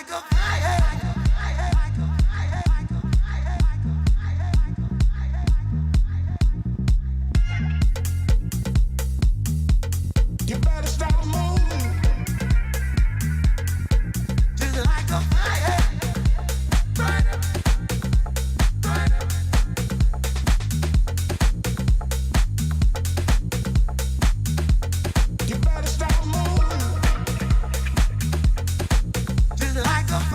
Like a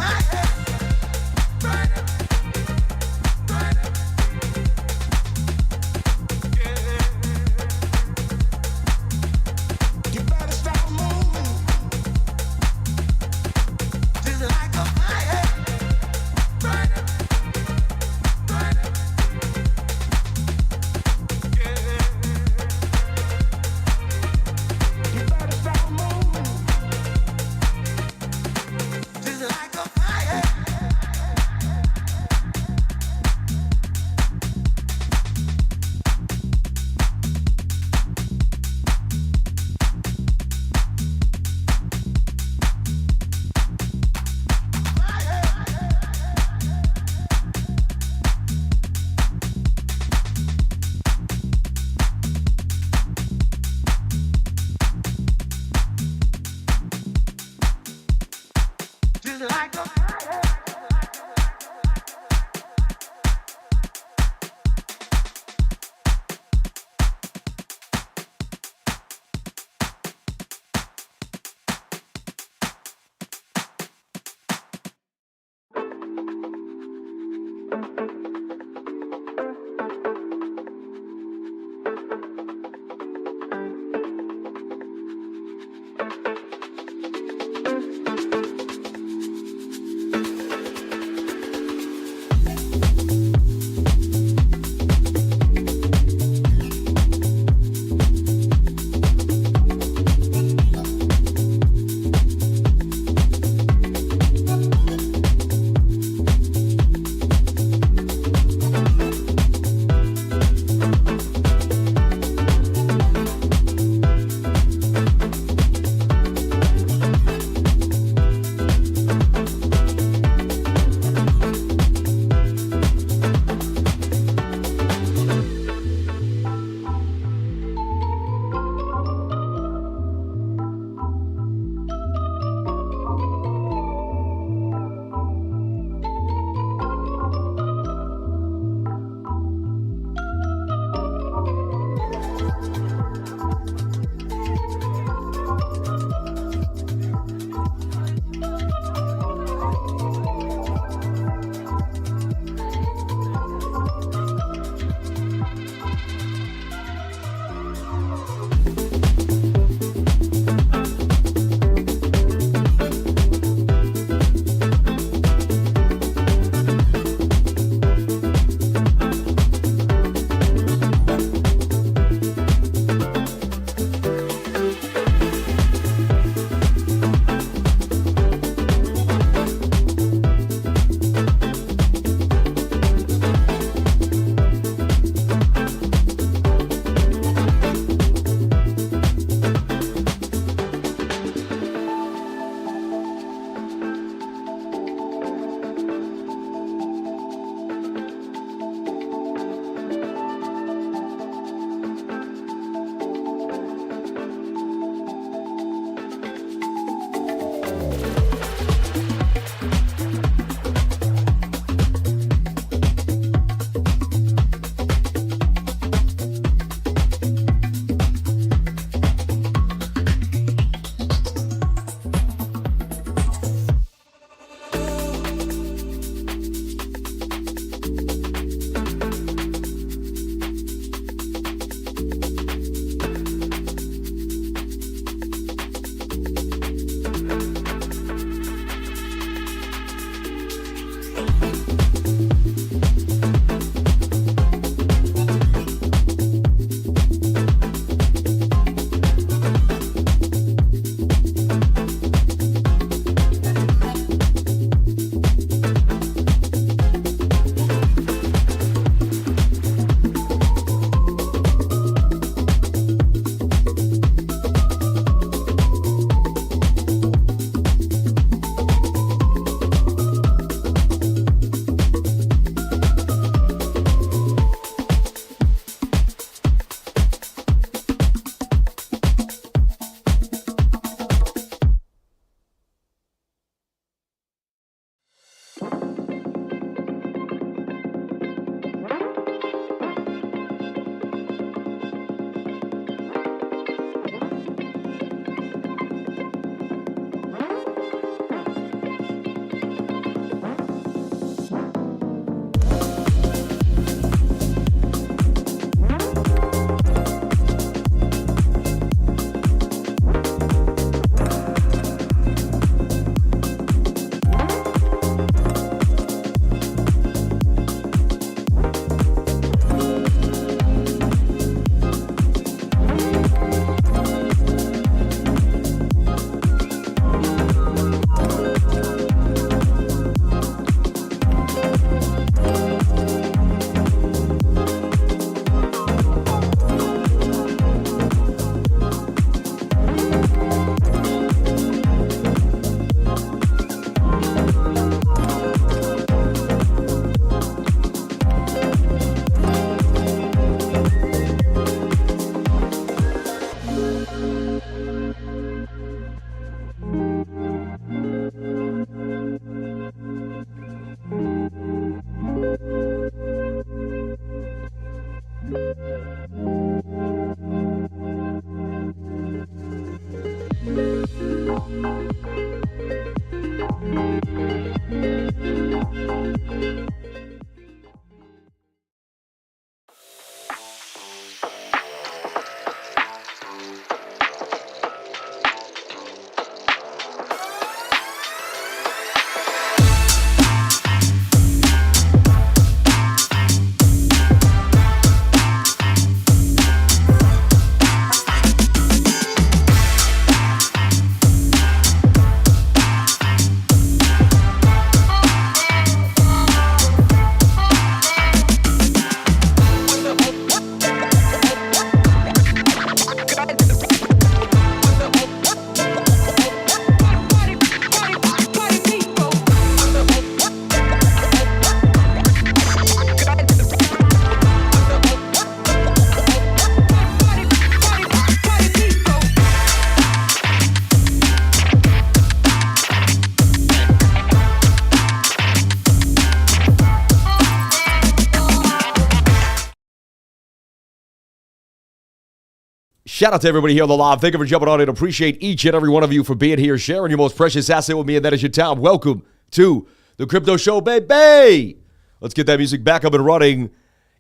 Shout out to everybody here on the live. Thank you for jumping on in. Appreciate each and every one of you for being here, sharing your most precious asset with me, and that is your time. Welcome to the Crypto Show, baby. Let's get that music back up and running.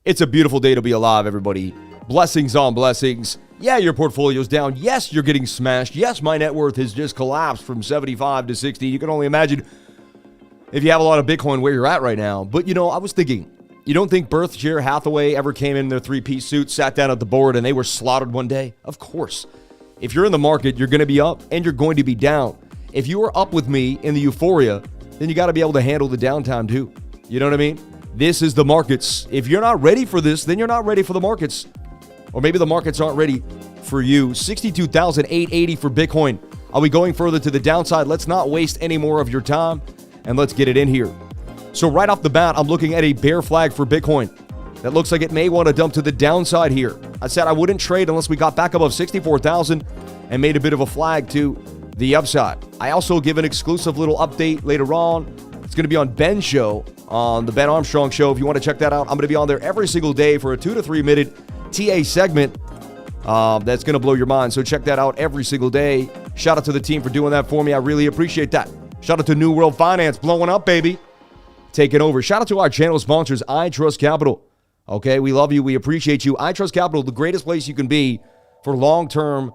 It's a beautiful day to be alive, everybody. Blessings on blessings. Yeah, your portfolio's down. Yes, you're getting smashed. Yes, my net worth has just collapsed from 75 to 60. You can only imagine if you have a lot of Bitcoin where you're at right now. But, you know, I was thinking, you don't think Berkshire Hathaway ever came in their three-piece suit, sat down at the board, and they were slaughtered one day? Of course. If you're in the market, you're going to be up and you're going to be down. If you are up with me in the euphoria, then you got to be able to handle the downtime too. You know what I mean? This is the markets. If you're not ready for this, then you're not ready for the markets. Or maybe the markets aren't ready for you. 62,880 for Bitcoin. Are we going further to the downside? Let's not waste any more of your time and let's get it in here. So right off the bat, I'm looking at a bear flag for Bitcoin. That looks like it may want to dump to the downside here. I said I wouldn't trade unless we got back above 64,000 and made a bit of a flag to the upside. I also give an exclusive little update later on. It's going to be on Ben's show, on the Ben Armstrong show. If you want to check that out, I'm going to be on there every single day for a 2 to 3 minute TA segment that's going to blow your mind. So check that out every single day. Shout out to the team for doing that for me. I really appreciate that. Shout out to New World Finance, blowing up, baby. Taking over. Shout out to our channel sponsors, I Trust Capital. Okay, we love you. We appreciate you. I Trust Capital, the greatest place you can be for long-term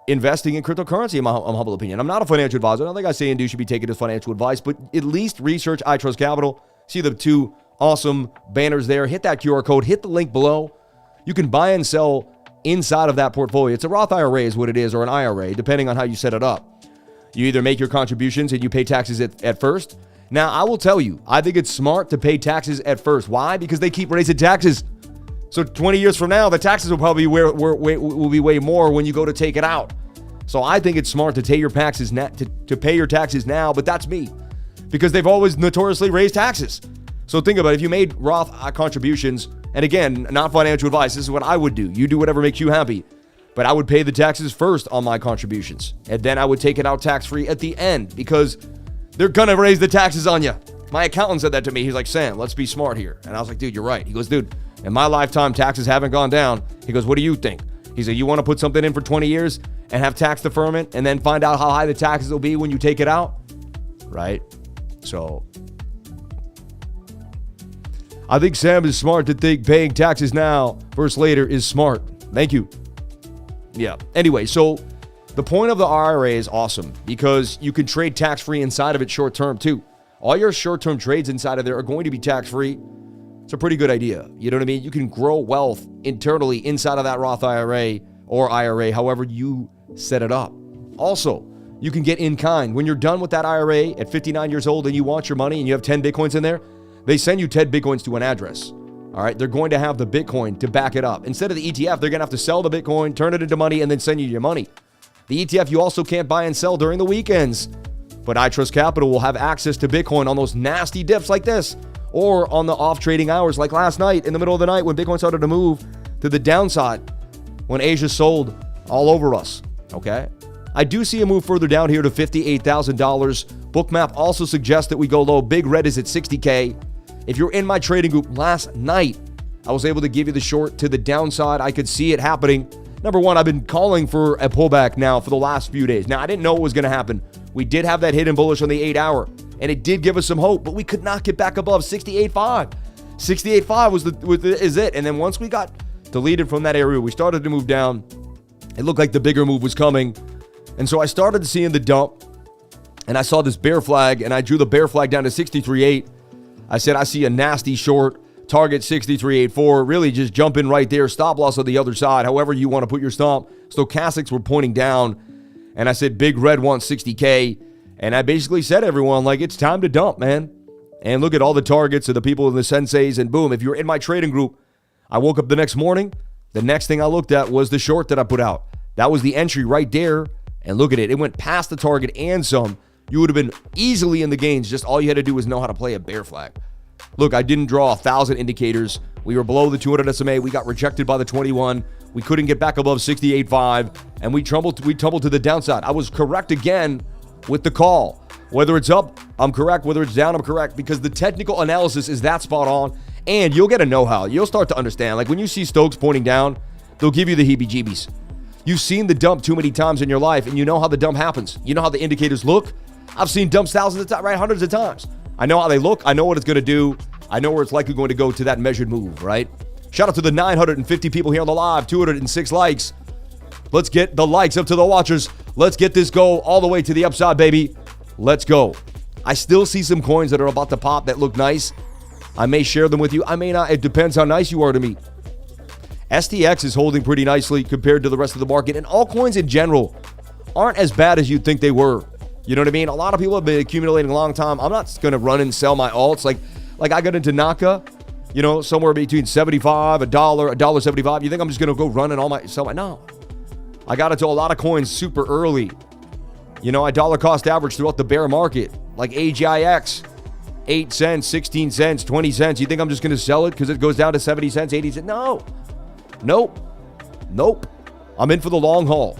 investing in cryptocurrency, in my humble opinion. I'm not a financial advisor. I don't think I say and do should be taking as financial advice, but at least research I Trust Capital. See the two awesome banners there. Hit that QR code. Hit the link below. You can buy and sell inside of that portfolio. It's a Roth IRA is what it is, or an IRA, depending on how you set it up. You either make your contributions and you pay taxes at first. Now, I will tell you, I think it's smart to pay taxes at first. Why? Because they keep raising taxes. So 20 years from now, the taxes will probably will be way more when you go to take it out. So I think it's smart to pay your taxes now, but that's me. Because they've always notoriously raised taxes. So think about it. If you made Roth contributions, and again, not financial advice, this is what I would do. You do whatever makes you happy. But I would pay the taxes first on my contributions. And then I would take it out tax-free at the end, because they're gonna raise the taxes on you. My accountant said that to me. He's like, Sam, let's be smart here. And I was like, dude, you're right. He goes, dude, in my lifetime, taxes haven't gone down. He goes, what do you think? He said, you want to put something in for 20 years and have tax deferment and then find out how high the taxes will be when you take it out? Right? So I think Sam is smart to think paying taxes now versus later is smart. Thank you. Yeah. Anyway, so the point of the IRA is awesome because you can trade tax-free inside of it short-term too. All your short-term trades inside of there are going to be tax-free. It's a pretty good idea. You know what I mean? You can grow wealth internally inside of that Roth IRA or IRA, however you set it up. Also, you can get in kind. When you're done with that IRA at 59 years old and you want your money and you have 10 Bitcoins in there, they send you 10 Bitcoins to an address. All right, they're going to have the Bitcoin to back it up. Instead of the ETF, they're going to have to sell the Bitcoin, turn it into money, and then send you your money. The ETF, you also can't buy and sell during the weekends. But I Trust Capital will have access to Bitcoin on those nasty dips like this, or on the off trading hours like last night in the middle of the night when Bitcoin started to move to the downside, when Asia sold all over us, okay? I do see a move further down here to $58,000. BOOKMAP also suggests that we go low. Big Red is at 60K. If you're in my trading group last night, I was able to give you the short to the downside. I could see it happening. Number one, I've been calling for a pullback now for the last few days. Now, I didn't know it was going to happen. We did have that hidden bullish on the 8 hour. And it did give us some hope, but we could not get back above 68.5. 68.5 is it. And then once we got deleted from that area, we started to move down. It looked like the bigger move was coming. And so I started seeing the dump, and I saw this bear flag, and I drew the bear flag down to 63.8. I said, I see a nasty short, target 63.84, really just jumping right there, stop loss on the other side, however you want to put your stop. Stochastics were pointing down, and I said, big red wants 60K, and I basically said to everyone, like, it's time to dump, man. And look at all the targets of the people in the senseis, and boom, if you're in my trading group, I woke up the next morning, the next thing I looked at was the short that I put out. That was the entry right there, and look at it. It went past the target and some. You would have been easily in the gains. Just all you had to do was know how to play a bear flag. Look, I didn't draw 1,000 indicators. We were below the 200 SMA. We got rejected by the 21. We couldn't get back above 68.5, and we tumbled to the downside. I was correct again with the call. Whether it's up, I'm correct. Whether it's down, I'm correct, because the technical analysis is that spot on, and you'll get a know-how. You'll start to understand. Like when you see Stokes pointing down, they'll give you the heebie-jeebies. You've seen the dump too many times in your life, and you know how the dump happens. You know how the indicators look. I've seen dumps thousands of times, right? Hundreds of times. I know how they look. I know what it's going to do. I know where it's likely going to go to that measured move, right? Shout out to the 950 people here on the live, 206 likes. Let's get the likes up to the watchers. Let's get this go all the way to the upside, baby. Let's go. I still see some coins that are about to pop that look nice. I may share them with you. I may not. It depends how nice you are to me. STX is holding pretty nicely compared to the rest of the market, and all coins in general aren't as bad as you'd think they were. You know what I mean? A lot of people have been accumulating a long time. I'm not going to run and sell my alts. Like I got into Naka, you know, somewhere between $75, $1.75. You think I'm just going to go run and sell my? No. I got into a lot of coins super early. You know, I dollar cost average throughout the bear market, like AGIX, 8 cents, 16 cents, 20 cents. You think I'm just going to sell it because it goes down to 70 cents, 80 cents? No. Nope. I'm in for the long haul.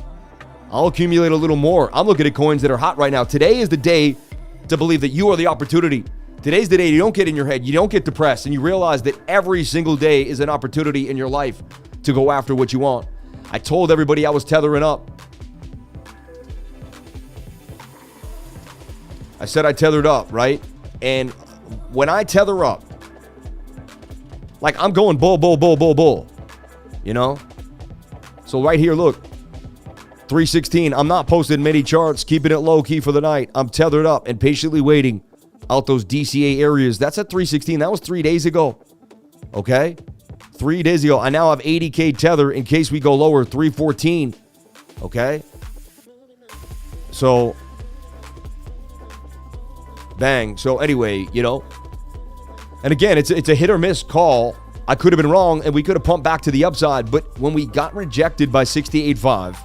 I'll accumulate a little more. I'm looking at coins that are hot right now. Today is the day to believe that you are the opportunity. Today's the day you don't get in your head, you don't get depressed, and you realize that every single day is an opportunity in your life to go after what you want. I told everybody I was tethering up. I said I tethered up, right? And when I tether up, like I'm going bull, you know? So right here, look. 316, I'm not posting many charts, keeping it low key for the night. I'm tethered up and patiently waiting out those DCA areas. That's at 316. That was 3 days ago. Okay? 3 days ago. I now have 80K tether in case we go lower, 314. Okay? So, bang. So anyway, you know. And again, it's a hit or miss call. I could have been wrong, and we could have pumped back to the upside. But when we got rejected by 68.5,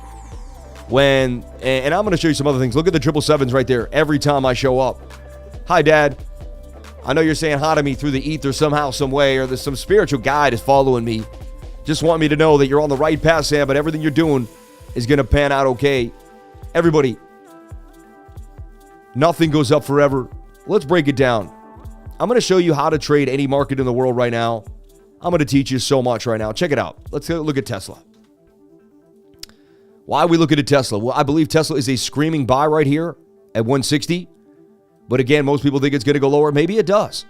and I'm going to show you some other things. Look at the 777s right there every time I show up. Hi, Dad. I know you're saying hi to me through the ether somehow, some way, or there's some spiritual guide is following me. Just want me to know that you're on the right path, Sam, but everything you're doing is going to pan out okay. Everybody, nothing goes up forever. Let's break it down. I'm going to show you how to trade any market in the world right now. I'm going to teach you so much right now. Check it out. Let's look at Tesla. Why are we looking at Tesla? Well, I believe Tesla is a screaming buy right here at 160. But again, most people think it's going to go lower. Maybe it does.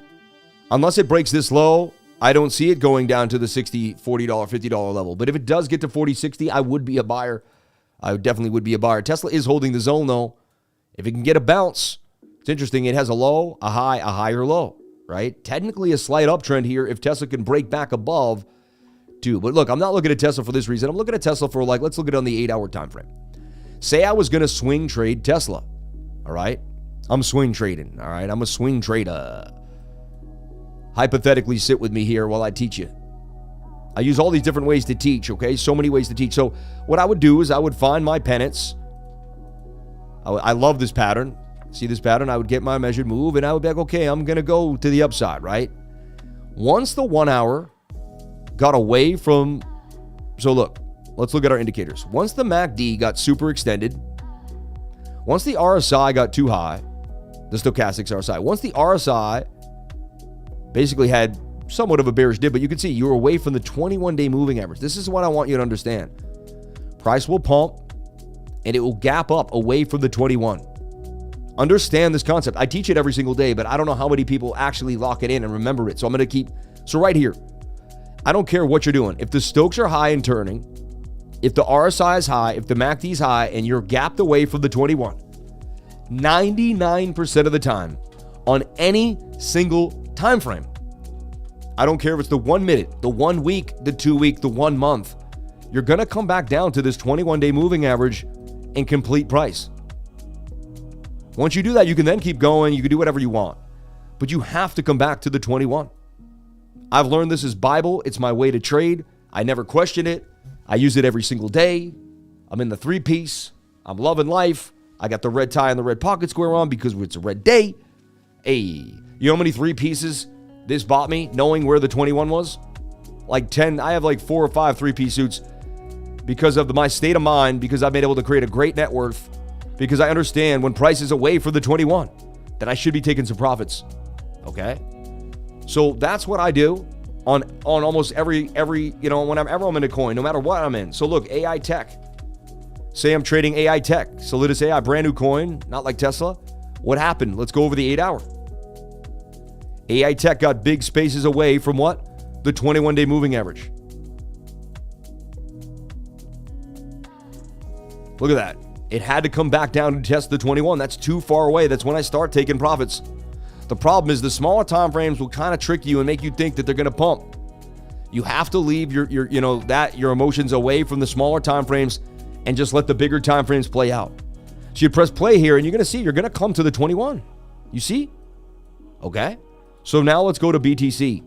Unless it breaks this low, I don't see it going down to the $60, $40, $50 level. But if it does get to 40, 60, I would be a buyer. I definitely would be a buyer. Tesla is holding the zone, though. If it can get a bounce, it's interesting. It has a low, a high, a higher low, right? Technically a slight uptrend here if Tesla can break back above. But look, I'm not looking at Tesla for this reason. I'm looking at Tesla for let's look at it on the 8-hour time frame. Say I was going to swing trade Tesla. All right. I'm swing trading. All right. I'm a swing trader. Hypothetically, sit with me here while I teach you. I use all these different ways to teach. Okay. So many ways to teach. So what I would do is I would find my pennants. I love this pattern. See this pattern? I would get my measured move and I would be like, okay, I'm going to go to the upside, right? Once the 1 hour got away from, so look, let's look at our indicators. Once the MACD got super extended, once the RSI got too high, the stochastics RSI, once the RSI basically had somewhat of a bearish dip, but you can see you were away from the 21-day moving average. This is what I want you to understand. Price will pump and it will gap up away from the 21. Understand this concept. I teach it every single day, but I don't know how many people actually lock it in and remember it. So I'm going to keep, so right here, I don't care what you're doing. If the Stokes are high and turning, if the RSI is high, if the MACD is high, and you're gapped away from the 21, 99% of the time on any single time frame, I don't care if it's the 1 minute, the 1 week, the 2 week, the 1 month, you're going to come back down to this 21-day moving average and complete price. Once you do that, you can then keep going. You can do whatever you want. But you have to come back to the 21. I've learned this is Bible. It's my way to trade. I never question it. I use it every single day. I'm in the 3-piece. I'm loving life. I got the red tie and the red pocket square on because it's a red day. Hey, you know how many 3-pieces this bought me knowing where the 21 was? Like 10. I have like 4 or 5 3-piece suits because of my state of mind, because I've been able to create a great net worth, because I understand when price is away for the 21, that I should be taking some profits. Okay? So that's what I do on almost every whenever I'm in a coin, no matter what I'm in. So look, AITECH. Say I'm trading AITECH, Solidus AI, brand new coin, not like Tesla. What happened? Let's go over the 8-hour. AITECH got big spaces away from what? The 21-day moving average. Look at that. It had to come back down to test the 21. That's too far away. That's when I start taking profits. The problem is the smaller time frames will kind of trick you and make you think that they're going to pump. You have to leave your emotions away from the smaller time frames and just let the bigger time frames play out. So you press play here and you're going to see you're going to come to the 21. You see? Okay. So now let's go to BTC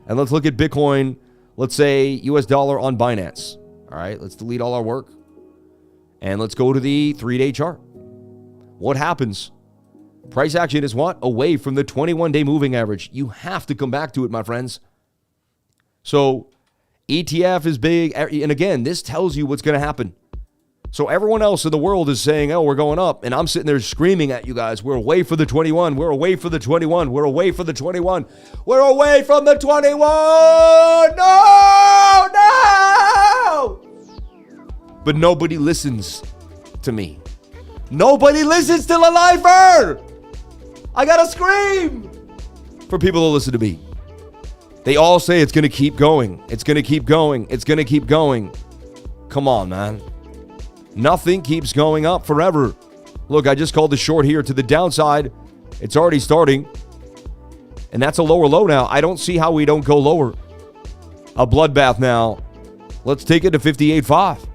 and let's look at Bitcoin. Let's say US dollar on Binance. All right. Let's delete all our work. And let's go to the 3-day chart. What happens? Price action is what? Away from the 21-day moving average. You have to come back to it, my friends. So ETF is big. And again, this tells you what's going to happen. So everyone else in the world is saying, oh, we're going up. And I'm sitting there screaming at you guys, we're away for the 21. We're away for the 21. We're away for the 21. We're away from the 21. No! But nobody listens to me. Nobody listens to the lifer. I gotta scream for people to listen to me. They all say it's gonna keep going. It's gonna keep going. It's gonna keep going. Come on, man. Nothing keeps going up forever. Look, I just called the short here to the downside. It's already starting. And that's a lower low now. I don't see how we don't go lower. A bloodbath now. Let's take it to 58.5.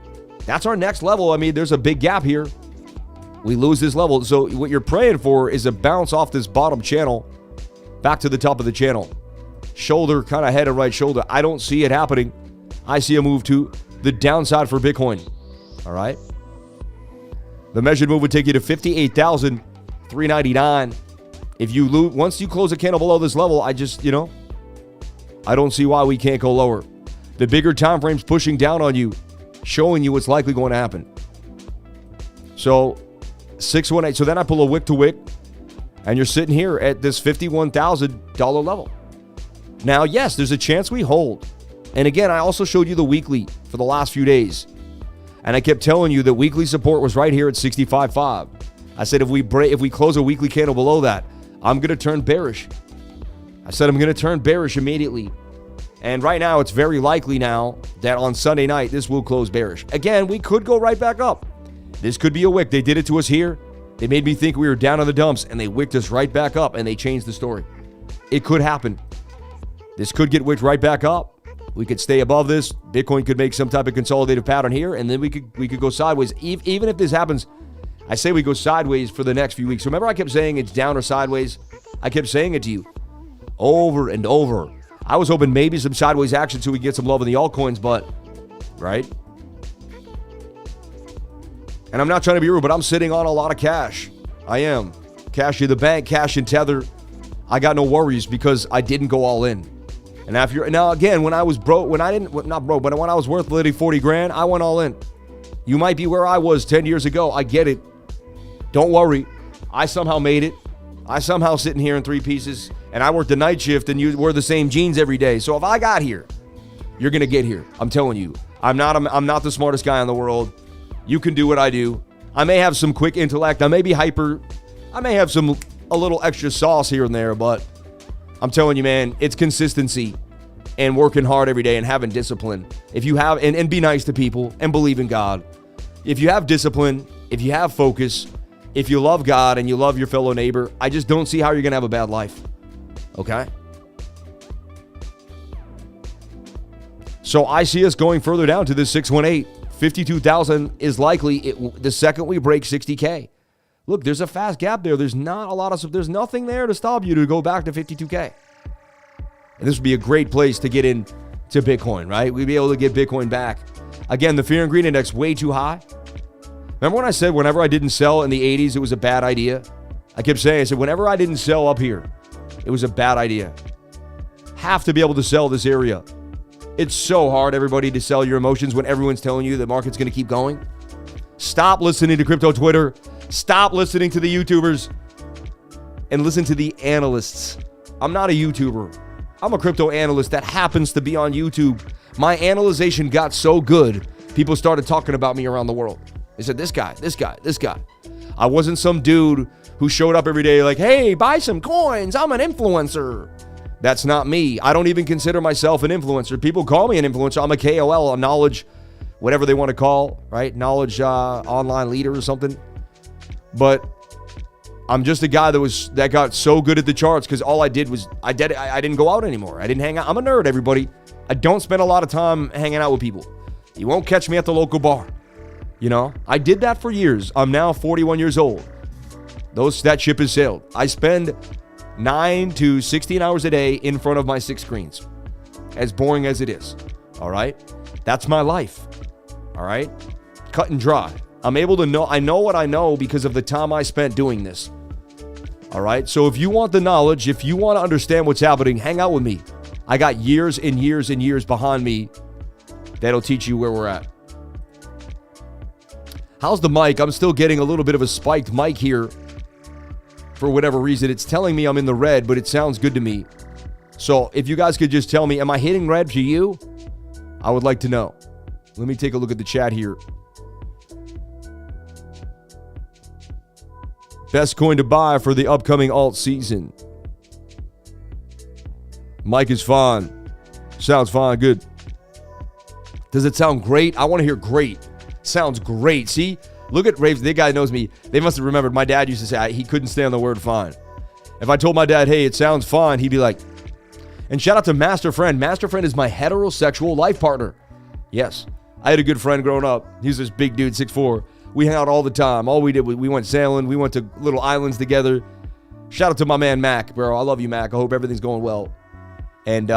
That's our next level. I mean, there's a big gap here. We lose this level. So what you're praying for is a bounce off this bottom channel back to the top of the channel. Shoulder, kind of head and right shoulder. I don't see it happening. I see a move to the downside for Bitcoin. All right. The measured move would take you to 58,399. If you lose, once you close a candle below this level, I just, I don't see why we can't go lower. The bigger time frames pushing down on you, showing you what's likely going to happen. So 618. So then I pull a wick to wick, and you're sitting here at this $51,000 level. Now, yes, there's a chance we hold. And again, I also showed you the weekly for the last few days. And I kept telling you that weekly support was right here at 65.5. I said if we close a weekly candle below that, I'm going to turn bearish. I said I'm going to turn bearish immediately. And right now, it's very likely now that on Sunday night, this will close bearish. Again, we could go right back up. This could be a wick. They did it to us here. They made me think we were down in the dumps, and they wicked us right back up, and they changed the story. It could happen. This could get wicked right back up. We could stay above this. Bitcoin could make some type of consolidative pattern here, and then we could go sideways. Even if this happens, I say we go sideways for the next few weeks. Remember I kept saying it's down or sideways? I kept saying it to you over and over. I was hoping maybe some sideways action so we get some love in the altcoins, but, right? And I'm not trying to be rude, but I'm sitting on a lot of cash. I am. Cash in the bank, cash in Tether. I got no worries because I didn't go all in. And now again, when I was broke, when I was worth literally 40 grand, I went all in. You might be where I was 10 years ago. I get it. Don't worry. I somehow made it. I somehow sitting here in 3 pieces, and I worked the night shift, and you wear the same jeans every day. So if I got here, you're gonna get here. I'm telling you. I'm not the smartest guy in the world. You can do what I do. I may have some quick intellect. I may be hyper I may have a little extra sauce here and there, but I'm telling you, man, it's consistency and working hard every day and having discipline. If you have, and be nice to people and believe in God. If you have discipline, if you have focus, if you love God and you love your fellow neighbor, I just don't see how you're going to have a bad life. Okay? So I see us going further down to this 618. 52,000 is likely the second we break 60K. Look, there's a fast gap there. There's there's nothing there to stop you to go back to 52K. And this would be a great place to get into Bitcoin, right? We'd be able to get Bitcoin back. Again, the fear and greed index way too high. Remember when I said whenever I didn't sell in the 80s, it was a bad idea? I kept saying, I said, whenever I didn't sell up here, it was a bad idea. Have to be able to sell this area. It's so hard, everybody, to sell your emotions when everyone's telling you the market's going to keep going. Stop listening to crypto Twitter. Stop listening to the YouTubers. And listen to the analysts. I'm not a YouTuber. I'm a crypto analyst that happens to be on YouTube. My analyzation got so good, people started talking about me around the world. They said, this guy. I wasn't some dude who showed up every day like, hey, buy some coins. I'm an influencer. That's not me. I don't even consider myself an influencer. People call me an influencer. I'm a KOL, a knowledge, whatever they want to call, right? Knowledge online leader or something. But I'm just a guy that got so good at the charts because all I did was I didn't go out anymore. I didn't hang out. I'm a nerd, everybody. I don't spend a lot of time hanging out with people. You won't catch me at the local bar. You know, I did that for years. I'm now 41 years old. That ship has sailed. I spend 9 to 16 hours a day in front of my 6 screens. As boring as it is. All right? That's my life. All right? Cut and dry. I'm able to know. I know what I know because of the time I spent doing this. All right? So if you want the knowledge, if you want to understand what's happening, hang out with me. I got years and years and years behind me that'll teach you where we're at. How's the mic? I'm still getting a little bit of a spiked mic here. For whatever reason, it's telling me I'm in the red, but it sounds good to me. So if you guys could just tell me, am I hitting red to you? I would like to know. Let me take a look at the chat here. Best coin to buy for the upcoming alt season. Mic is fine. Sounds fine. Good. Does it sound great? I want to hear great. Sounds great. See? Look at Raves. The guy knows me. They must have remembered. My dad used to say he couldn't stand the word fine. If I told my dad, hey, it sounds fine, he'd be like, and shout out to Master Friend. Master Friend is my heterosexual life partner. Yes. I had a good friend growing up. He's this big dude, 6'4". We hung out all the time. All we did was we went sailing. We went to little islands together. Shout out to my man, Mac, bro. I love you, Mac. I hope everything's going well. And,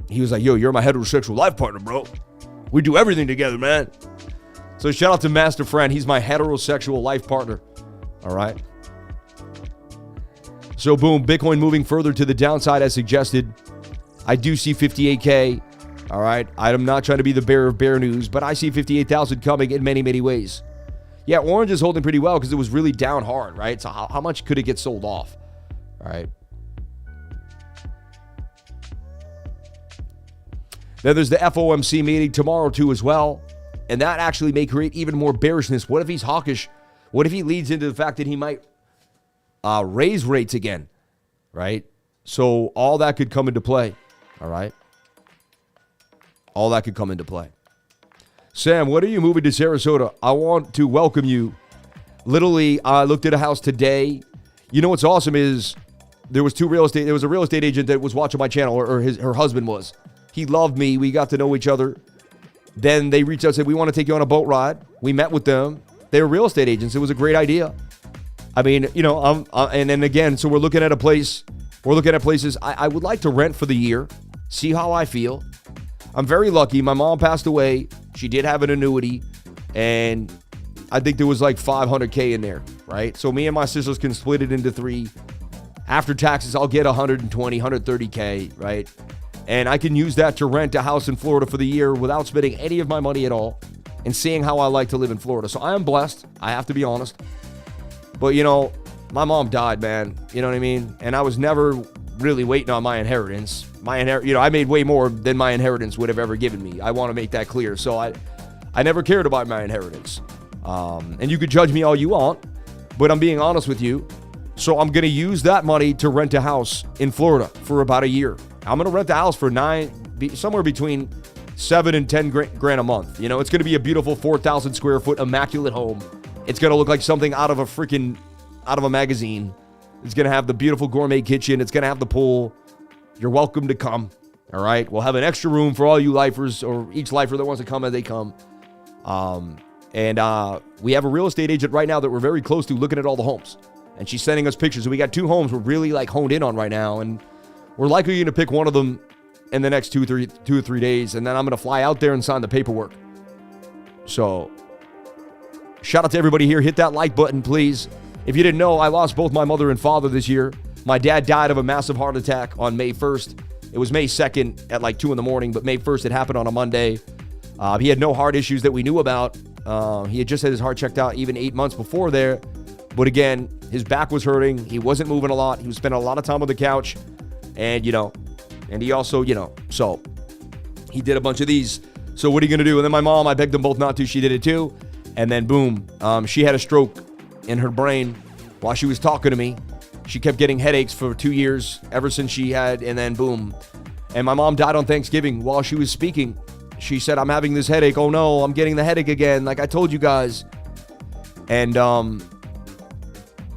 he was like, yo, you're my heterosexual life partner, bro. We do everything together, man. So shout out to Master Friend. He's my heterosexual life partner. All right. So boom, Bitcoin moving further to the downside as suggested. I do see 58K. All right. I'm not trying to be the bearer of bear news, but I see 58,000 coming in many, many ways. Yeah, orange is holding pretty well because it was really down hard, right? So how much could it get sold off? All right. Then there's the FOMC meeting tomorrow too as well. And that actually may create even more bearishness. What if he's hawkish? What if he leads into the fact that he might raise rates again? Right? So all that could come into play. All right? All that could come into play. Sam, when are you moving to Sarasota? I want to welcome you. Literally, I looked at a house today. You know what's awesome is there was a real estate agent that was watching my channel, or her husband was. He loved me. We got to know each other. Then they reached out and said, we want to take you on a boat ride. We met with them. They were real estate agents. It was a great idea. I mean, you know, and then again, so we're looking at a place. We're looking at places. I would like to rent for the year, see how I feel. I'm very lucky. My mom passed away. She did have an annuity, and I think there was like $500K in there, right? So me and my sisters can split it into 3. After taxes, I'll get $120, $130K, right? And I can use that to rent a house in Florida for the year without spending any of my money at all and seeing how I like to live in Florida. So I am blessed. I have to be honest. But, you know, my mom died, man. You know what I mean? And I was never really waiting on my inheritance. I made way more than my inheritance would have ever given me. I want to make that clear. So I never cared about my inheritance. And you could judge me all you want, but I'm being honest with you. So I'm going to use that money to rent a house in Florida for about a year. I'm going to rent the house for somewhere between 7 and 10 grand a month. You know, it's going to be a beautiful 4,000 square foot immaculate home. It's going to look like something out of a magazine. It's going to have the beautiful gourmet kitchen. It's going to have the pool. You're welcome to come. All right. We'll have an extra room for all you lifers, or each lifer that wants to come as they come. And we have a real estate agent right now that we're very close to looking at all the homes. And she's sending us pictures. And we got 2 homes we're really like honed in on right now. And we're likely going to pick one of them in the next 2 or 3 days. And then I'm going to fly out there and sign the paperwork. So shout out to everybody here. Hit that like button, please. If you didn't know, I lost both my mother and father this year. My dad died of a massive heart attack on May 1st. It was May 2nd at like 2 in the morning, but May 1st it happened on a Monday. He had no heart issues that we knew about. He had just had his heart checked out even 8 months before there. But again, his back was hurting. He wasn't moving a lot. He was spending a lot of time on the couch. And he also, so he did a bunch of these. So what are you going to do? And then my mom, I begged them both not to. She did it too. And then boom, she had a stroke in her brain while she was talking to me. She kept getting headaches for 2 years ever since she had, and then boom. And my mom died on Thanksgiving while she was speaking. She said, I'm having this headache. Oh no, I'm getting the headache again, like I told you guys. And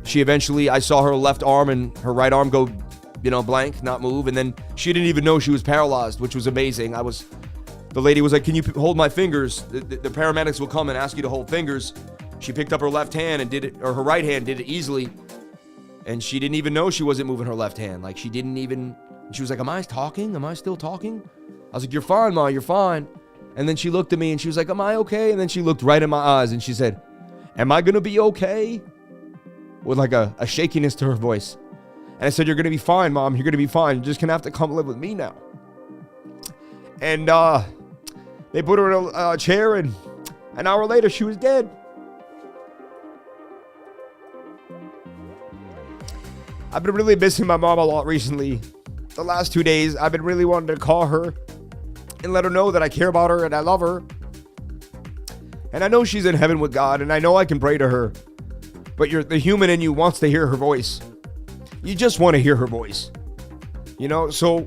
she eventually, I saw her left arm and her right arm go, blank, not move. And then she didn't even know she was paralyzed, which was amazing. The lady was like, can you hold my fingers? The paramedics will come and ask you to hold fingers. She picked up her left hand and did it, or her right hand did it easily. And she didn't even know she wasn't moving her left hand. Like she was like, am I talking? Am I still talking? I was like, you're fine, Ma, you're fine. And then she looked at me and she was like, am I okay? And then she looked right in my eyes and she said, am I going to be okay? With like a shakiness to her voice. And I said, you're going to be fine, Mom. You're going to be fine. You're just going to have to come live with me now. And they put her in a chair, and an hour later, she was dead. I've been really missing my mom a lot recently. The last 2 days, I've been really wanting to call her and let her know that I care about her and I love her. And I know she's in heaven with God, and I know I can pray to her. But the human in you wants to hear her voice. You just want to hear her voice. So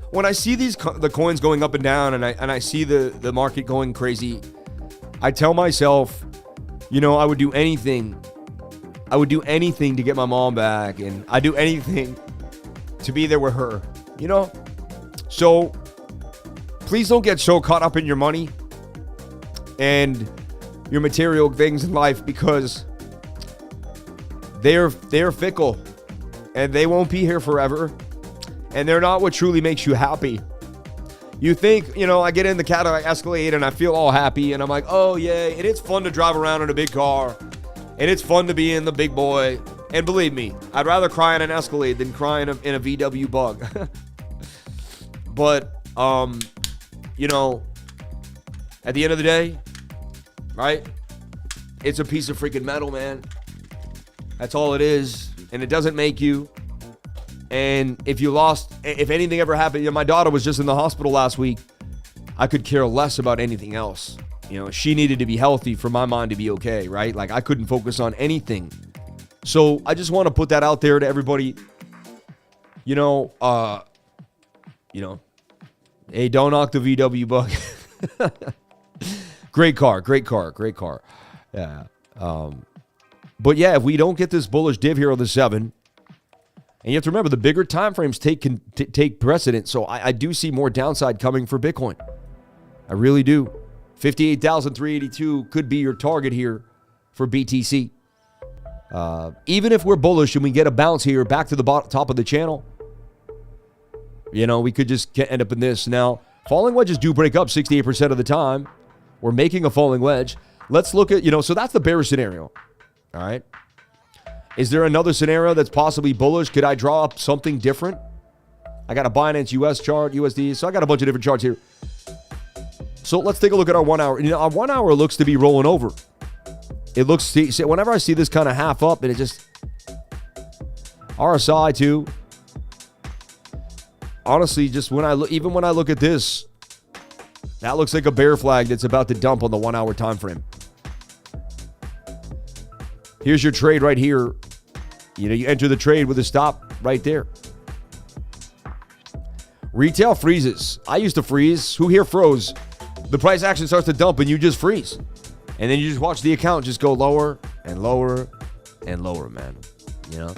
when I see the coins going up and down, and I see the market going crazy, I tell myself, I would do anything. I would do anything to get my mom back, and I'd do anything to be there with her, So please don't get so caught up in your money and your material things in life, because they're fickle and they won't be here forever, and they're not what truly makes you happy. You think, I get in the Cadillac Escalade and I feel all happy and I'm like, oh yeah, and it's fun to drive around in a big car. And it's fun to be in the big boy. And believe me, I'd rather cry in an Escalade than cry in a VW Bug. But, at the end of the day, right? It's a piece of freaking metal, man. That's all it is. And it doesn't make you. And if anything ever happened, my daughter was just in the hospital last week. I could care less about anything else. She needed to be healthy for my mind to be okay, right? Like I couldn't focus on anything. So I just want to put that out there to everybody. Hey, don't knock the VW Bug. Great car. Yeah. But yeah, if we don't get this bullish div here on the 7, and you have to remember the bigger time frames take precedence. So I do see more downside coming for Bitcoin. I really do. 58,382 could be your target here for BTC. Even if we're bullish and we get a bounce here back to the top of the channel, we could just end up in this. Now, falling wedges do break up 68% of the time. We're making a falling wedge. Let's look at, so that's the bearish scenario. All right. Is there another scenario that's possibly bullish? Could I draw up something different? I got a Binance US chart, USD. So I got a bunch of different charts here. So let's take a look at our 1 hour. Our 1 hour looks to be rolling over. It looks, whenever I see this kind of half up, and it just, RSI too. Honestly, just even when I look at this, that looks like a bear flag that's about to dump on the 1 hour time frame. Here's your trade right here. You know, you enter the trade with a stop right there. Retail freezes. I used to freeze. Who here froze? The price action starts to dump and you just freeze. And then you just watch the account just go lower and lower and lower, man. You know?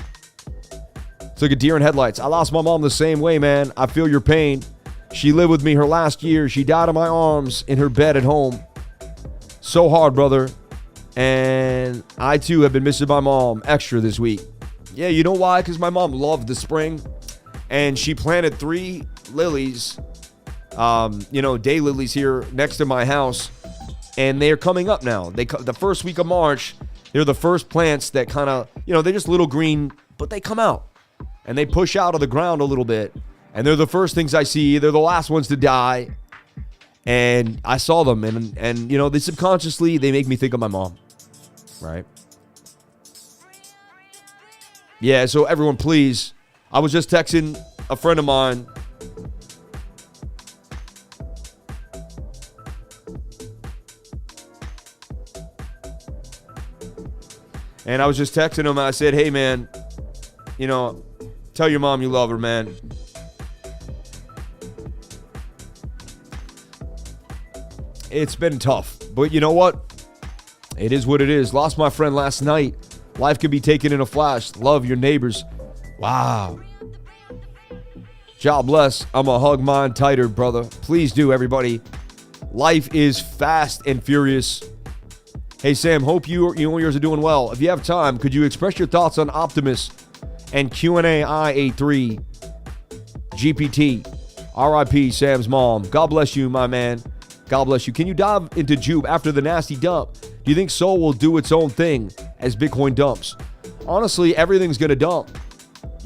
It's like a deer in headlights. I lost my mom the same way, man. I feel your pain. She lived with me her last year. She died in my arms in her bed at home. So hard, brother. And I, too, have been missing my mom extra this week. Yeah, you know why? Because my mom loved the spring. And she planted 3 lilies, day lilies here next to my house. And they're coming up now. The first week of March, they're the first plants that kind of, they're just little green, but they come out. And they push out of the ground a little bit. And they're the first things I see. They're the last ones to die. And I saw them. And they subconsciously, they make me think of my mom. Right? Yeah, so everyone, please. I was just texting a friend of mine. And I was just texting him. And I said, hey, man, tell your mom you love her, man. It's been tough. But you know what? It is what it is. Lost my friend last night. Life can be taken in a flash. Love your neighbors. Wow. God bless. I'm going to hug mine tighter, brother. Please do, everybody. Life is fast and furious. Hey, Sam, hope you and yours are doing well. If you have time, could you express your thoughts on Optimus and Q&A I83 GPT? RIP, Sam's mom. God bless you, my man. God bless you. Can you dive into Jube after the nasty dump? Do you think Sol will do its own thing as Bitcoin dumps? Honestly, everything's going to dump.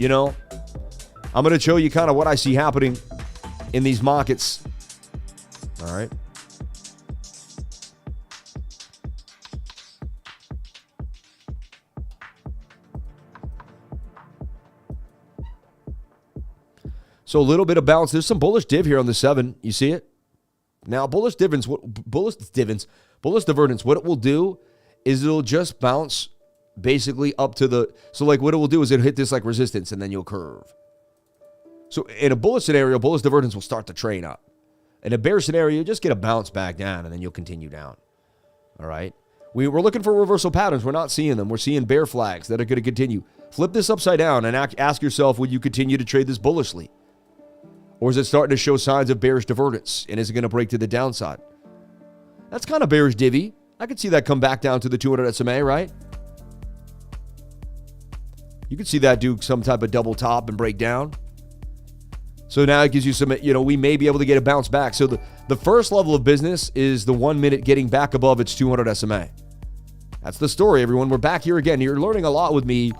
I'm going to show you kind of what I see happening in these markets. All right. So a little bit of bounce. There's some bullish div here on the 7. You see it? Now, bullish divergence, what it will do is it'll just bounce basically up to the, so like what it will do is it'll hit this like resistance and then you'll curve. So in a bullish scenario, bullish divergence will start to train up. In a bear scenario, you'll just get a bounce back down and then you'll continue down. All right? We're looking for reversal patterns. We're not seeing them. We're seeing bear flags that are going to continue. Flip this upside down and ask yourself, would you continue to trade this bullishly? Or is it starting to show signs of bearish divergence? And is it going to break to the downside? That's kind of bearish divvy. I could see that come back down to the 200 SMA, right? You could see that do some type of double top and break down. So now it gives you some, we may be able to get a bounce back. So the first level of business is the 1 minute getting back above its 200 SMA. That's the story, everyone. We're back here again. You're learning a lot with me.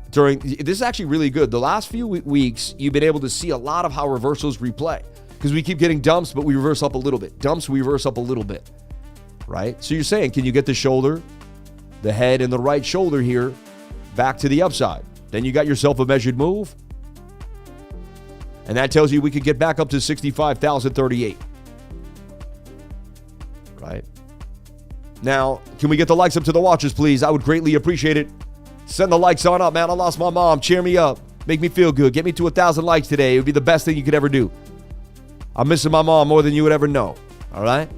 This is actually really good. The last few weeks, you've been able to see a lot of how reversals replay because we keep getting dumps, but we reverse up a little bit. Dumps, we reverse up a little bit, right? So you're saying, can you get the shoulder, the head, and the right shoulder here back to the upside? Then you got yourself a measured move. And that tells you we could get back up to 65,038, right? Now, can we get the likes up to the watchers, please? I would greatly appreciate it. Send the likes on up, man. I lost my mom. Cheer me up. Make me feel good. Get me to 1,000 likes today. It would be the best thing you could ever do. I'm missing my mom more than you would ever know. All right?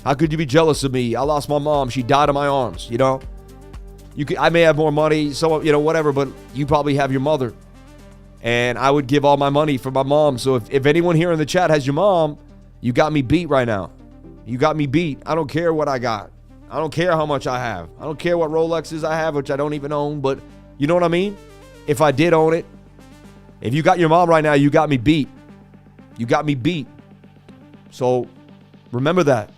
How could you be jealous of me? I lost my mom. She died in my arms, I may have more money, whatever, but you probably have your mother. And I would give all my money for my mom. So if anyone here in the chat has your mom, you got me beat right now. You got me beat. I don't care what I got. I don't care how much I have. I don't care what Rolexes I have, which I don't even own, but you know what I mean? If I did own it, if you got your mom right now, you got me beat. You got me beat. So remember that.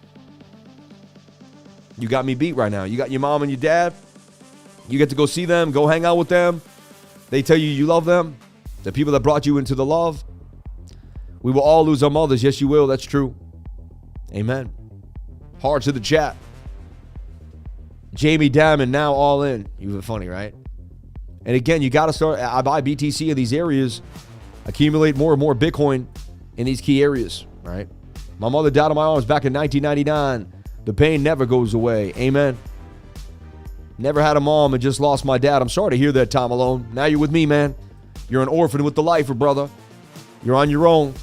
You got me beat right now. You got your mom and your dad. You get to go see them, go hang out with them. They tell you you love them. The people that brought you into the love. We will all lose our mothers. Yes, you will. That's true. Amen. Hearts to the chat. Jamie Diamond now all in. You were funny, right? And again, you got to start. I buy BTC in these areas. Accumulate more and more Bitcoin in these key areas, right? My mother died in my arms back in 1999. The pain never goes away. Amen. Never had a mom and just lost my dad. I'm sorry to hear that, Tom Malone. Now you're with me, man. You're an orphan with the lifer, brother. You're on your own.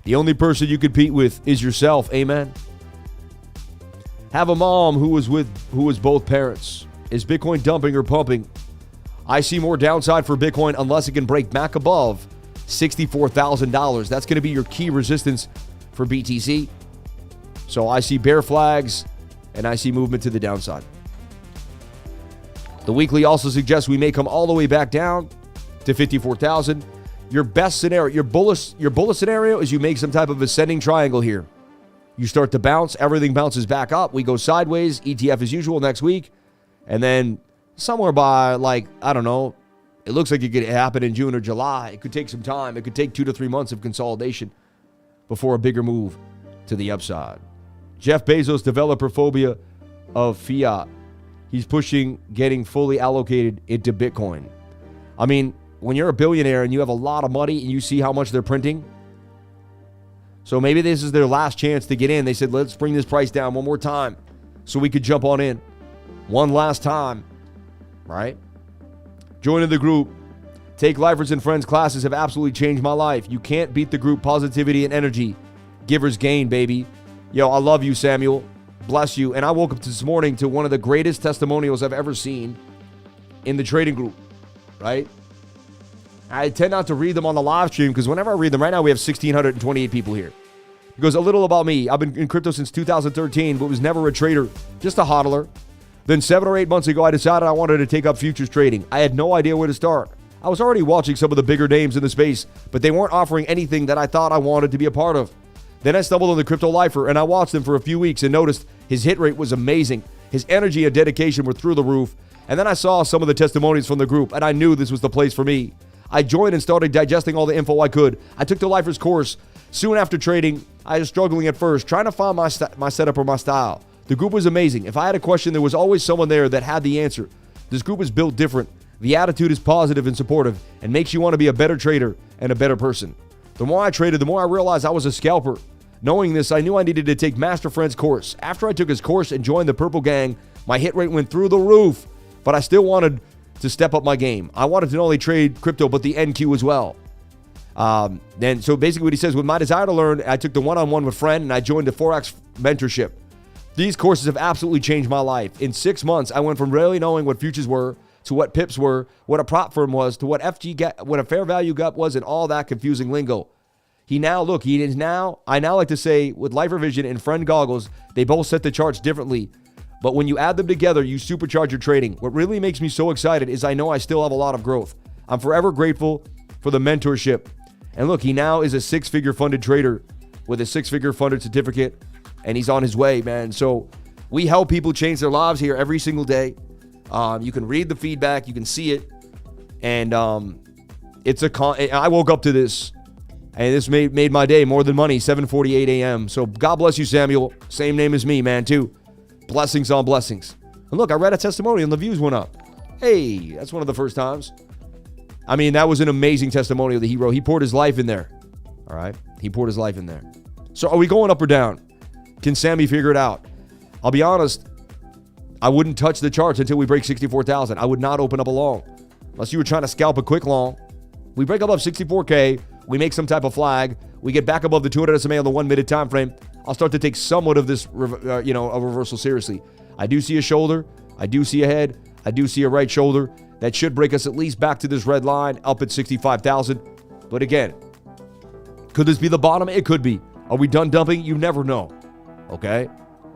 The only person you compete with is yourself. Amen. Have a mom who was both parents. Is Bitcoin dumping or pumping? I see more downside for Bitcoin unless it can break back above $64,000. That's going to be your key resistance for BTC. So I see bear flags and I see movement to the downside. The weekly also suggests we may come all the way back down to 54,000. Your best scenario, your bullish scenario is you make some type of ascending triangle here. You start to bounce, everything bounces back up. We go sideways, ETF as usual next week. And then somewhere by I don't know, it looks like it could happen in June or July. It could take some time. It could take 2 to 3 months of consolidation before a bigger move to the upside. Jeff Bezos, developer phobia of fiat. He's pushing getting fully allocated into Bitcoin. I mean, when you're a billionaire and you have a lot of money and you see how much they're printing, so maybe this is their last chance to get in. They said, let's bring this price down one more time so we could jump on in. One last time, right? Join in the group. Take Lifers and Friends classes have absolutely changed my life. You can't beat the group positivity and energy. Givers gain, baby. Yo, I love you, Samuel. Bless you. And I woke up this morning to one of the greatest testimonials I've ever seen in the trading group, right? I tend not to read them on the live stream because whenever I read them, right now we have 1,628 people here. It goes a little about me. I've been in crypto since 2013, but was never a trader, just a hodler. Then 7 or 8 months ago, I decided I wanted to take up futures trading. I had no idea where to start. I was already watching some of the bigger names in the space, but they weren't offering anything that I thought I wanted to be a part of. Then I stumbled on the Crypto Lifer, and I watched him for a few weeks and noticed his hit rate was amazing. His energy and dedication were through the roof. And then I saw some of the testimonies from the group, and I knew this was the place for me. I joined and started digesting all the info I could. I took the Lifer's course. Soon after trading, I was struggling at first, trying to find my setup or my style. The group was amazing. If I had a question, there was always someone there that had the answer. This group is built different. The attitude is positive and supportive and makes you want to be a better trader and a better person. The more I traded, the more I realized I was a scalper. Knowing this, I knew I needed to take Master Friend's course. After I took his course and joined the Purple Gang, my hit rate went through the roof, but I still wanted to step up my game. I wanted to not only trade crypto, but the NQ as well. And so basically what he says, with my desire to learn, I took the one-on-one with Friend and I joined the Forex mentorship. These courses have absolutely changed my life. In 6 months, I went from rarely knowing what futures were to what pips were, what a prop firm was, to what what a fair value gap was, and all that confusing lingo. I now like to say, with Lifer Vision and Friend Goggles, they both set the charts differently. But when you add them together, you supercharge your trading. What really makes me so excited is I know I still have a lot of growth. I'm forever grateful for the mentorship. And look, he now is a 6-figure funded trader with a 6-figure funded certificate, and he's on his way, man. So we help people change their lives here every single day. You can read the feedback, you can see it, and I woke up to this, and this made my day. More than money, 7:48 a.m. So God bless you, Samuel. Same name as me, man, too. Blessings on blessings. And look, I read a testimonial and the views went up. Hey, that's one of the first times. I mean, that was an amazing testimonial that he wrote. He poured his life in there. All right? He poured his life in there. So are we going up or down? Can Sammy figure it out? I'll be honest, I wouldn't touch the charts until we break 64,000. I would not open up a long. Unless you were trying to scalp a quick long. We break above 64K, we make some type of flag, we get back above the 200 SMA on the 1-minute time frame, I'll start to take somewhat of this, a reversal seriously. I do see a shoulder, I do see a head, I do see a right shoulder. That should break us at least back to this red line up at 65,000. But again, could this be the bottom? It could be. Are we done dumping? You never know. Okay?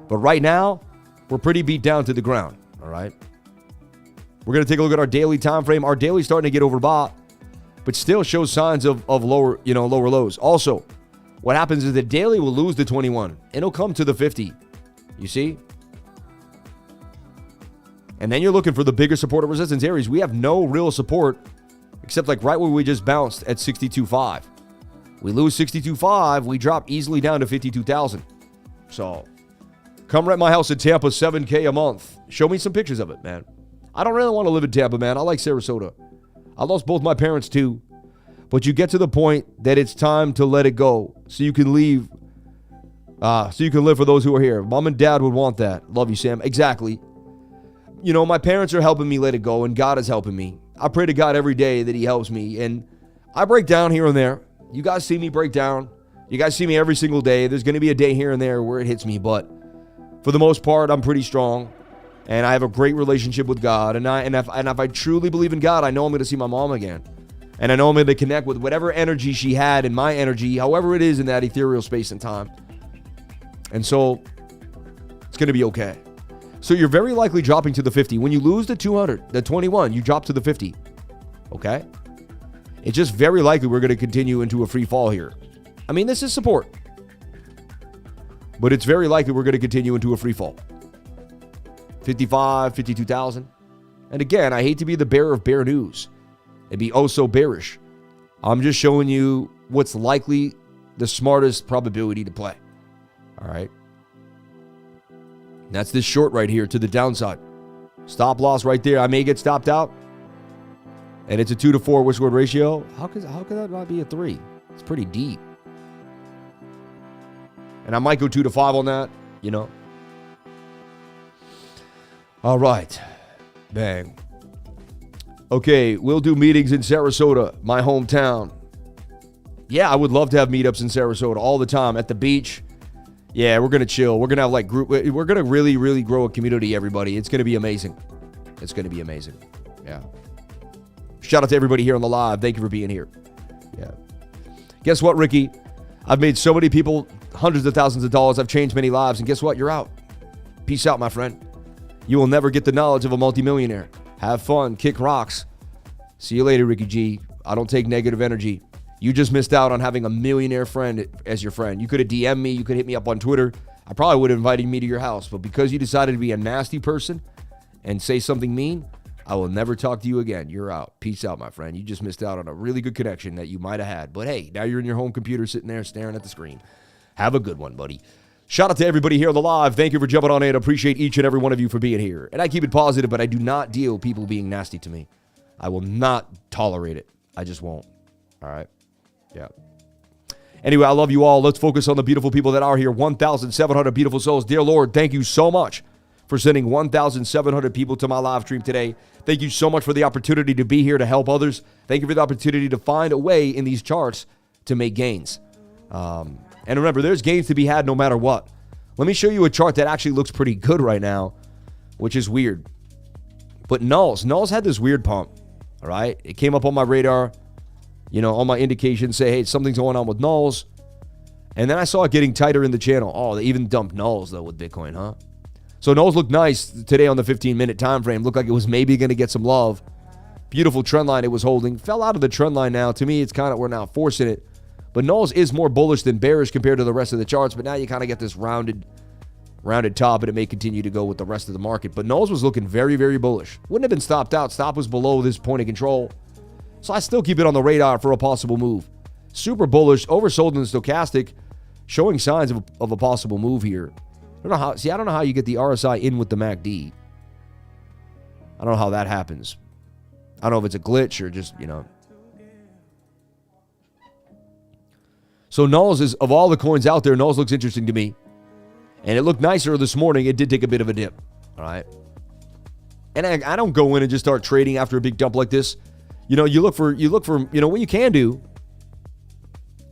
But right now, we're pretty beat down to the ground. All right? We're going to take a look at our daily time frame. Our daily's starting to get overbought, but still shows signs of lower lows. Also, what happens is the daily will lose the 21. It'll come to the 50. You see? And then you're looking for the bigger support or resistance areas. We have no real support except like right where we just bounced at 62.5. We lose 62.5, we drop easily down to 52,000. So, come rent my house in Tampa, $7K a month. Show me some pictures of it, man. I don't really want to live in Tampa, man. I like Sarasota. I lost both my parents too. But you get to the point that it's time to let it go so you can leave, so you can live for those who are here. Mom and dad would want that. Love you, Sam. Exactly. you know, my parents are helping me let it go, and God is helping me. I pray to God every day that he helps me, and I break down here and there. You guys see me break down. You guys see me every single day. There's going to be a day here and there where it hits me, but for the most part, I'm pretty strong, and I have a great relationship with God, and if I truly believe in God, I know I'm going to see my mom again, and I know I'm going to connect with whatever energy she had and my energy, however it is in that ethereal space and time, and so it's going to be okay. So you're very likely dropping to the 50. When you lose the 200, the 21, you drop to the 50. Okay? It's just very likely we're going to continue into a free fall here. I mean, this is support. But it's very likely we're going to continue into a free fall. 55, 52,000. And again, I hate to be the bearer of bear news and be oh so bearish. I'm just showing you what's likely the smartest probability to play. All right? That's this short right here to the downside. Stop loss right there. I may get stopped out. And it's a 2 to 4 risk reward ratio. How could that not be a 3? It's pretty deep. And I might go 2 to 5 on that, you know. All right. Bang. Okay, we'll do meetings in Sarasota, my hometown. Yeah, I would love to have meetups in Sarasota all the time at the beach. Yeah, we're going to chill. We're going to have like group. We're going to really, really grow a community, everybody. It's going to be amazing. It's going to be amazing. Yeah. Shout out to everybody here on the live. Thank you for being here. Yeah. Guess what, Ricky? I've made so many people hundreds of thousands of dollars. I've changed many lives. And guess what? You're out. Peace out, my friend. You will never get the knowledge of a multimillionaire. Have fun. Kick rocks. See you later, Ricky G. I don't take negative energy. You just missed out on having a millionaire friend as your friend. You could have DM'd me. You could hit me up on Twitter. I probably would have invited me to your house. But because you decided to be a nasty person and say something mean, I will never talk to you again. You're out. Peace out, my friend. You just missed out on a really good connection that you might have had. But hey, now you're in your home computer sitting there staring at the screen. Have a good one, buddy. Shout out to everybody here on the live. Thank you for jumping on in. Appreciate each and every one of you for being here. And I keep it positive, but I do not deal with people being nasty to me. I will not tolerate it. I just won't. All right? Yeah. Anyway, I love you all. Let's focus on the beautiful people that are here. 1,700 beautiful souls. Dear Lord, thank you so much for sending 1,700 people to my live stream today. Thank you so much for the opportunity to be here to help others. Thank you for the opportunity to find a way in these charts to make gains. And remember, there's gains to be had no matter what. Let me show you a chart that actually looks pretty good right now, which is weird. But NULS had this weird pump, all right? It came up on my radar. You know, all my indications say, hey, something's going on with NULS. And then I saw it getting tighter in the channel. Oh, they even dumped NULS, though, with Bitcoin, huh? So NULS looked nice today on the 15-minute time frame. Looked like it was maybe going to get some love. Beautiful trend line it was holding. Fell out of the trend line now. To me, it's kind of, we're now forcing it. But NULS is more bullish than bearish compared to the rest of the charts. But now you kind of get this rounded top, and it may continue to go with the rest of the market. But NULS was looking very, very bullish. Wouldn't have been stopped out. Stop was below this point of control. So I still keep it on the radar for a possible move. Super bullish, oversold in the stochastic, showing signs of a possible move here. I don't know how you get the RSI in with the MACD. I don't know how that happens. I don't know if it's a glitch or just, you know. So NULS is, of all the coins out there, NULS looks interesting to me. And it looked nicer this morning. It did take a bit of a dip. All right. And I don't go in and just start trading after a big dump like this. You know, you look for, you know, what you can do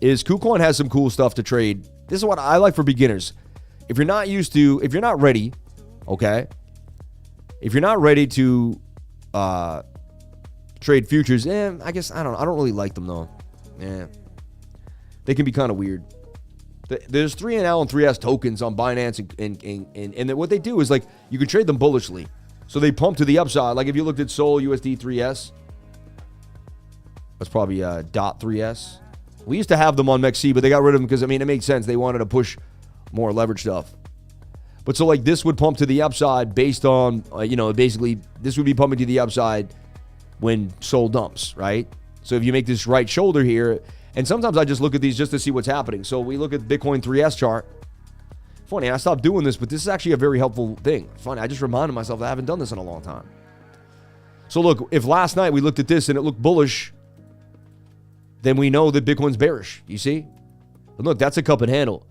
is KuCoin has some cool stuff to trade. This is what I like for beginners. If you're not ready, okay? If you're not ready to trade futures, I guess, I don't really like them though. Yeah. They can be kind of weird. There's 3NL and 3S tokens on Binance and what they do is like, you can trade them bullishly. So they pump to the upside. Like if you looked at Sol USD 3S, that's probably .3S. We used to have them on MEXC, but they got rid of them because, I mean, it makes sense. They wanted to push more leverage stuff. But so like this would pump to the upside based on, you know, basically this would be pumping to the upside when Sol dumps, right? So if you make this right shoulder here, and sometimes I just look at these just to see what's happening. So we look at the Bitcoin 3S chart. Funny, I stopped doing this, but this is actually a very helpful thing. Funny, I just reminded myself that I haven't done this in a long time. So look, if last night we looked at this and it looked bullish, then we know that Bitcoin's bearish, you see? And look, that's a cup and handle.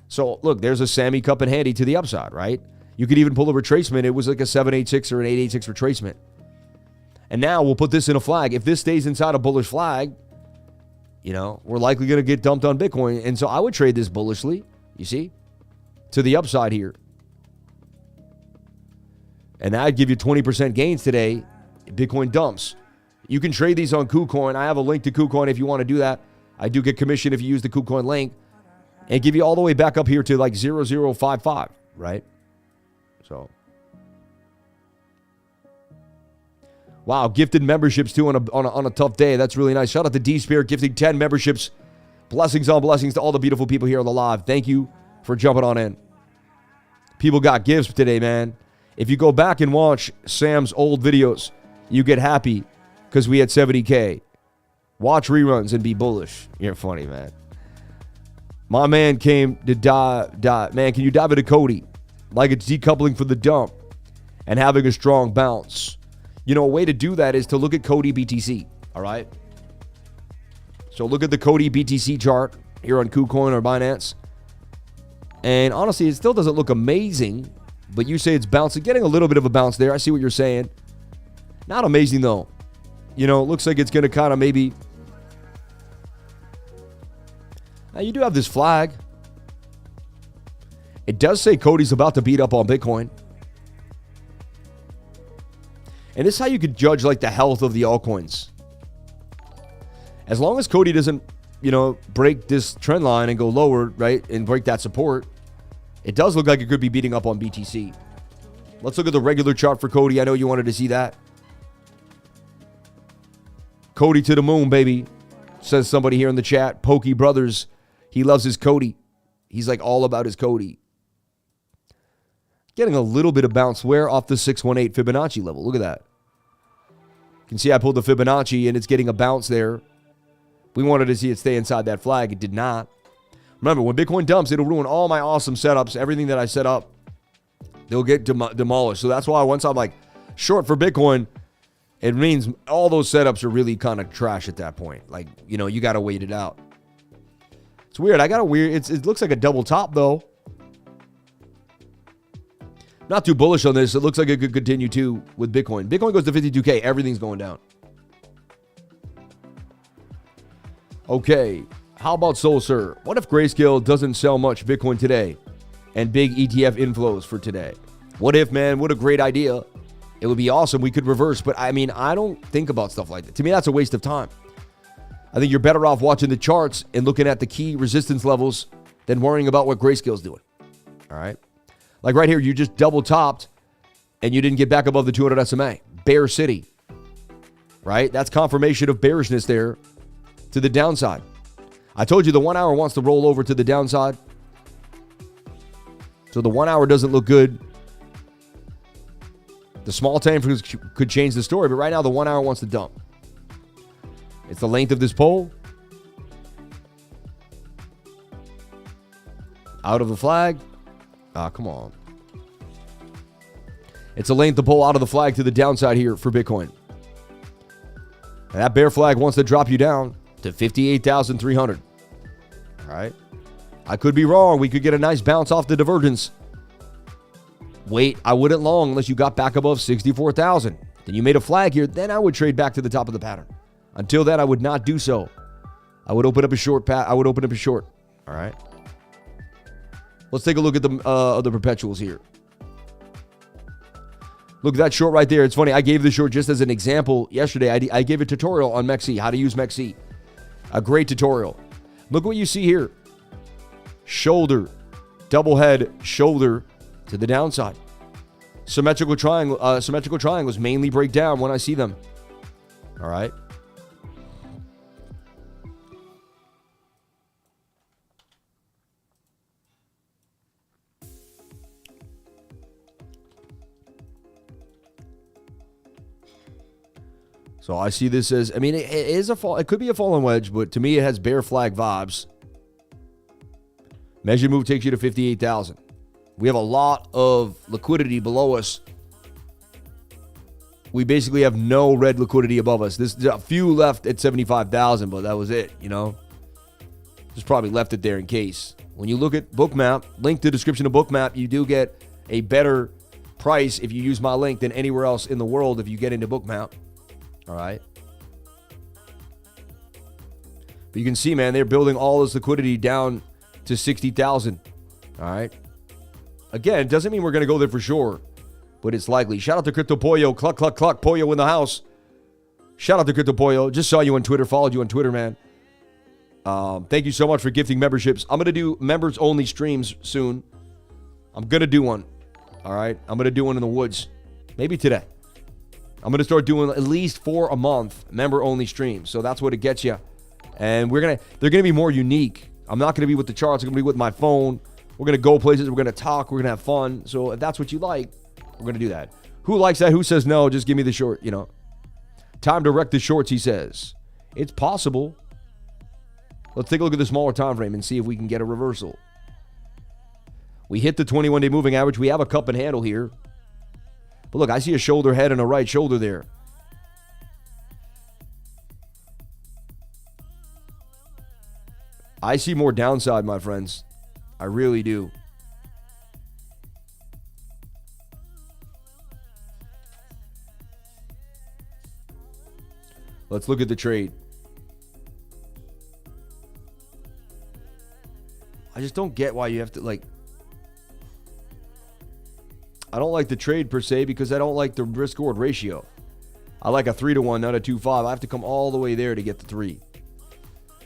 So look, there's a Sammy cup and handy to the upside, right? You could even pull a retracement. It was like a 786 or an 886 retracement. And now we'll put this in a flag. If this stays inside a bullish flag, we're likely going to get dumped on Bitcoin. And so I would trade this bullishly, you see, to the upside here. And that'd give you 20% gains today. Bitcoin dumps. You can trade these on KuCoin. I have a link to KuCoin if you want to do that. I do get commission if you use the KuCoin link. And give you all the way back up here to like 0055, right? So. Wow, gifted memberships too on a tough day. That's really nice. Shout out to D-Spirit gifting 10 memberships. Blessings on blessings to all the beautiful people here on the live. Thank you for jumping on in. People got gifts today, man. If you go back and watch Sam's old videos, you get happy because we had 70K. Watch reruns and be bullish. You're funny, man. My man came to die. Man, can you dive into COTI? Like it's decoupling for the dump and having a strong bounce. A way to do that is to look at COTI BTC, all right? So look at the COTI BTC chart here on KuCoin or Binance. And honestly, it still doesn't look amazing, but you say it's bouncing, getting a little bit of a bounce there. I see what you're saying. Not amazing, though. It looks like it's going to kind of maybe... Now, you do have this flag. It does say COTI's about to beat up on Bitcoin. And this is how you could judge, like, the health of the altcoins. As long as COTI doesn't, break this trend line and go lower, right, and break that support, it does look like it could be beating up on BTC. Let's look at the regular chart for COTI. I know you wanted to see that. COTI to the moon, baby, says somebody here in the chat. Pokey Brothers, he loves his COTI. He's like all about his COTI. Getting a little bit of bounce where off the 618 Fibonacci level. Look at that. You can see I pulled the Fibonacci and it's getting a bounce there. We wanted to see it stay inside that flag. It did not. Remember, when Bitcoin dumps, it'll ruin all my awesome setups. Everything that I set up, they'll get demolished. So that's why once I'm like short for Bitcoin, it means all those setups are really kind of trash at that point. Like, you got to wait it out. It's weird. It looks like a double top though. Not too bullish on this. It looks like it could continue too with Bitcoin. Bitcoin goes to 52K. Everything's going down. Okay. How about SolSir? What if Grayscale doesn't sell much Bitcoin today and big ETF inflows for today? What if, man? What a great idea. It would be awesome. We could reverse. But I don't think about stuff like that. To me, that's a waste of time. I think you're better off watching the charts and looking at the key resistance levels than worrying about what Grayscale's doing. All right? Like right here, you just double topped and you didn't get back above the 200 SMA. Bear City, right? That's confirmation of bearishness there to the downside. I told you the 1 hour wants to roll over to the downside. So the 1 hour doesn't look good. The small time frames could change the story, but right now the 1 hour wants to dump. It's the length of this pole. Out of the flag. Come on. It's a length to pull out of the flag to the downside here for Bitcoin. And that bear flag wants to drop you down to 58,300. All right. I could be wrong. We could get a nice bounce off the divergence. Wait, I wouldn't long unless you got back above 64,000. Then you made a flag here. Then I would trade back to the top of the pattern. Until then, I would not do so. I would open up a short. All right. Let's take a look at the perpetuals here. Look at that short right there. It's funny. I gave the short just as an example yesterday. I gave a tutorial on MEXC, how to use MEXC. A great tutorial. Look what you see here. Shoulder, double head, shoulder to the downside. Symmetrical triangles mainly break down when I see them. All right. So I see this as, it is a fall. It could be a fallen wedge, but to me, it has bear flag vibes. Measure move takes you to 58,000. We have a lot of liquidity below us. We basically have no red liquidity above us. There's a few left at 75,000, but that was it, Just probably left it there in case. When you look at BookMap, link to the description of BookMap, you do get a better price if you use my link than anywhere else in the world if you get into BOOKMAP. All right. But you can see, man, they're building all this liquidity down to 60,000. All right. Again, it doesn't mean we're going to go there for sure, but it's likely. Shout out to Crypto Pollo. Cluck, cluck, cluck. Pollo in the house. Shout out to Crypto Pollo. Just saw you on Twitter. Followed you on Twitter, man. Thank you so much for gifting memberships. I'm going to do members only streams soon. I'm going to do one. All right. I'm going to do one in the woods. Maybe today. I'm going to start doing at least 4 a month member only streams. So that's what it gets you. And they're going to be more unique. I'm not going to be with the charts. I'm going to be with my phone. We're going to go places. We're going to talk. We're going to have fun. So if that's what you like, we're going to do that. Who likes that? Who says no? Just give me the short, Time to wreck the shorts, he says. It's possible. Let's take a look at the smaller time frame and see if we can get a reversal. We hit the 21-day moving average. We have a cup and handle here. But look, I see a shoulder head and a right shoulder there. I see more downside, my friends. I really do. Let's look at the trade. I just don't get why you have to, I don't like the trade per se because I don't like the risk-reward ratio. I like a 3-to-1, not a 2-5. I have to come all the way there to get the 3.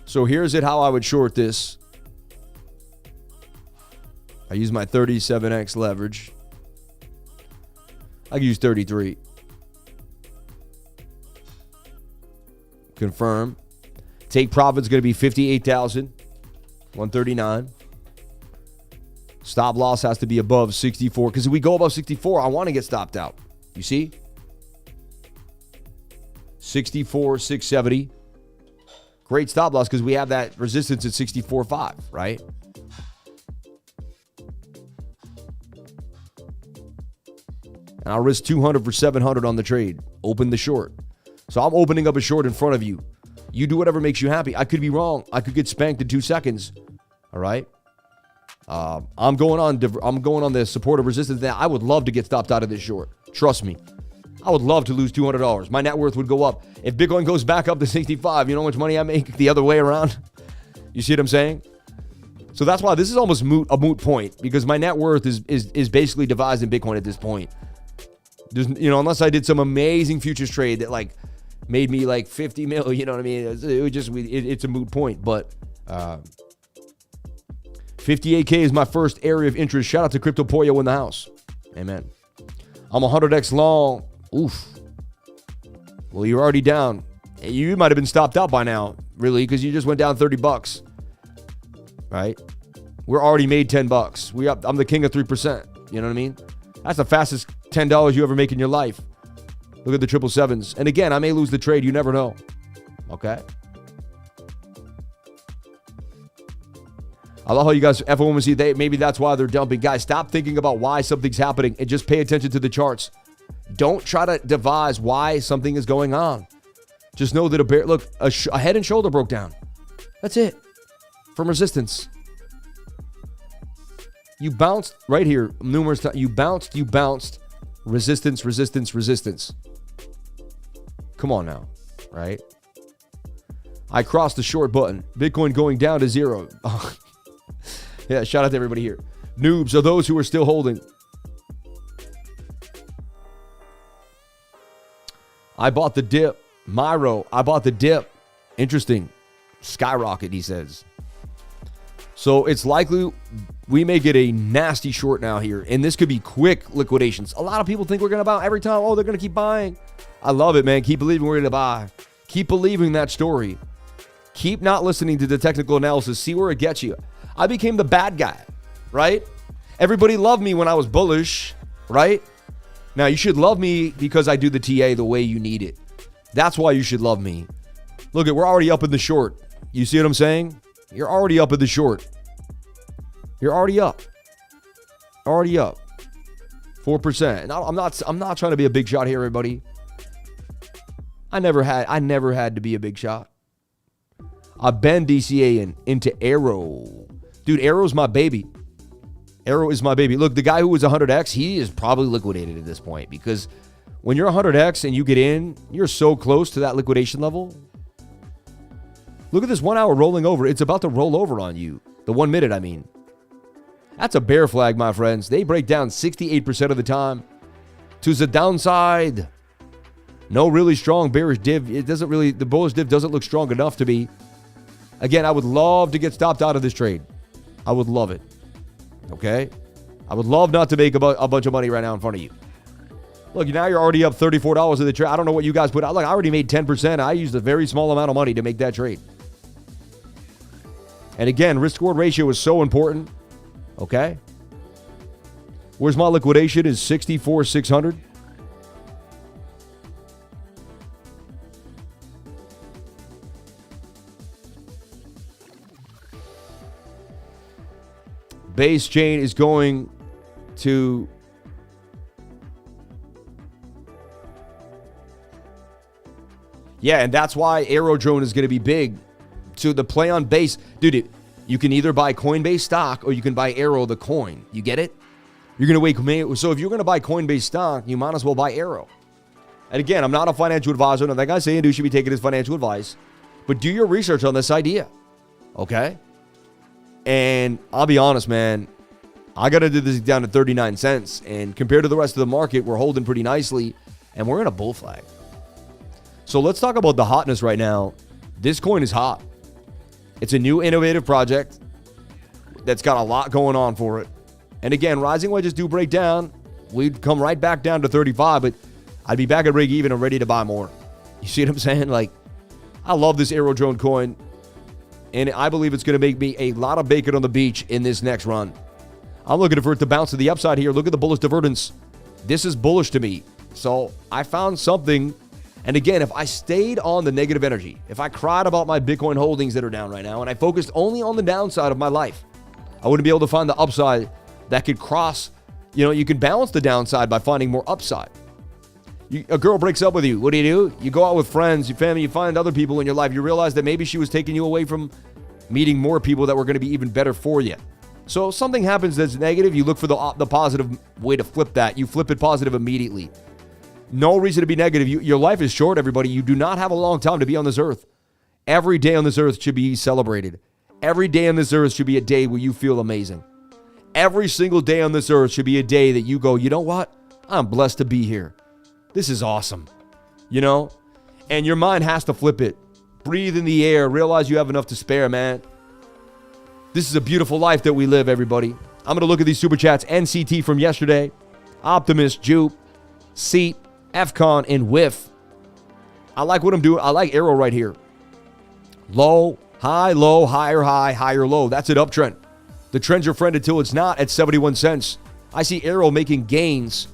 So here's how I would short this. I use my 37x leverage. I can use 33. Confirm. Take profit's going to be 58,139. Stop loss has to be above 64. Because if we go above 64, I want to get stopped out. You see? 64,670. Great stop loss because we have that resistance at 64.5, right? And I'll risk 200 for 700 on the trade. Open the short. So I'm opening up a short in front of you. You do whatever makes you happy. I could be wrong. I could get spanked in 2 seconds. All right? I'm going on the support of resistance. Now, I would love to get stopped out of this short. Trust me. I would love to lose $200. My net worth would go up. If Bitcoin goes back up to 65, you know how much money I make the other way around? You see what I'm saying? So that's why this is almost a moot point, because my net worth is basically devised in Bitcoin at this point. There's, unless I did some amazing futures trade that made me 50 mil, you know what I mean? It's a moot point, but 58K is my first area of interest. Shout out to Crypto Pollo in the house. Amen. I'm 100x long. Oof. Well, you're already down. You might have been stopped out by now, really, because you just went down $30. Right? We're already made $10. I'm the king of 3%. You know what I mean? That's the fastest $10 you ever make in your life. Look at the 777s. And again, I may lose the trade. You never know. Okay? I love how you guys FOMC, maybe that's why they're dumping. Guys, stop thinking about why something's happening and just pay attention to the charts. Don't try to devise why something is going on. Just know that a head and shoulder broke down. That's it. From resistance. You bounced right here numerous times. You bounced. Resistance, resistance, resistance. Come on now, right? I crossed the short button. Bitcoin going down to 0. Yeah, shout out to everybody here. Noobs are those who are still holding. I bought the dip. Myro, I bought the dip. Interesting. Skyrocket, he says. So it's likely we may get a nasty short now here. And this could be quick liquidations. A lot of people think we're going to buy every time. Oh, they're going to keep buying. I love it, man. Keep believing we're going to buy. Keep believing that story. Keep not listening to the technical analysis. See where it gets you. I became the bad guy, right? Everybody loved me when I was bullish, right? Now, you should love me because I do the TA the way you need it. That's why you should love me. Look, we're already up in the short. You see what I'm saying? You're already up in the short. You're already up. Already up. 4%. And I'm not trying to be a big shot here, everybody. I never had to be a big shot. I've been DCA into AERO. Dude, AERO's my baby. AERO is my baby. Look, the guy who was 100X, he is probably liquidated at this point because when you're 100X and you get in, you're so close to that liquidation level. Look at this 1 hour rolling over. It's about to roll over on you. The 1 minute, I mean. That's a bear flag, my friends. They break down 68% of the time to the downside. No really strong bearish div. It doesn't really, the bullish div doesn't look strong enough to be. Again, I would love to get stopped out of this trade. I would love it. Okay? I would love not to make a bunch of money right now in front of you. Look, now you're already up $34 in the trade. I don't know what you guys put out. Look, I already made 10%. I used a very small amount of money to make that trade. And again, risk-reward ratio is so important. Okay? Where's my liquidation is 64,600. Base chain is going to and that's why AERO drone is going to be big. So the play on base, dude, you can either buy Coinbase stock or you can buy AERO the coin. You get it? You're going to wait. So if you're going to buy Coinbase stock, you might as well buy AERO. And again, I'm not a financial advisor. Nothing like I say you should be taking his financial advice. But do your research on this idea. Okay? And I'll be honest, man, I got to do this down to 39 cents. And compared to the rest of the market, we're holding pretty nicely. And we're in a bull flag. So let's talk about the hotness right now. This coin is hot. It's a new innovative project that's got a lot going on for it. And again, rising wedges do break down. We'd come right back down to 35, but I'd be back at break even and ready to buy more. You see what I'm saying? Like, I love this AERO drone coin. And I believe it's going to make me a lot of bacon on the beach in this next run. I'm looking for it to bounce to the upside here. Look at the bullish divergence. This is bullish to me. So I found something. And again, if I stayed on the negative energy, if I cried about my Bitcoin holdings that are down right now, and I focused only on the downside of my life, I wouldn't be able to find the upside that could cross. You can balance the downside by finding more upside. A girl breaks up with you. What do? You go out with friends, your family, you find other people in your life. You realize that maybe she was taking you away from meeting more people that were going to be even better for you. So if something happens that's negative, you look for the positive way to flip that. You flip it positive immediately. No reason to be negative. Your life is short, everybody. You do not have a long time to be on this earth. Every day on this earth should be celebrated. Every day on this earth should be a day where you feel amazing. Every single day on this earth should be a day that you go, you know what? I'm blessed to be here. This is awesome. And your mind has to flip it. Breathe in the air. Realize you have enough to spare, man. This is a beautiful life that we live, everybody. I'm going to look at these super chats. NCT from yesterday. Optimus, Jupe, Seat, FCON, and Whiff. I like what I'm doing. I like AERO right here. Low, high, low, higher, high, higher, low. That's an uptrend. The trend's your friend until it's not at 71 cents. I see AERO making gains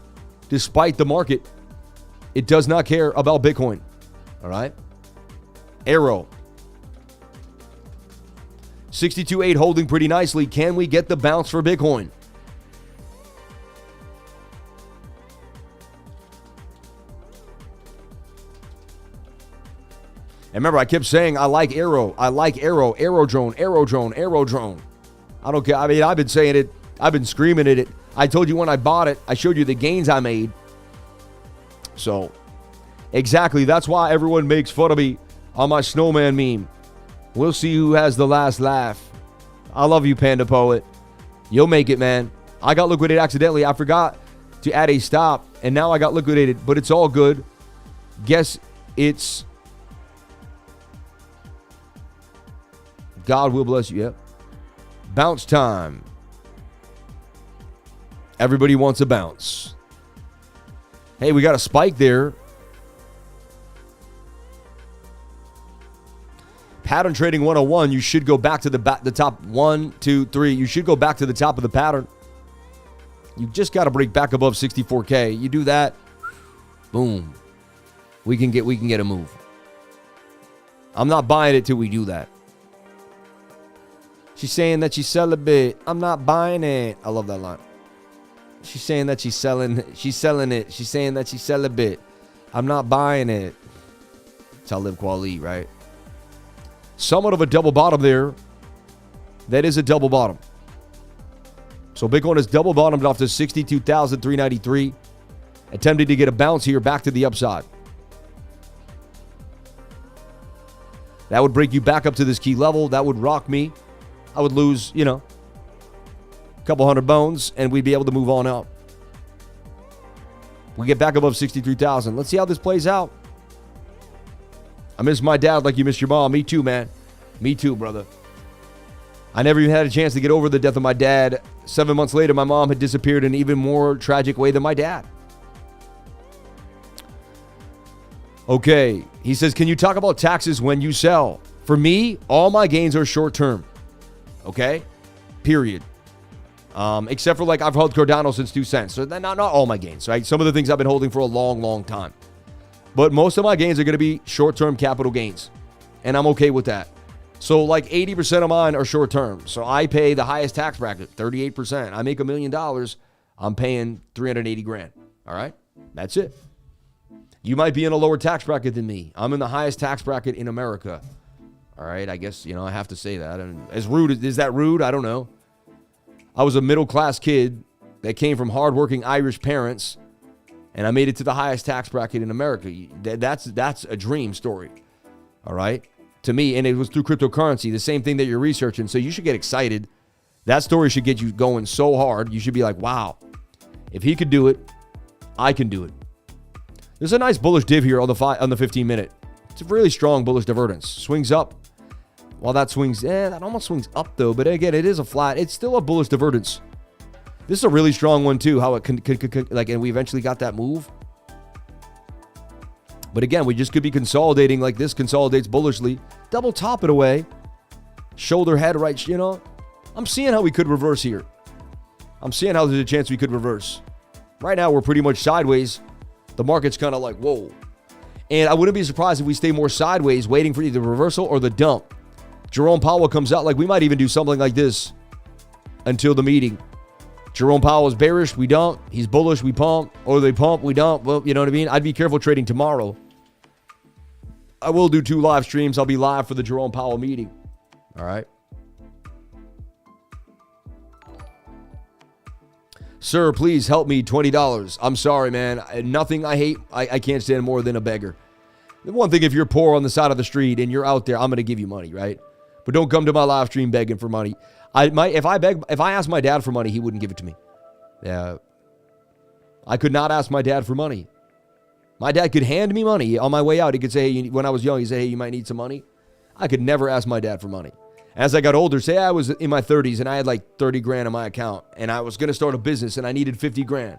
despite the market. It does not care about Bitcoin. All right? AERO. 62.8 holding pretty nicely. Can we get the bounce for Bitcoin? And remember, I kept saying, I like AERO. I like AERO. AERO drone, AERO drone, AERO drone. I don't care. I mean, I've been saying it. I've been screaming at it. I told you when I bought it. I showed you the gains I made. So, exactly. That's why everyone makes fun of me on my snowman meme. We'll see who has the last laugh. I love you, Panda Poet. You'll make it, man. I got liquidated accidentally. I forgot to add a stop, and now I got liquidated, but it's all good. Guess it's... God will bless you. Yep. Bounce time. Everybody wants a bounce. Hey, we got a spike there. Pattern trading 101. You should go back to the top 1, 2, 3. You should go back to the top of the pattern. You just got to break back above 64K. You do that, boom. We can get a move. I'm not buying it till we do that. She's saying that she's celibate. I'm not buying it. I love that line. She's saying that she's selling it. She's saying that she's celibate. I'm not buying it. Talib Kweli, right? Somewhat of a double bottom there. That is a double bottom. So Bitcoin has double bottomed off to 62,393, attempting to get a bounce here back to the upside. That would break you back up to this key level. That would rock me. I would lose, a couple hundred bones, and we'd be able to move on up. We get back above 63,000. Let's see how this plays out. I miss my dad like you miss your mom. Me too, man. Me too, brother. I never even had a chance to get over the death of my dad. 7 months later, my mom had disappeared in an even more tragic way than my dad. Okay, he says, can you talk about taxes when you sell? For me, all my gains are short term. Okay? Period. Except for I've held Cardano since 2 cents. So not all my gains, right? Some of the things I've been holding for a long, long time. But most of my gains are going to be short-term capital gains. And I'm okay with that. So 80% of mine are short-term. So I pay the highest tax bracket, 38%. I make $1 million. I'm paying 380 grand. All right? That's it. You might be in a lower tax bracket than me. I'm in the highest tax bracket in America. All right? I guess, I have to say that. And as rude, is that rude? I don't know. I was a middle-class kid that came from hardworking Irish parents, and I made it to the highest tax bracket in America. That's a dream story, all right, to me. And it was through cryptocurrency, the same thing that you're researching. So you should get excited. That story should get you going so hard. You should be like, wow, if he could do it, I can do it. There's a nice bullish div here on the 15-minute. It's a really strong bullish divergence. Swings up. While that swings, that almost swings up though. But again, it is a flat. It's still a bullish divergence. This is a really strong one too. How it and we eventually got that move. But again, we just could be consolidating like this. Consolidates bullishly. Double top it away. Shoulder head right. I'm seeing how we could reverse here. I'm seeing how there's a chance we could reverse. Right now, we're pretty much sideways. The market's kind of like whoa. And I wouldn't be surprised if we stay more sideways, waiting for either the reversal or the dump. Jerome Powell comes out we might even do something like this until the meeting. Jerome Powell is bearish, we dump. He's bullish, we pump. Or they pump, we dump. Well, you know what I mean? I'd be careful trading tomorrow. I will do 2 live streams. I'll be live for the Jerome Powell meeting. All right. Sir, please help me, $20. I'm sorry, man. Nothing I hate. I can't stand more than a beggar. The one thing, if you're poor on the side of the street and you're out there, I'm going to give you money, right? But don't come to my live stream begging for money. If I asked my dad for money, he wouldn't give it to me. Yeah. I could not ask my dad for money. My dad could hand me money on my way out. He could say, hey, when I was young, he'd say, hey, you might need some money. I could never ask my dad for money. As I got older, say I was in my 30s and I had 30 grand in my account and I was going to start a business and I needed 50 grand.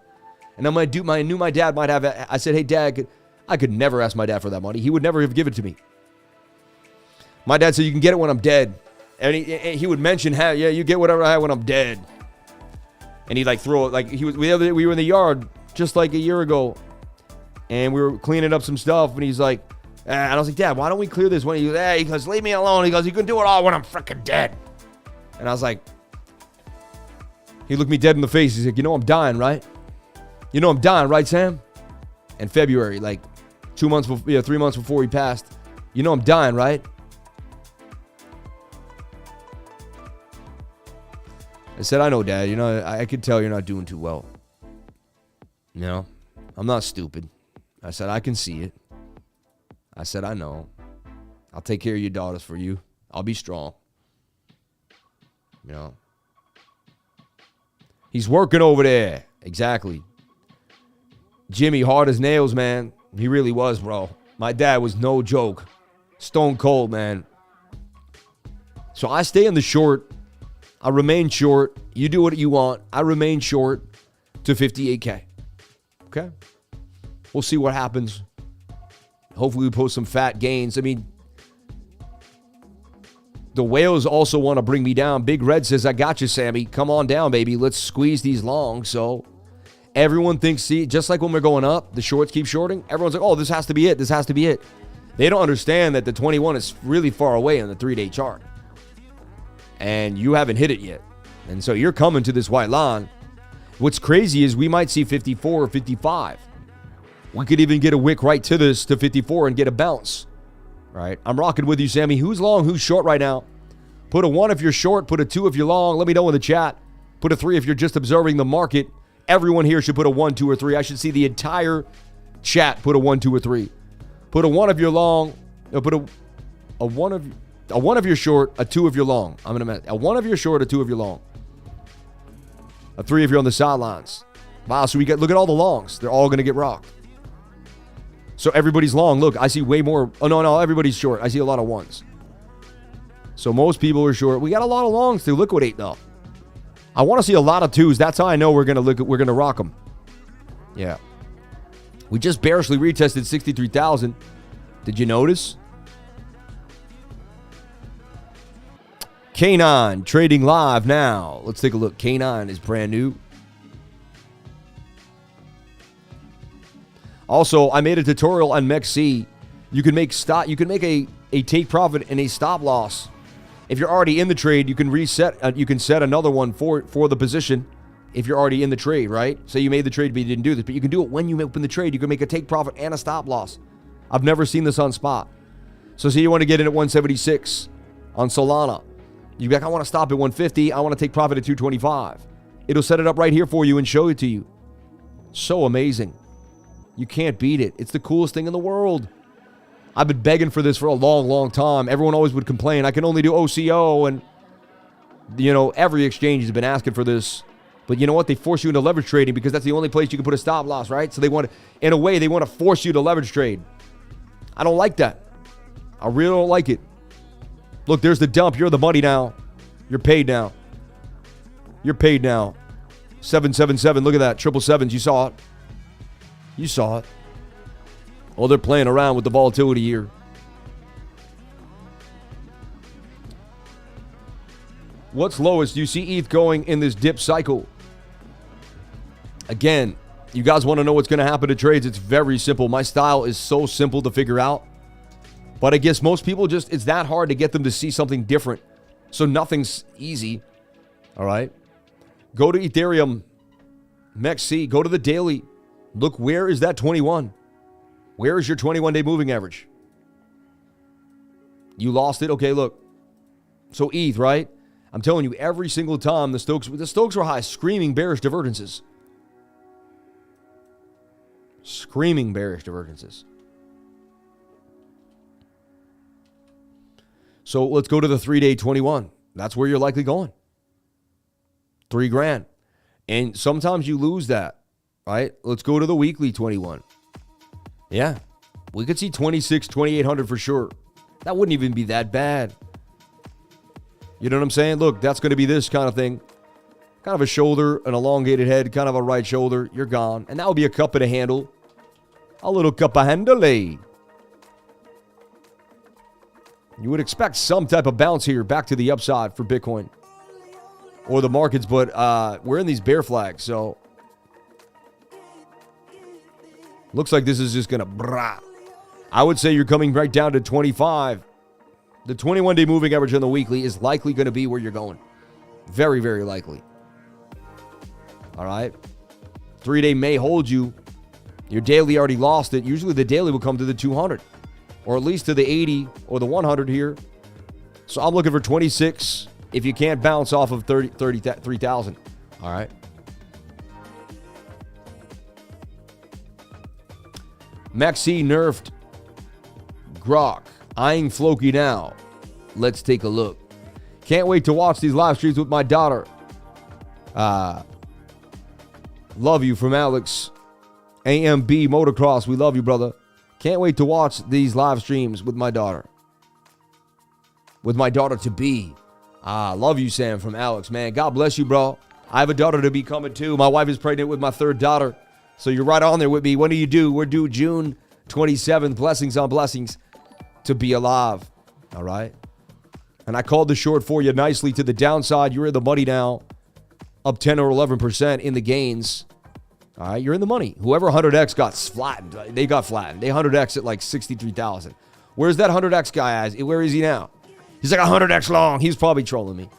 And I knew my dad might have it. I said, hey, Dad, I could never ask my dad for that money. He would never have given it to me. My dad said, you can get it when I'm dead. And he would mention, yeah, you get whatever I have when I'm dead. And he'd throw it. We were in the yard just a year ago. And we were cleaning up some stuff. And he's like, and I was like, Dad, why don't we clear this one? He goes, leave me alone. He goes, you can do it all when I'm freaking dead. And I was like, he looked me dead in the face. He's like, I'm dying, right? I'm dying, right, Sam? In February, 3 months before he passed. I'm dying, right? I said, I know, Dad. I could tell you're not doing too well. I'm not stupid. I said, I can see it. I said, I know. I'll take care of your daughters for you. I'll be strong. He's working over there. Exactly. Jimmy, hard as nails, man. He really was, bro. My dad was no joke. Stone cold, man. So I stay in the short. I remain short. You do what you want. I remain short to 58K. Okay? We'll see what happens. Hopefully we post some fat gains. I mean, the whales also want to bring me down. Big Red says, I got you, Sammy. Come on down, baby. Let's squeeze these long. So everyone thinks, see, just like when we're going up, the shorts keep shorting. Everyone's like, oh, this has to be it. This has to be it. They don't understand that the 21 is really far away on the 3-day chart. And you haven't hit it yet. And so you're coming to this white line. What's crazy is we might see 54 or 55. We could even get a wick right to this, to 54, and get a bounce. Right? I'm rocking with you, Sammy. Who's long? Who's short right now? Put a 1 if you're short. Put a 2 if you're long. Let me know in the chat. Put a 3 if you're just observing the market. Everyone here should put a 1, 2, or 3. I should see the entire chat put a 1, 2, or 3. Put a 1 if you're long. Put a 1 if you're short, a 2 if you're long. I'm gonna a 1 if you're short, a 2 if you're long. A 3 if you're on the sidelines. Wow, so look at all the longs. They're all gonna get rocked. So everybody's long. Look, I see way more. Oh no, everybody's short. I see a lot of 1s. So most people are short. We got a lot of longs to liquidate though. I want to see a lot of 2s. That's how I know we're gonna rock them. Yeah. We just barely retested 63,000. Did you notice? K9 trading live now. Let's take a look. K9 is brand new. Also, I made a tutorial on MEXC. You can make a take profit and a stop loss. If you're already in the trade, you can reset. You can set another one for the position. If you're already in the trade, right? Say you made the trade, but you didn't do this. But you can do it when you open the trade. You can make a take profit and a stop loss. I've never seen this on spot. So say you want to get in at 176 on Solana. You're like, I want to stop at 150. I want to take profit at 225. It'll set it up right here for you and show it to you. So amazing. You can't beat it. It's the coolest thing in the world. I've been begging for this for a long, long time. Everyone always would complain. I can only do OCO, and every exchange has been asking for this. But you know what? They force you into leverage trading because that's the only place you can put a stop loss, right? So they want to force you to leverage trade. I don't like that. I really don't like it. Look, there's the dump. You're the money now. You're paid now. You're paid now. 777. Look at that. 777s. You saw it. You saw it. Oh, they're playing around with the volatility here. What's lowest? You see ETH going in this dip cycle. Again, you guys want to know what's going to happen to trades? It's very simple. My style is so simple to figure out. But I guess most people it's that hard to get them to see something different. So nothing's easy. All right. Go to Ethereum. MEXC. Go to the daily. Look, where is that 21? Where is your 21-day moving average? You lost it? Okay, look. So ETH, right? I'm telling you, every single time the Stokes were high, screaming bearish divergences. Screaming bearish divergences. So let's go to the 3-day 21. That's where you're likely going. $3,000. And sometimes you lose that, right? Let's go to the weekly 21. Yeah, we could see 26, 2,800 for sure. That wouldn't even be that bad. You know what I'm saying? Look, that's going to be this kind of thing. Kind of a shoulder, an elongated head, kind of a right shoulder. You're gone. And that would be a cup and a handle. A little cup of handle. You would expect some type of bounce here back to the upside for Bitcoin or the markets, but we're in these bear flags, so looks like this is just going to I would say you're coming right down to 25. The 21-day moving average on the weekly is likely going to be where you're going. Very, very likely. All right. 3-day may hold you. Your daily already lost it. Usually the daily will come to the 200 or at least to the 80 or the 100 here. So I'm looking for 26 if you can't bounce off of 33,000. All right. MEXC nerfed Grok. Eyeing FLOKI now. Let's take a look. Can't wait to watch these live streams with my daughter. Love you from Alex. AMB Motocross. We love you, brother. Can't wait to watch these live streams with my daughter. With my daughter to be. Love you, Sam, from Alex, man. God bless you, bro. I have a daughter to be coming too. My wife is pregnant with my third daughter. So you're right on there with me. When do you do? We're due June 27th. Blessings on blessings to be alive. All right. And I called the short for you nicely to the downside. You're in the money now. Up 10 or 11% in the gains. All right. You're in the money. Whoever 100X got flattened. They got flattened. They 100X at like 63,000. Where's that 100X guy? Where is he now? He's like 100X long. He's probably trolling me.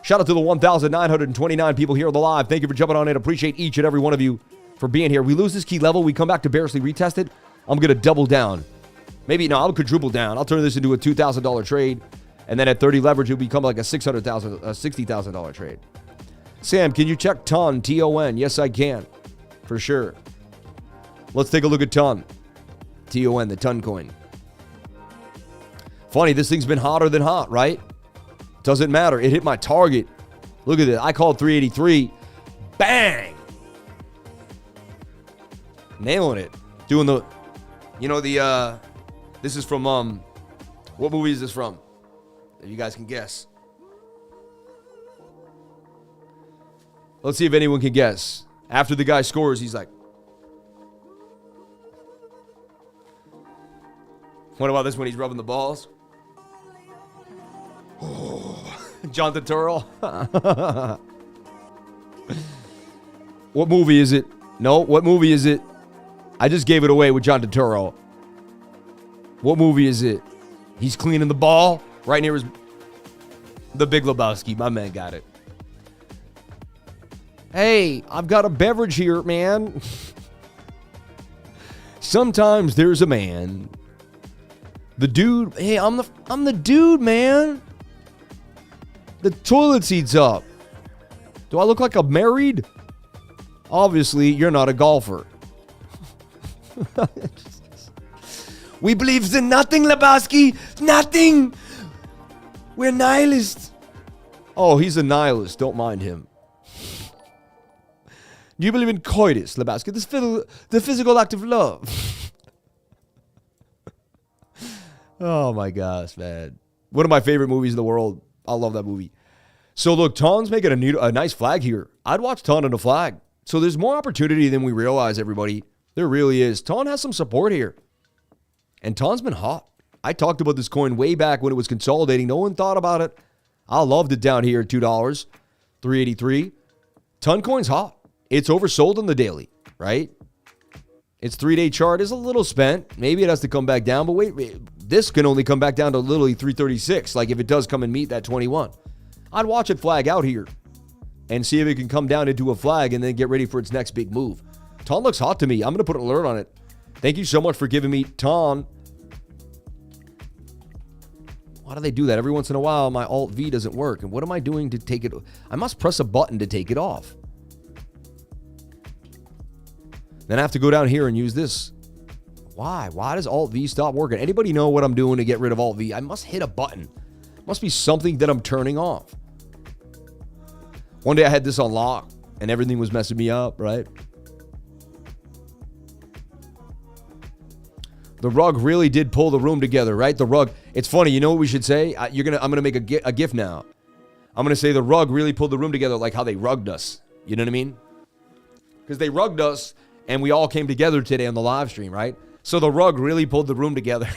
Shout out to the 1,929 people here on the live. Thank you for jumping on in. Appreciate each and every one of you for being here. We lose this key level. We come back to barely retest it. I'm going to double down. Maybe, no, I'll quadruple down. I'll turn this into a $2,000 trade. And then at 30 leverage, it'll become like a $60,000 trade. Sam, can you check TON, T-O-N? Yes, I can. For sure. Let's take a look at TON. T-O-N, the TON coin. Funny, this thing's been hotter than hot, right? Doesn't matter. It hit my target. Look at it. I called 383. Bang! Nailing it. Doing the, you know, the, this is from, what movie is this from? If you guys can guess. Let's see if anyone can guess. After the guy scores, he's like, what about this when he's rubbing the balls? Oh, John Turturro. What movie is it? No, what movie is it? I just gave it away with John Turturro. What movie is it? He's cleaning the ball right near his... The Big Lebowski. My man got it. Hey, I've got a beverage here, man. Sometimes there's a man. The dude, hey, I'm the dude, man. The toilet seat's up. Do I look like I'm married? Obviously, you're not a golfer. We believe in nothing, Lebowski. Nothing. We're nihilists. Oh, he's a nihilist. Don't mind him. Do you believe in coitus, Lebowski? The physical act of love. Oh my gosh, man. One of my favorite movies in the world. I love that movie. So look, Ton's making a nice flag here. I'd watch Ton on a flag. So there's more opportunity than we realize, everybody. There really is. Ton has some support here. And Ton's been hot. I talked about this coin way back when it was consolidating. No one thought about it. I loved it down here at $2, $3.83. Ton coin's hot. It's oversold on the daily, right? Its 3-day chart is a little spent. Maybe it has to come back down, but wait, this can only come back down to literally 336, like if it does come and meet that 21. I'd watch it flag out here and see if it can come down into a flag and then get ready for its next big move. Ton looks hot to me. I'm going to put an alert on it. Thank you so much for giving me Ton. Why do they do that? Every once in a while, my Alt-V doesn't work. And what am I doing to take it? I must press a button to take it off. Then I have to go down here and use this. Why? Why does Alt-V stop working? Anybody know what I'm doing to get rid of Alt-V? I must hit a button. Must be something that I'm turning off. One day I had this on lock and everything was messing me up, right? The rug really did pull the room together, right? The rug. It's funny. You know what we should say? I'm gonna make a GIF now. I'm gonna say the rug really pulled the room together, like how they rugged us. You know what I mean? Because they rugged us and we all came together today on the live stream, right? So the rug really pulled the room together.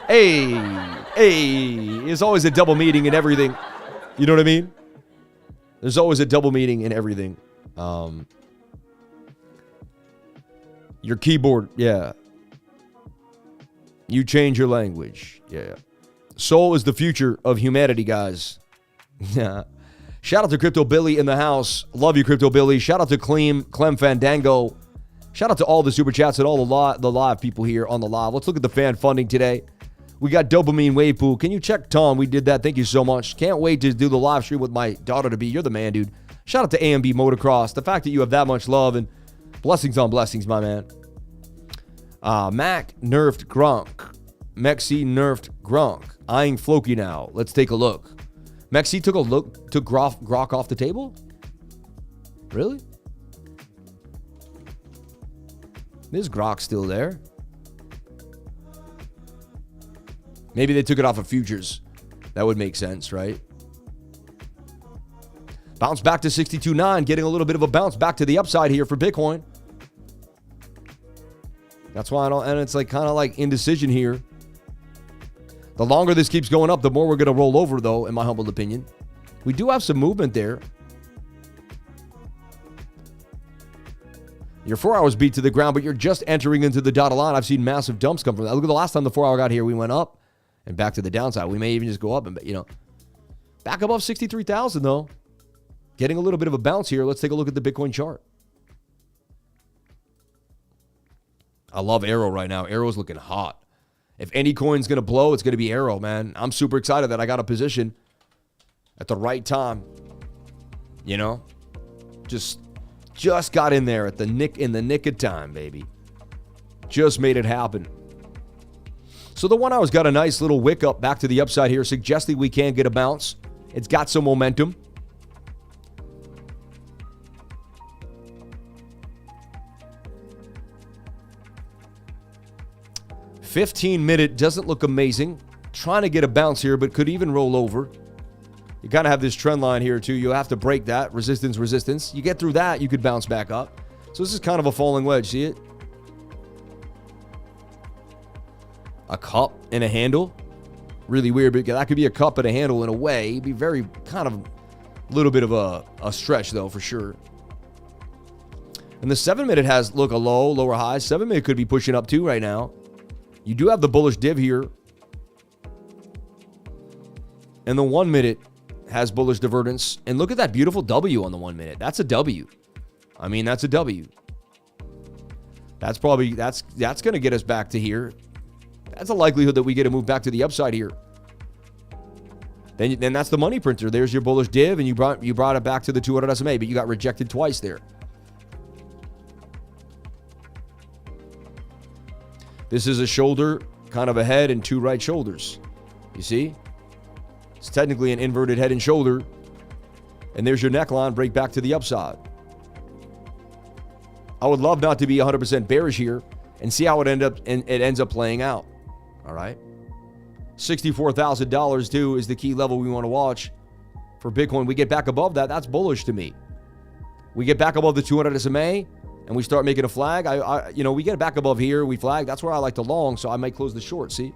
Hey, there's always a double meaning in everything. You know what I mean? There's always a double meaning in everything. Your keyboard, yeah. You change your language, yeah. Soul is the future of humanity, guys. Yeah. Shout out to Crypto Billy in the house. Love you, Crypto Billy. Shout out to Clem Fandango. Shout out to all the super chats and all the live people here on the live. Let's look at the fan funding today. We got Dopamine Wave Pool. Can you check Tom? We did that. Thank you so much. Can't wait to do the live stream with my daughter to be. You're the man, dude. Shout out to AMB Motocross. The fact that you have that much love and blessings on blessings, my man. Mac nerfed Gronk. Mexi nerfed Gronk. Eyeing FLOKI now. Let's take a look. Mexi took a look, took Grok off the table? Really? Is Grok still there? Maybe they took it off of futures. That would make sense, right? Bounce back to 62.9, getting a little bit of a bounce back to the upside here for Bitcoin. That's why I don't, and it's like kind of like indecision here. The longer this keeps going up, the more we're going to roll over, though, in my humble opinion. We do have some movement there. Your 4 hours beat to the ground, but you're just entering into the dotted line. I've seen massive dumps come from that. Look at the last time the 4 hour got here, we went up and back to the downside. We may even just go up and, you know, back above 63,000, though. Getting a little bit of a bounce here. Let's take a look at the Bitcoin chart. I love AERO right now. AERO's looking hot. If any coin's going to blow, it's going to be AERO, man. I'm super excited that I got a position. at the right time. You know? Just got in there in the nick of time, baby. Just made it happen. So the 1 hour's got a nice little wick up back to the upside here, suggesting we can get a bounce. It's got some momentum. $15-minute doesn't look amazing. Trying to get a bounce here, but could even roll over. You kind of have this trend line here too. You'll have to break that. Resistance, resistance. You get through that, you could bounce back up. So this is kind of a falling wedge. See it? A cup and a handle. Really weird, but that could be a cup and a handle in a way. It'd be very kind of a little bit of a stretch though, for sure. And the 7-minute has, look, a low, lower high. 7-minute could be pushing up too right now. You do have the bullish div here. And the 1-minute has bullish divergence. And look at that beautiful W on the 1-minute. That's a W. I mean, that's a W. That's probably, that's going to get us back to here. That's a likelihood that we get a move back to the upside here. Then that's the money printer. There's your bullish div, and you brought it back to the 200 SMA, but you got rejected twice there. This is a shoulder, kind of a head, and two right shoulders. You see? It's technically an inverted head and shoulder. And there's your neckline, break back to the upside. I would love not to be 100% bearish here and see how it ends up playing out. All right? $64,000 too is the key level we want to watch for Bitcoin. We get back above that, that's bullish to me. We get back above the 200 SMA and we start making a flag. We get back above here, we flag. That's where I like to long, so I might close the short, see?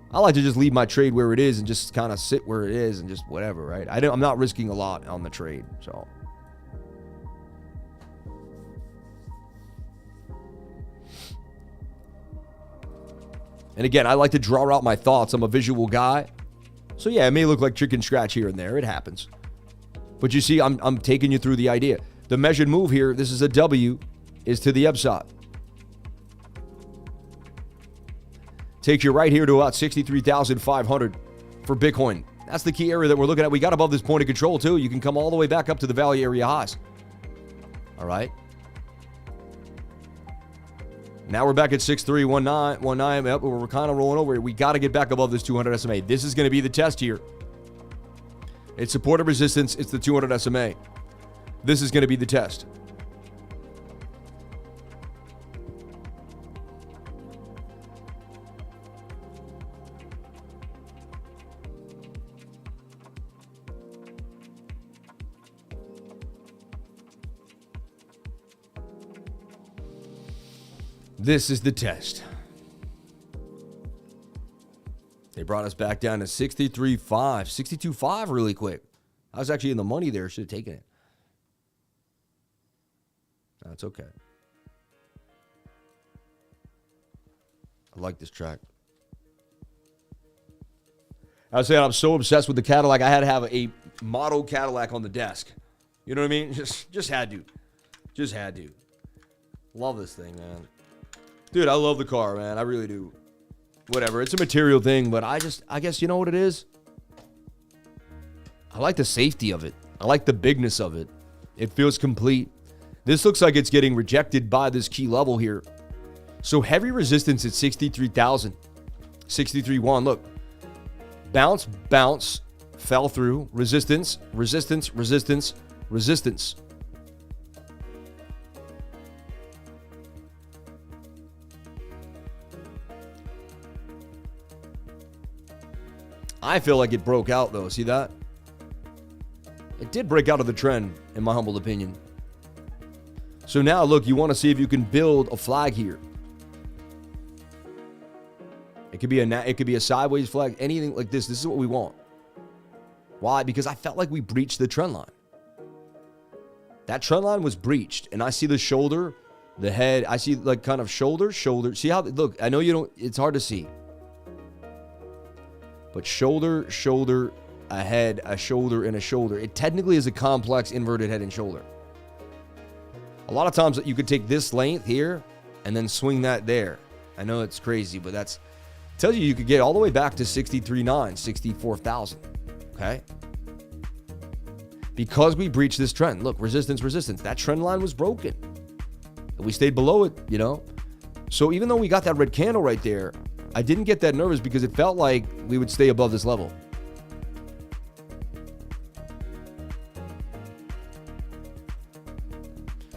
I like to just leave my trade where it is and just kind of sit where it is and just whatever, right? I'm not risking a lot on the trade, so. And again, I like to draw out my thoughts. I'm a visual guy. So yeah, it may look like chicken scratch here and there. It happens. But you see, I'm taking you through the idea. The measured move here, this is a W, is to the upside. Takes you right here to about 63,500 for Bitcoin. That's the key area that we're looking at. We got above this point of control too. You can come all the way back up to the value area highs. All right. Now we're back at 6319. Yep, we're kind of rolling over. We got to get back above this 200 SMA. This is going to be the test here. It's support and resistance. It's the 200 SMA. This is going to be the test. This is the test. They brought us back down to 63.5, 62.5 really quick. I was actually in the money there. Should have taken it. That's okay. I like this track. I was saying I'm so obsessed with the Cadillac. I had to have a model Cadillac on the desk. You know what I mean? Just had to. Just had to. Love this thing, man. Dude, I love the car, man. I really do. Whatever. It's a material thing, but I guess you know what it is? I like the safety of it. I like the bigness of it. It feels complete. This looks like it's getting rejected by this key level here. So heavy resistance at 63,000. 63.1. Look. Bounce, bounce. Fell through. Resistance, resistance, resistance, resistance. I feel like it broke out, though. See that? It did break out of the trend, in my humble opinion. So now, look, you want to see if you can build a flag here. It could be a sideways flag, anything like this. This is what we want. Why? Because I felt like we breached the trend line. That trend line was breached, and I see the shoulder, the head. I see like kind of shoulder. See how? Look, I know you don't. It's hard to see. But shoulder, shoulder, a head, a shoulder, and a shoulder. It technically is a complex inverted head and shoulder. A lot of times you could take this length here and then swing that there. I know it's crazy, but that's Tells you could get all the way back to 63.9, 64,000. Okay? Because we breached this trend. Look, resistance, resistance. That trend line was broken. And we stayed below it, you know? So even though we got that red candle right there, I didn't get that nervous because it felt like we would stay above this level.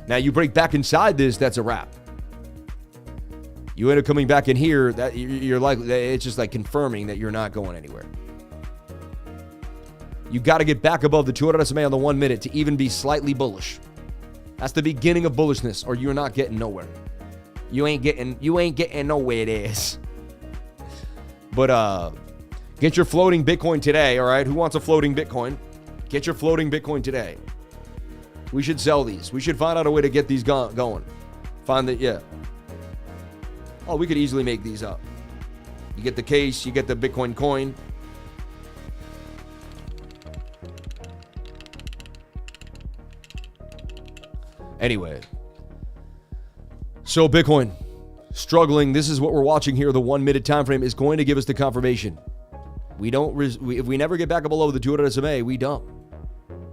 Now you break back inside this, that's a wrap. You end up coming back in here, that you're like, it's just like confirming that you're not going anywhere. You got to get back above the 200 SMA on the 1 minute to even be slightly bullish. That's the beginning of bullishness, or you're not getting nowhere. You ain't getting nowhere it is. But get your floating Bitcoin today, all right? Who wants a floating Bitcoin? Get your floating Bitcoin today. We should sell these. We should find out a way to get these going. Find that, yeah. Oh, we could easily make these up. You get the case, you get the Bitcoin coin. Anyway. So Bitcoin, struggling. This is what we're watching here. The 1 minute time frame is going to give us the confirmation. We don't, if we never get back below the 200 SMA, we dump.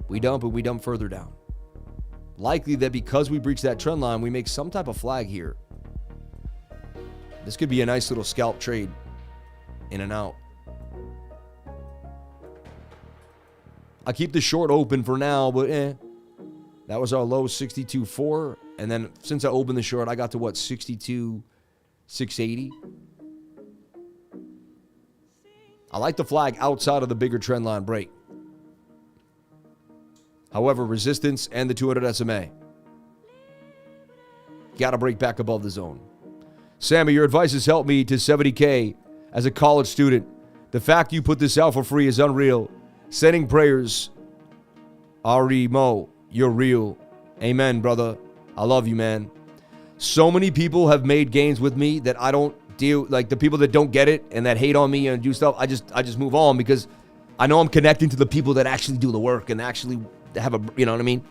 We dump and we dump further down. Likely that because we breach that trend line, we make some type of flag here. This could be a nice little scalp trade. In and out. I'll keep the short open for now, but that was our low, 62.4. And then since I opened the short, I got to what, 62.680. I like the flag outside of the bigger trend line break. However, resistance and the 200 SMA. Got to break back above the zone. Sammy, your advice has helped me to 70K as a college student. The fact you put this out for free is unreal. Sending prayers. Ari Mo, you're real. Amen, brother. I love you, man. So many people have made gains with me that I don't deal, like the people that don't get it and that hate on me and do stuff, I just move on because I know I'm connecting to the people that actually do the work and actually have a, you know what I mean?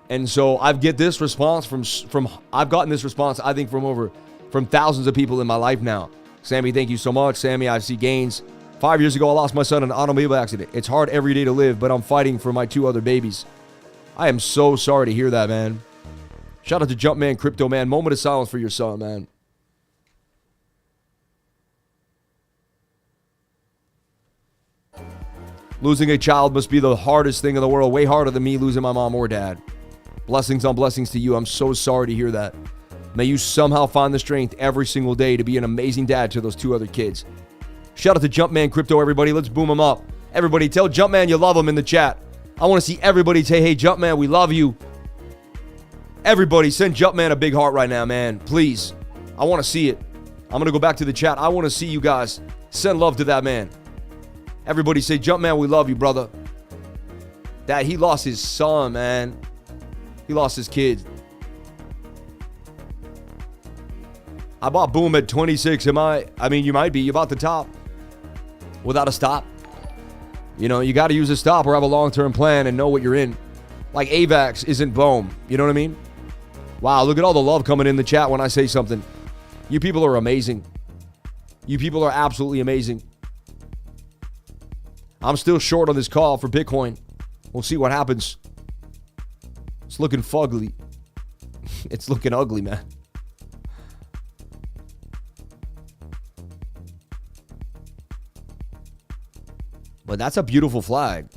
And so I've get this response from I've gotten this response, I think from thousands of people in my life now. Sammy, thank you so much. Sammy, I see gains. 5 years ago, I lost my son in an automobile accident. It's hard every day to live, but I'm fighting for my 2 other babies. I am so sorry to hear that, man. Shout out to Jumpman Crypto, man. Moment of silence for your son, man. Losing a child must be the hardest thing in the world. Way harder than me losing my mom or dad. Blessings on blessings to you. I'm so sorry to hear that. May you somehow find the strength every single day to be an amazing dad to those 2 other kids. Shout out to Jumpman Crypto, everybody. Let's boom him up. Everybody, tell Jumpman you love him in the chat. I want to see everybody say, hey, Jumpman, we love you. Everybody, send Jumpman a big heart right now, man. Please. I want to see it. I'm going to go back to the chat. I want to see you guys. Send love to that man. Everybody say, Jumpman, we love you, brother. That he lost his son, man. He lost his kid. I bought Boom at 26. I mean, you might be. You bought the top without a stop. You know, you got to use a stop or have a long-term plan and know what you're in. Like AVAX isn't Boom. You know what I mean? Wow, look at all the love coming in the chat when I say something. You people are amazing. You people are absolutely amazing. I'm still short on this call for Bitcoin. We'll see what happens. It's looking fugly. It's looking ugly, man. But that's a beautiful flag.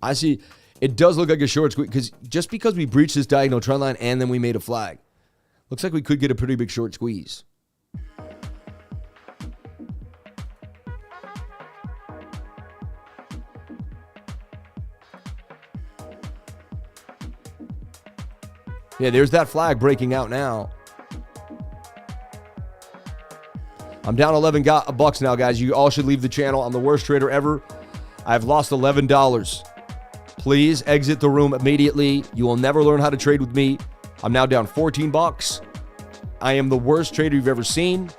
I see. It does look like a short squeeze because just because we breached this diagonal trend line and then we made a flag, looks like we could get a pretty big short squeeze. Yeah, there's that flag breaking out now. I'm down 11 bucks now, guys. You all should leave the channel. I'm the worst trader ever. I've lost $11. Please exit the room immediately. You will never learn how to trade with me. I'm now down 14 bucks. I am the worst trader you've ever seen.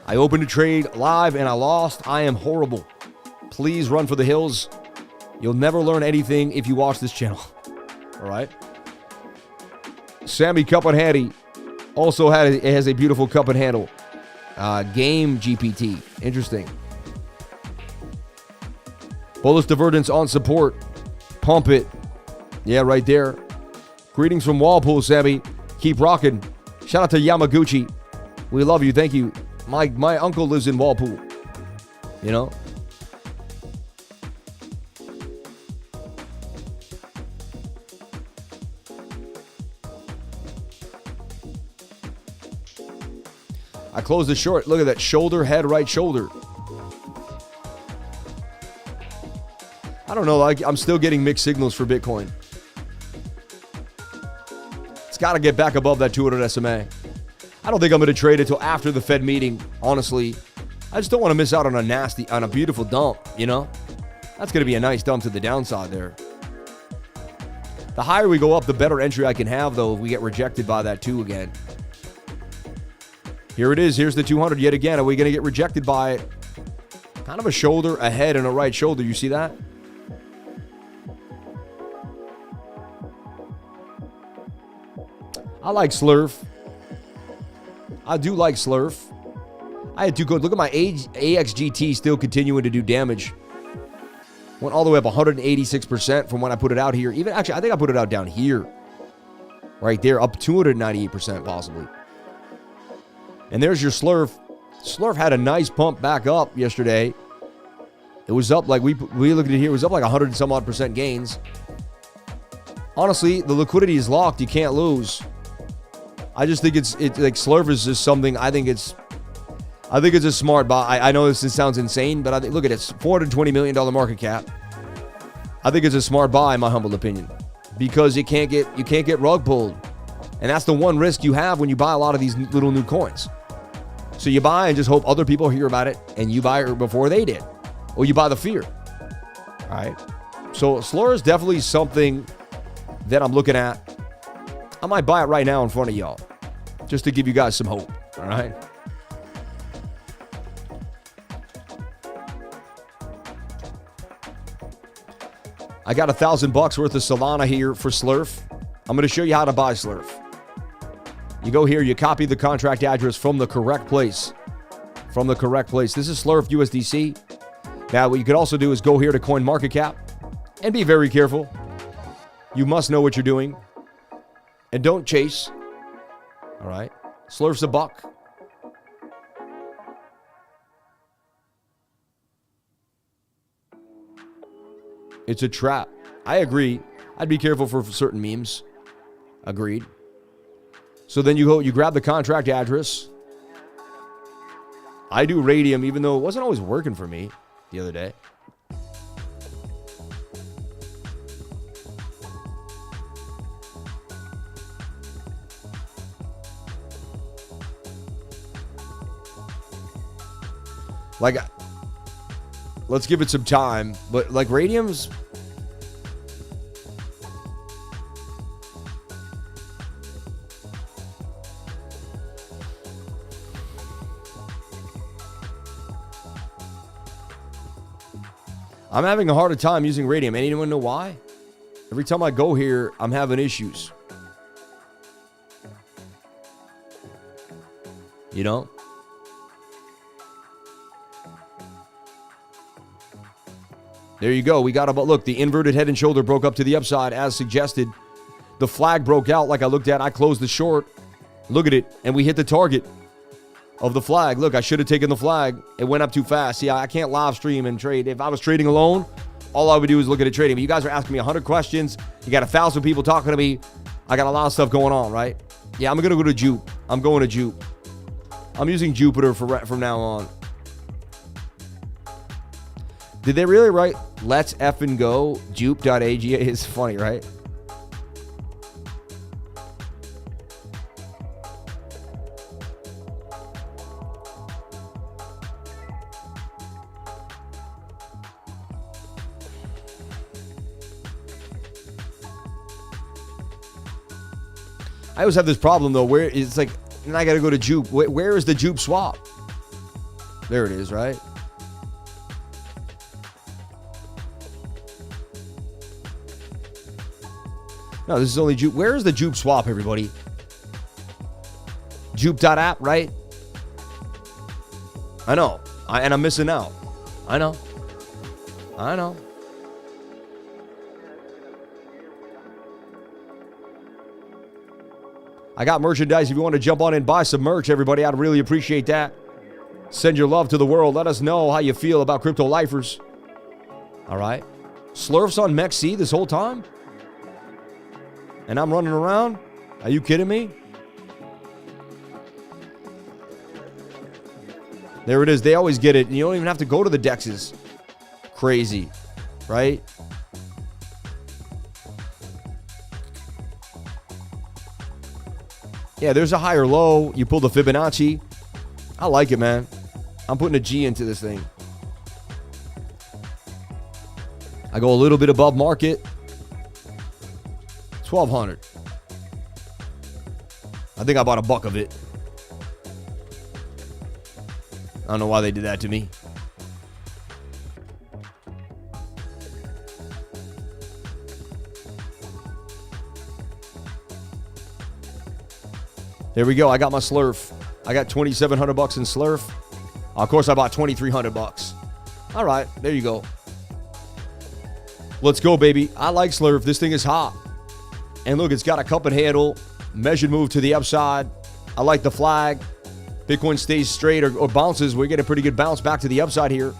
I opened a trade live and I lost. I am horrible. Please run for the hills. You'll never learn anything if you watch this channel. All right? Sammy Cup and Hattie also has a beautiful cup and handle. Game GPT. Interesting. Bolus Divergence on support. Pump it. Yeah, right there. Greetings from Walpole, Sammy. Keep rocking. Shout out to Yamaguchi. We love you. Thank you. My uncle lives in Walpole. You know? I closed the short. Look at that shoulder, head, right shoulder. I don't know. Like, I'm still getting mixed signals for Bitcoin. It's got to get back above that 200 SMA. I don't think I'm going to trade it till after the Fed meeting, honestly. I just don't want to miss out on a beautiful dump, you know? That's going to be a nice dump to the downside there. The higher we go up, the better entry I can have, though, if we get rejected by that 2 again. Here it is. Here's the 200 yet again. Are we going to get rejected by it? Kind of a shoulder, a head, and a right shoulder. You see that? I like SLERF. I do like SLERF. I had 2 good. Look at my AXGT still continuing to do damage. Went all the way up 186% from when I put it out here. Even actually, I think I put it out down here. Right there, up 298% possibly. And there's your SLERF. SLERF had a nice pump back up yesterday. It was up like we looked at it here. It was up like 100 and some odd percent gains. Honestly, the liquidity is locked. You can't lose. I just think it's like SLERF is just something. I think it's a smart buy. I know this sounds insane, but I think, look at it, it's $420 million market cap. I think it's a smart buy, in my humble opinion, because you can't get rug pulled, and that's the one risk you have when you buy a lot of these little new coins. So you buy and just hope other people hear about it, and you buy it before they did, or you buy the fear. All right. So SLERF is definitely something that I'm looking at. I might buy it right now in front of y'all, just to give you guys some hope. All right. I got $1,000 worth of Solana here for SLERF. I'm going to show you how to buy SLERF. You go here, you copy the contract address from the correct place. From the correct place. This is SLERF USDC. Now, what you could also do is go here to CoinMarketCap and be very careful. You must know what you're doing. And don't chase. All right. SLERF's $1. It's a trap. I agree. I'd be careful for certain memes. Agreed. So then you grab the contract address. I do Radium, even though it wasn't always working for me the other day. Like, let's give it some time. But like Radium's, I'm having a harder time using Radium. Anyone know why? Every time I go here, I'm having issues. You know? There you go. We got about, look, the inverted head and shoulder broke up to the upside as suggested. The flag broke out like I looked at. I closed the short. Look at it. And we hit the target of the flag. Look, I should have taken the flag. It went up too fast. See, I can't live stream and trade. If I was trading alone, all I would do is look at it trading. But you guys are asking me 100 questions. You got 1,000 people talking to me. I got a lot of stuff going on, right? Yeah, I'm going to go to Jupe. I'm going to Jupe. I'm using Jupiter from now on. Did they really write let's effing go jupe.aga? It's funny, right? I always have this problem though, where it's like, and I got to go to Jupe. Where is the Jupe swap? There it is, right? No, this is only Jupe. Where is the Jupe swap, everybody? Jupe.app, right? I know. And I'm missing out. I know. I got merchandise. If you want to jump on and buy some merch, everybody, I'd really appreciate that. Send your love to the world. Let us know how you feel about crypto lifers. All right. SLERF's on MEXC this whole time? And I'm running around? Are you kidding me? There it is. They always get it. And you don't even have to go to the dexes. Crazy. Right? Yeah, there's a higher low. You pull the Fibonacci. I like it, man. I'm putting a G into this thing. I go a little bit above market. 1,200. I think I bought a buck of it. I don't know why they did that to me. There we go. I got my SLERF. I got $2,700 in SLERF. Of course, I bought $2,300. All right, there you go. Let's go, baby. I like SLERF. This thing is hot. And look, it's got a cup and handle. Measured move to the upside. I like the flag. Bitcoin stays straight or bounces. We're getting a pretty good bounce back to the upside here.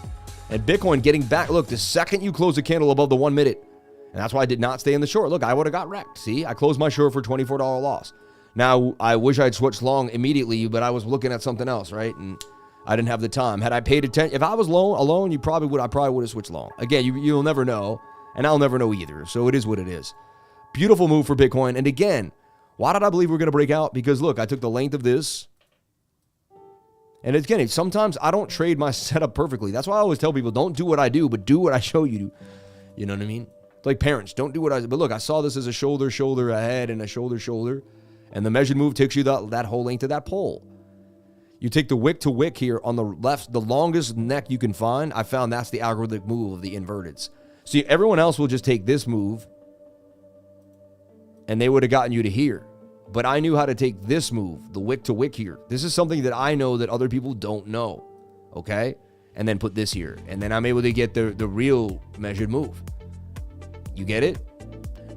And Bitcoin getting back. Look, the second you close the candle above the 1 minute. And that's why I did not stay in the short. Look, I would have got wrecked. See, I closed my short for a $24 loss. Now, I wish I'd switched long immediately, but I was looking at something else, right? And I didn't have the time. Had I paid attention, if I was alone, I probably would have switched long. Again, you'll never know, and I'll never know either. So it is what it is. Beautiful move for Bitcoin. And again, why did I believe we're going to break out? Because look, I took the length of this. And again, sometimes I don't trade my setup perfectly. That's why I always tell people, don't do what I do, but do what I show you to. You know what I mean? It's like parents, don't do what I do. But look, I saw this as a shoulder ahead and a shoulder. And the measured move takes you that whole length of that pole. You take the wick to wick here on the left, the longest neck you can find. I found that's the algorithmic move of the inverteds. See, everyone else will just take this move and they would have gotten you to here. But I knew how to take this move, the wick to wick here. This is something that I know that other people don't know. Okay? And then put this here. And then I'm able to get the real measured move. You get it?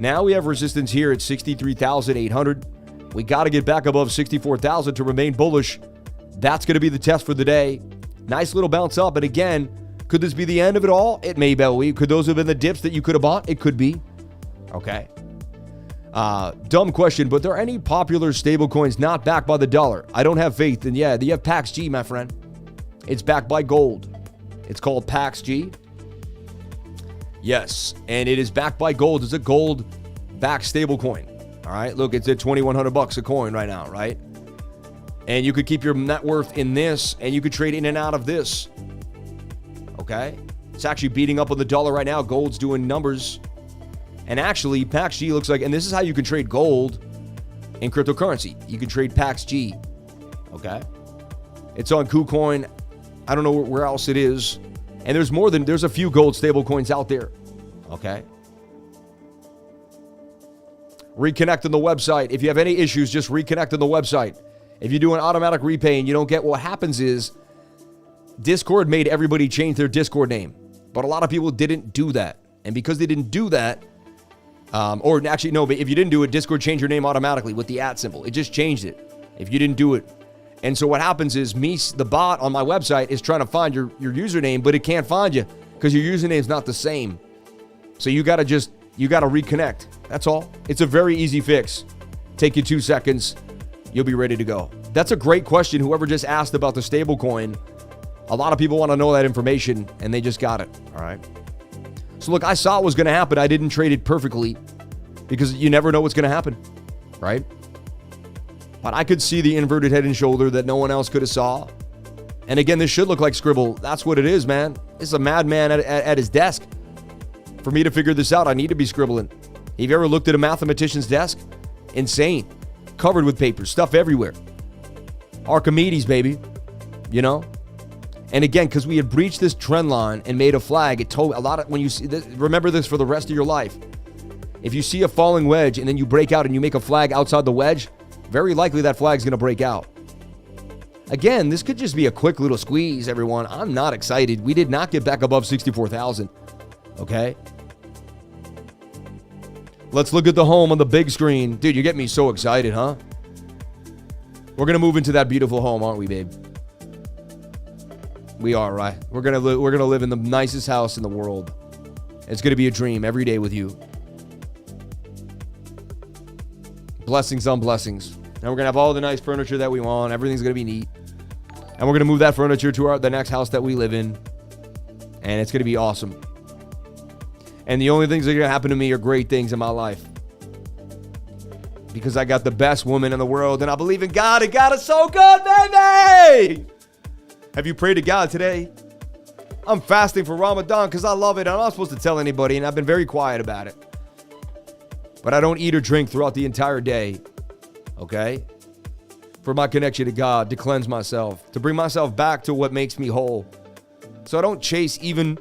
Now we have resistance here at 63,800. We got to get back above 64,000 to remain bullish. That's going to be the test for the day. Nice little bounce up. And again, could this be the end of it all? It may be. Could those have been the dips that you could have bought? It could be. Okay. Dumb question, but there are any popular stablecoins not backed by the dollar? I don't have faith. And yeah, you have PAXG, my friend. It's backed by gold. It's called PAXG. Yes, and it is backed by gold. It's a gold-backed stablecoin. All right, look, it's at $2,100 a coin right now, right? And you could keep your net worth in this, and you could trade in and out of this. Okay? It's actually beating up on the dollar right now. Gold's doing numbers. And actually, PAXG looks like, and this is how you can trade gold in cryptocurrency. You can trade PAXG. Okay? It's on KuCoin. I don't know where else it is. And there's a few gold stable coins out there. Okay? Reconnect on the website. If you have any issues, just reconnect on the website. If you do an automatic repay and you don't get, what happens is Discord made everybody change their Discord name. But a lot of people didn't do that. And because they didn't do that, but if you didn't do it, Discord changed your name automatically with the @ symbol. It just changed it if you didn't do it. And so what happens is the bot on my website is trying to find your username, but it can't find you because your username is not the same. So you got to reconnect. That's all. It's a very easy fix. Take you 2 seconds. You'll be ready to go. That's a great question. Whoever just asked about the stablecoin, a lot of people want to know that information, and they just got it. All right. So look, I saw it was going to happen. I didn't trade it perfectly because you never know what's going to happen, right? But I could see the inverted head and shoulder that no one else could have saw. And again, this should look like scribble. That's what it is, man. It's a madman at his desk. For me to figure this out, I need to be scribbling. Have you ever looked at a mathematician's desk? Insane. Covered with papers, stuff everywhere. Archimedes, baby. You know? And again, because we had breached this trend line and made a flag, it told a lot of, when you see this, remember this for the rest of your life. If you see a falling wedge and then you break out and you make a flag outside the wedge, very likely that flag's going to break out. Again, this could just be a quick little squeeze, everyone. I'm not excited. We did not get back above 64,000. Okay? Let's look at the home on the big screen. Dude, you get me so excited, huh? We're going to move into that beautiful home, aren't we, babe? We are, right? We're going to live in the nicest house in the world. It's going to be a dream every day with you. Blessings on blessings. And we're going to have all the nice furniture that we want. Everything's going to be neat. And we're going to move that furniture to the next house that we live in. And it's going to be awesome. And the only things that are going to happen to me are great things in my life. Because I got the best woman in the world. And I believe in God. And God is so good, baby! Have you prayed to God today? I'm fasting for Ramadan because I love it. I'm not supposed to tell anybody. And I've been very quiet about it. But I don't eat or drink throughout the entire day. Okay? For my connection to God, to cleanse myself, to bring myself back to what makes me whole. So I don't chase even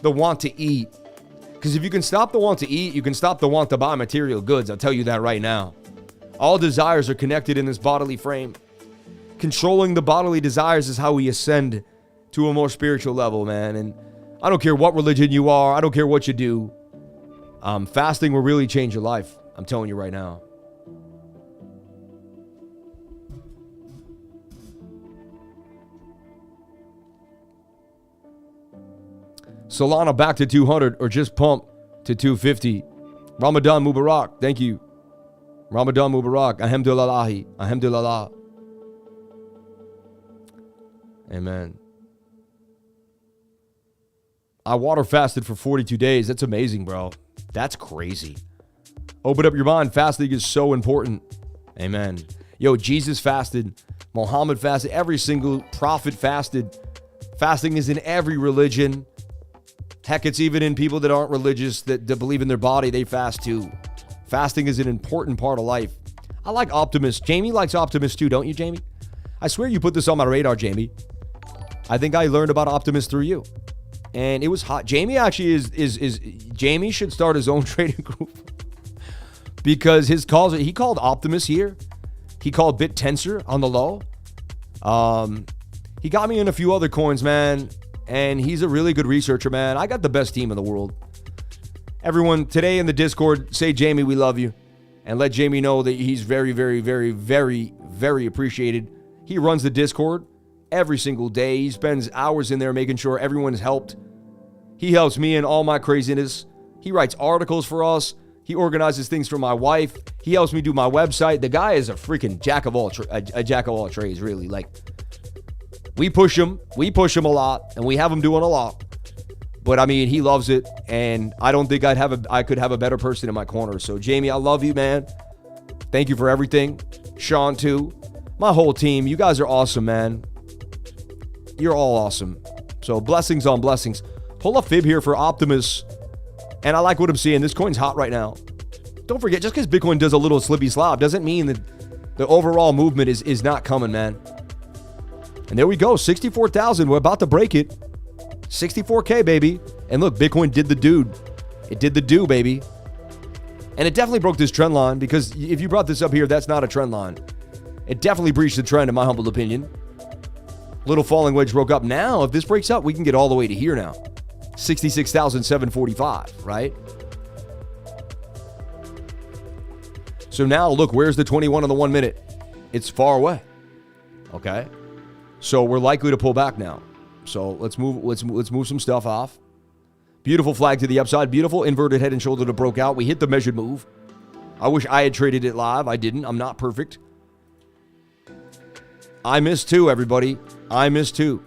the want to eat. Because if you can stop the want to eat, you can stop the want to buy material goods. I'll tell you that right now. All desires are connected in this bodily frame. Controlling the bodily desires is how we ascend to a more spiritual level, man. And I don't care what religion you are. I don't care what you do. Fasting will really change your life. I'm telling you right now. Solana back to 200 or just pump to 250. Ramadan Mubarak. Thank you. Ramadan Mubarak. Alhamdulillah. Alhamdulillah. Amen. I water fasted for 42 days. That's amazing, bro. That's crazy. Open up your mind. Fasting is so important. Amen. Yo, Jesus fasted. Muhammad fasted. Every single prophet fasted. Fasting is in every religion. Heck, it's even in people that aren't religious, that believe in their body, they fast too. Fasting is an important part of life. I like Optimus. Jamie likes Optimus too, don't you, Jamie? I swear you put this on my radar, Jamie. I think I learned about Optimus through you. And it was hot. Jamie actually is Jamie should start his own trading group. Because he called Optimus here. He called BitTensor on the low. He got me in a few other coins, man. And he's a really good researcher, man. I got the best team in the world. Everyone today in the Discord, say, Jamie, we love you. And let Jamie know that he's very, very, very, very, very appreciated. He runs the Discord every single day. He spends hours in there making sure everyone's helped. He helps me in all my craziness. He writes articles for us. He organizes things for my wife. He helps me do my website. The guy is a freaking jack of all trades, really. Like, we push him a lot, and we have him doing a lot. But I mean, he loves it, and I don't think I could have a better person in my corner. So Jamie, I love you, man. Thank you for everything. Sean too. My whole team, you guys are awesome, man. You're all awesome. So blessings on blessings. Pull a fib here for Optimus. And I like what I'm seeing. This coin's hot right now. Don't forget, just because Bitcoin does a little slippy slop doesn't mean that the overall movement is not coming, man. And there we go, 64,000. We're about to break it. 64K, baby. And look, Bitcoin did the dude. It did the do, baby. And it definitely broke this trend line, because if you brought this up here, that's not a trend line. It definitely breached the trend, in my humble opinion. Little falling wedge broke up. Now, if this breaks up, we can get all the way to here now. 66,745, right? So now, look, where's the 21 on the 1 minute? It's far away. Okay? So we're likely to pull back now. So let's move some stuff off. Beautiful flag to the upside. Beautiful inverted head and shoulder that broke out. We hit the measured move. I wish I had traded it live. I didn't. I'm not perfect. I missed too, everybody. I missed too.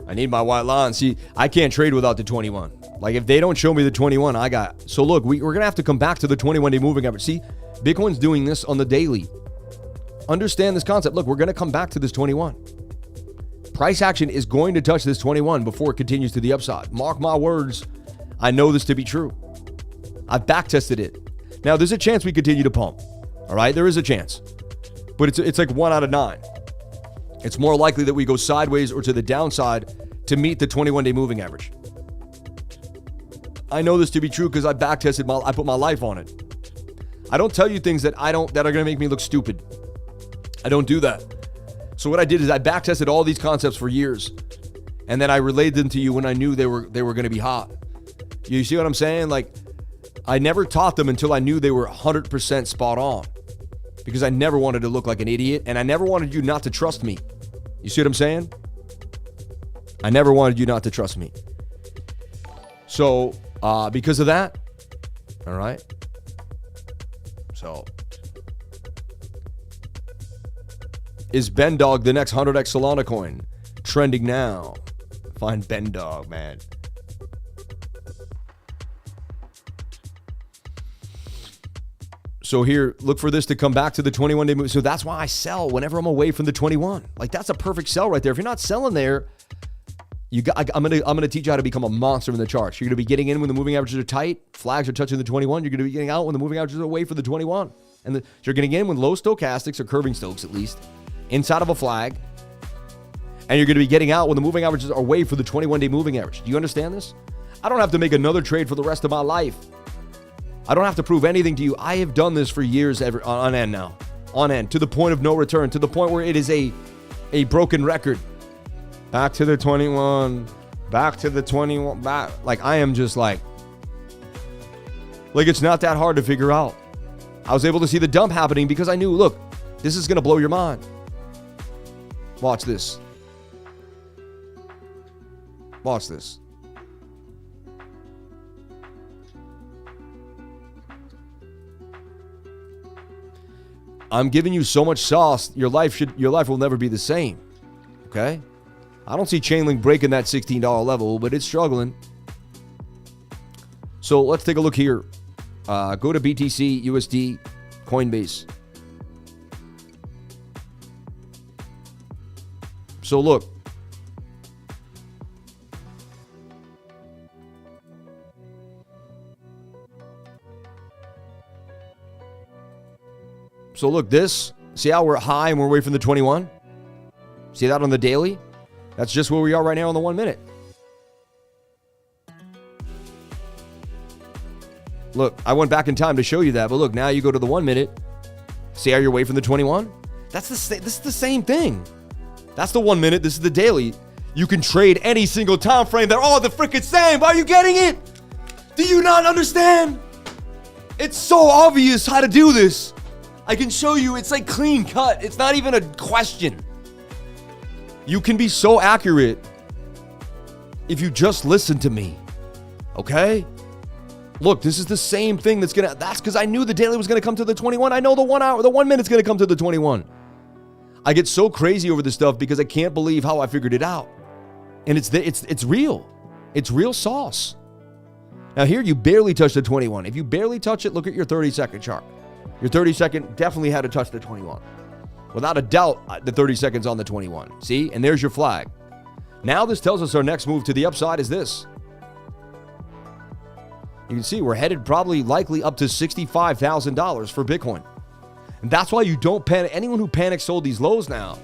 I need my white line. See, I can't trade without the 21. Like, if they don't show me the 21, I got... So, look, we're going to have to come back to the 21-day moving average. See, Bitcoin's doing this on the daily. Understand this concept. Look, we're going to come back to this 21. Price action is going to touch this 21 before it continues to the upside. Mark my words. I know this to be true. I've back tested it. Now, there's a chance we continue to pump. All All right, there is a chance. But it's like 1 out of 9. It's more likely that we go sideways or to the downside to meet the 21-day moving average. I know this to be true because I back-tested I put my life on it. I don't tell you things that are going to make me look stupid. I don't do that. So what I did is I back-tested all these concepts for years, and then I relayed them to you when I knew they were going to be hot. You see what I'm saying? Like, I never taught them until I knew they were 100% spot on, because I never wanted to look like an idiot, and I never wanted you not to trust me. You see what I'm saying? I never wanted you not to trust me. So, because of that, all right? So, is Ben Dog the next 100x Solana coin? Trending now. Find Ben Dog, man. So here, look for this to come back to the 21-day move. So that's why I sell whenever I'm away from the 21. Like, that's a perfect sell right there. If you're not selling there, I'm gonna teach you how to become a monster in the charts. You're gonna be getting in when the moving averages are tight, flags are touching the 21. You're gonna be getting out when the moving averages are away from the 21. And you're getting in when low stochastics or curving stokes, at least, inside of a flag. And you're gonna be getting out when the moving averages are away from the 21-day moving average. Do you understand this? I don't have to make another trade for the rest of my life. I don't have to prove anything to you. I have done this for years on end now. On end. To the point of no return. To the point where it is a broken record. Back to the 21. Back to the 21. Back. Like, I am just like it's not that hard to figure out. I was able to see the dump happening because I knew, look, this is going to blow your mind. Watch this. Watch this. I'm giving you so much sauce, your life will never be the same. Okay? I don't see Chainlink breaking that $16 level, but it's struggling. So let's take a look here. Go to BTC, USD, Coinbase. So look. So look, see how we're high and we're away from the 21? See that on the daily? That's just where we are right now on the 1 minute. Look, I went back in time to show you that, but look, now you go to the 1 minute. See how you're away from the 21? This is the same thing. That's the 1 minute, this is the daily. You can trade any single time frame. They're all the freaking same. Are you getting it? Do you not understand? It's so obvious how to do this. I can show you, it's like clean cut. It's not even a question. You can be so accurate if you just listen to me. Okay? Look, this is the same thing that's because I knew the daily was gonna come to the 21. I know the 1 minute's gonna come to the 21. I get so crazy over this stuff because I can't believe how I figured it out. And it's real. It's real sauce. Now here you barely touch the 21. If you barely touch it, look at your 30-second chart. Your 30-second definitely had to touch the 21. Without a doubt, the 30 seconds on the 21. See? And there's your flag. Now this tells us our next move to the upside is this. You can see we're headed likely up to $65,000 for Bitcoin. And that's why you don't panic. Anyone who panics sold these lows now.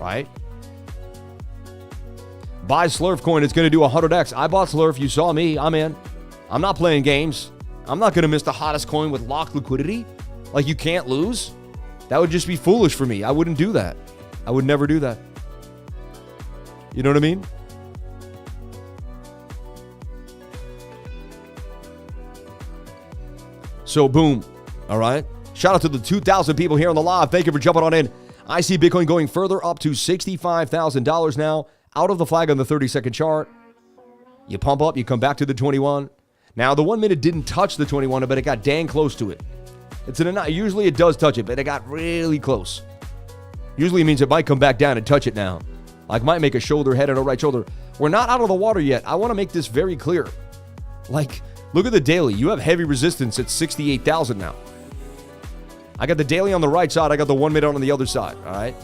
Right? Buy SLERF coin. It's going to do 100x. I bought SLERF. You saw me. I'm in. I'm not playing games. I'm not going to miss the hottest coin with locked liquidity. Like, you can't lose. That would just be foolish for me. I wouldn't do that. I would never do that. You know what I mean? So, boom. All right. Shout out to the 2,000 people here on the live. Thank you for jumping on in. I see Bitcoin going further up to $65,000 now. Out of the flag on the 30-second chart. You pump up. You come back to the 21. Now, the 1 minute didn't touch the 21, but it got dang close to it. Usually it does touch it, but it got really close. Usually it means it might come back down and touch it now. Like, might make a shoulder, head, and a right shoulder. We're not out of the water yet. I want to make this very clear. Like, look at the daily. You have heavy resistance at 68,000 now. I got the daily on the right side. I got the 1 minute on the other side. All right.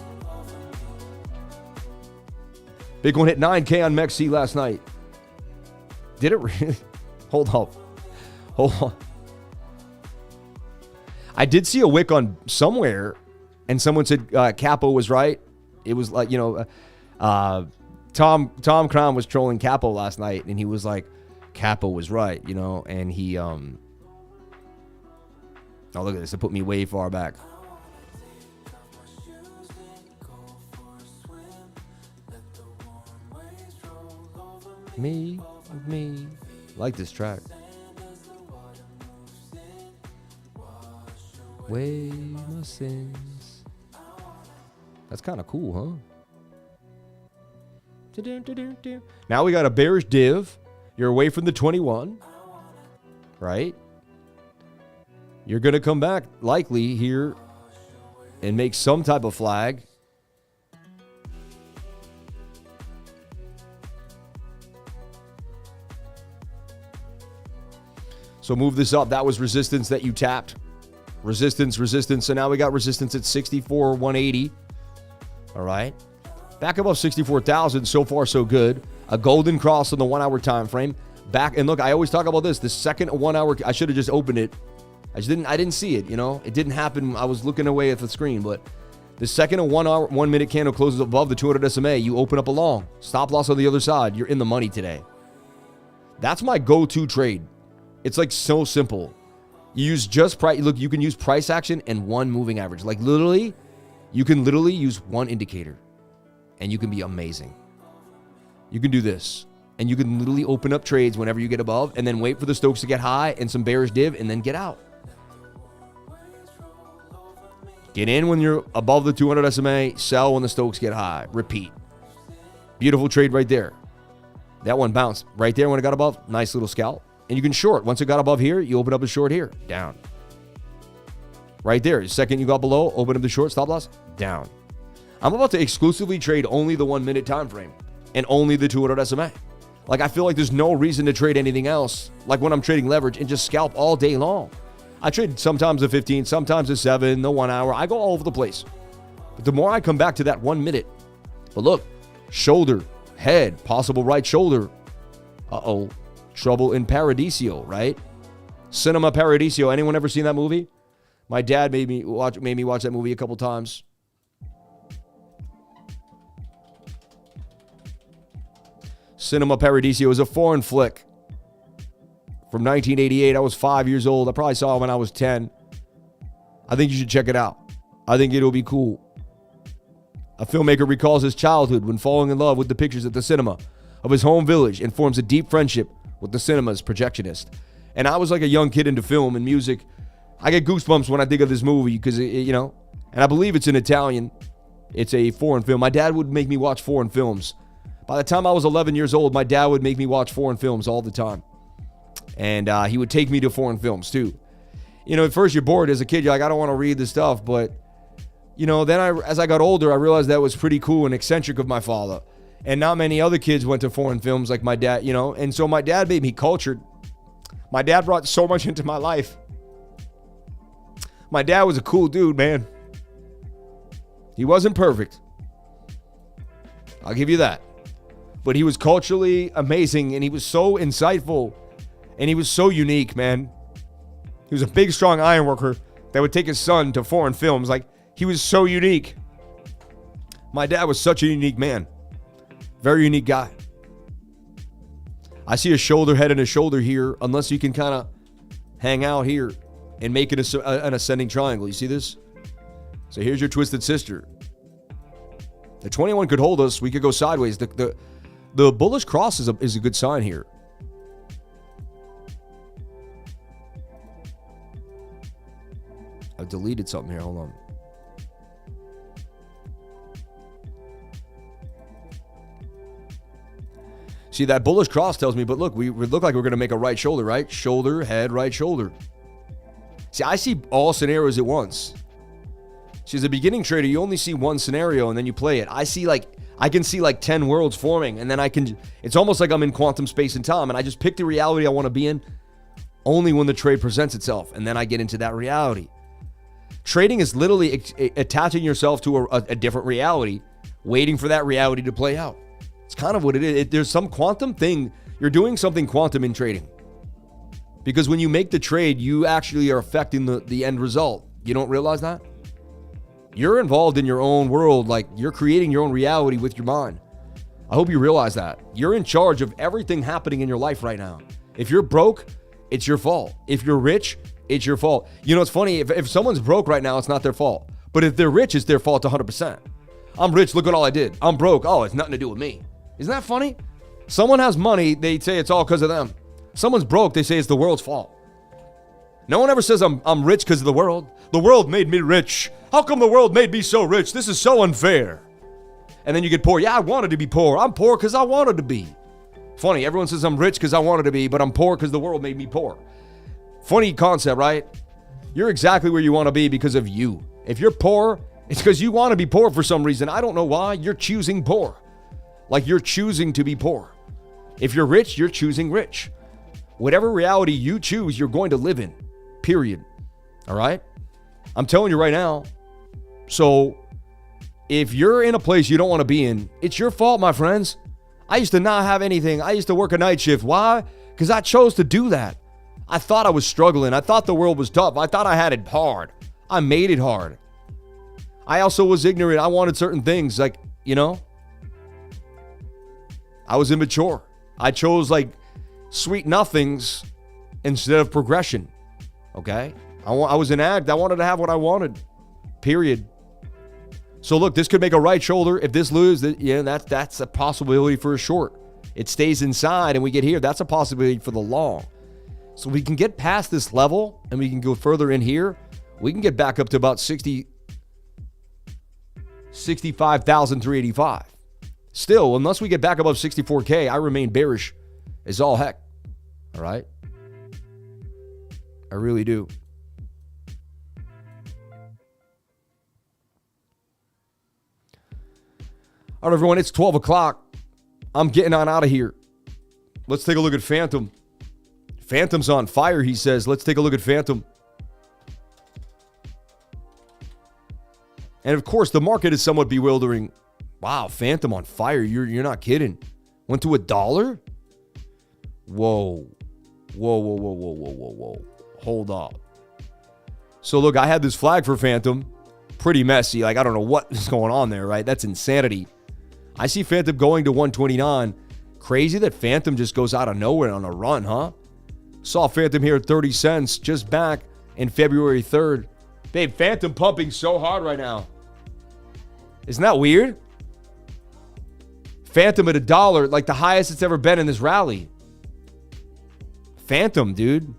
Bitcoin hit 9K on MEXC last night. Did it really? Hold on. I did see a wick on somewhere, and someone said Capo was right. It was like, Tom Crom was trolling Capo last night, and he was like, Capo was right, and he, oh, look at this. It put me way far back. Me. Like this track. Weigh my sins. That's kind of cool, huh? Now we got a bearish div. You're away from the 21, right? You're going to come back likely here and make some type of flag. So move this up. That was resistance that you tapped. Resistance. So now we got resistance at 64,180. All right. Back above 64,000. So far, so good. A golden cross on the 1 hour time frame. Back, and look, I always talk about this. The second 1 hour, I should have just opened it. I didn't see it, It didn't happen. I was looking away at the screen, but the second 1 minute candle closes above the 200 SMA, you open up a long. Stop loss on the other side. You're in the money today. That's my go-to trade. It's like so simple. You use just price. Look, you can use price action and one moving average. Like literally, you can literally use one indicator and you can be amazing. You can do this and you can literally open up trades whenever you get above and then wait for the Stokes to get high and some bearish div and then get out. Get in when you're above the 200 SMA, sell when the Stokes get high. Repeat. Beautiful trade right there. That one bounced right there when it got above. Nice little scalp. And you can short. Once it got above here, you open up a short here. Down. Right there. The second you got below, open up the short, stop loss. Down. I'm about to exclusively trade only the 1 minute time frame and only the 200 SMA. Like, I feel like there's no reason to trade anything else. Like when I'm trading leverage and just scalp all day long. I trade sometimes the 15, sometimes the 7, the 1 hour. I go all over the place. But the more I come back to that 1 minute, but look, shoulder, head, possible right shoulder. Uh-oh. Trouble in Paradiso, right? Cinema Paradiso. Anyone ever seen that movie? My dad made me watch that movie a couple times. Cinema Paradiso is a foreign flick from 1988. I was 5 years old. I probably saw it when I was 10. I think you should check it out. I think it'll be cool. A filmmaker recalls his childhood when falling in love with the pictures at the cinema of his home village and forms a deep friendship with the cinema's projectionist. And I was like a young kid into film and music. I get goosebumps when I think of this movie because, and I believe it's in Italian. It's a foreign film. My dad would make me watch foreign films. By the time I was 11 years old, my dad would make me watch foreign films all the time. And he would take me to foreign films too. At first you're bored as a kid. You're like, I don't want to read this stuff. But, then as I got older, I realized that was pretty cool and eccentric of my father. And not many other kids went to foreign films like my dad, And so my dad made me cultured. My dad brought so much into my life. My dad was a cool dude, man. He wasn't perfect. I'll give you that. But he was culturally amazing, and he was so insightful, and he was so unique, man. He was a big, strong iron worker that would take his son to foreign films. Like, he was so unique. My dad was such a unique man. Very unique guy. I see a shoulder, head, and a shoulder here, unless you can kind of hang out here and make it an ascending triangle. You see this? So here's your twisted sister. The 21 could hold us. We could go sideways. The bullish cross is a good sign here. I've deleted something here. Hold on. See, that bullish cross tells me, but look, we look like we're going to make a right shoulder, right? Shoulder, head, right shoulder. See, I see all scenarios at once. See, as a beginning trader, you only see one scenario and then you play it. I can see like 10 worlds forming, and then it's almost like I'm in quantum space and time, and I just pick the reality I want to be in only when the trade presents itself, and then I get into that reality. Trading is literally attaching yourself to a different reality, waiting for that reality to play out. It's kind of what it is. There's some quantum thing. You're doing something quantum in trading. Because when you make the trade, you actually are affecting the end result. You don't realize that? You're involved in your own world. Like, you're creating your own reality with your mind. I hope you realize that. You're in charge of everything happening in your life right now. If you're broke, it's your fault. If you're rich, it's your fault. You know, it's funny. If someone's broke right now, it's not their fault. But if they're rich, it's their fault 100%. I'm rich. Look at all I did. I'm broke. Oh, it's nothing to do with me. Isn't that funny? Someone has money. They say it's all because of them. Someone's broke. They say it's the world's fault. No one ever says I'm rich because of the world. The world made me rich. How come the world made me so rich? This is so unfair. And then you get poor. Yeah, I wanted to be poor. I'm poor because I wanted to be. Funny, everyone says I'm rich because I wanted to be, but I'm poor because the world made me poor. Funny concept, right? You're exactly where you want to be because of you. If you're poor, it's because you want to be poor for some reason. I don't know why. You're choosing poor. Like, you're choosing to be poor. If you're rich, you're choosing rich. Whatever reality you choose, you're going to live in. Period. All right? I'm telling you right now. So, if you're in a place you don't want to be in, it's your fault, my friends. I used to not have anything. I used to work a night shift. Why? Because I chose to do that. I thought I was struggling. I thought the world was tough. I thought I had it hard. I made it hard. I also was ignorant. I wanted certain things. Like, you know, I was immature. I chose like sweet nothings instead of progression. Okay? I was an addict. I wanted to have what I wanted. Period. So look, this could make a right shoulder. If this loses, yeah, that's a possibility for a short. It stays inside and we get here. That's a possibility for the long. So we can get past this level and we can go further in here. We can get back up to about 65,385. Still, unless we get back above 64K, I remain bearish as all heck. All right? I really do. All right, everyone, it's 12 o'clock. I'm getting on out of here. Let's take a look at Phantom. Phantom's on fire, he says. Let's take a look at Phantom. And, of course, the market is somewhat bewildering. Wow, Phantom on fire. You're not kidding. Went to $1? Whoa. Whoa. Hold up. So, look, I had this flag for Phantom. Pretty messy. Like, I don't know what is going on there, right? That's insanity. I see Phantom going to 129. Crazy that Phantom just goes out of nowhere on a run, huh? Saw Phantom here at 30 cents just back in February 3rd. Babe, Phantom pumping so hard right now. Isn't that weird? Phantom at $1, like the highest it's ever been in this rally. Phantom, dude.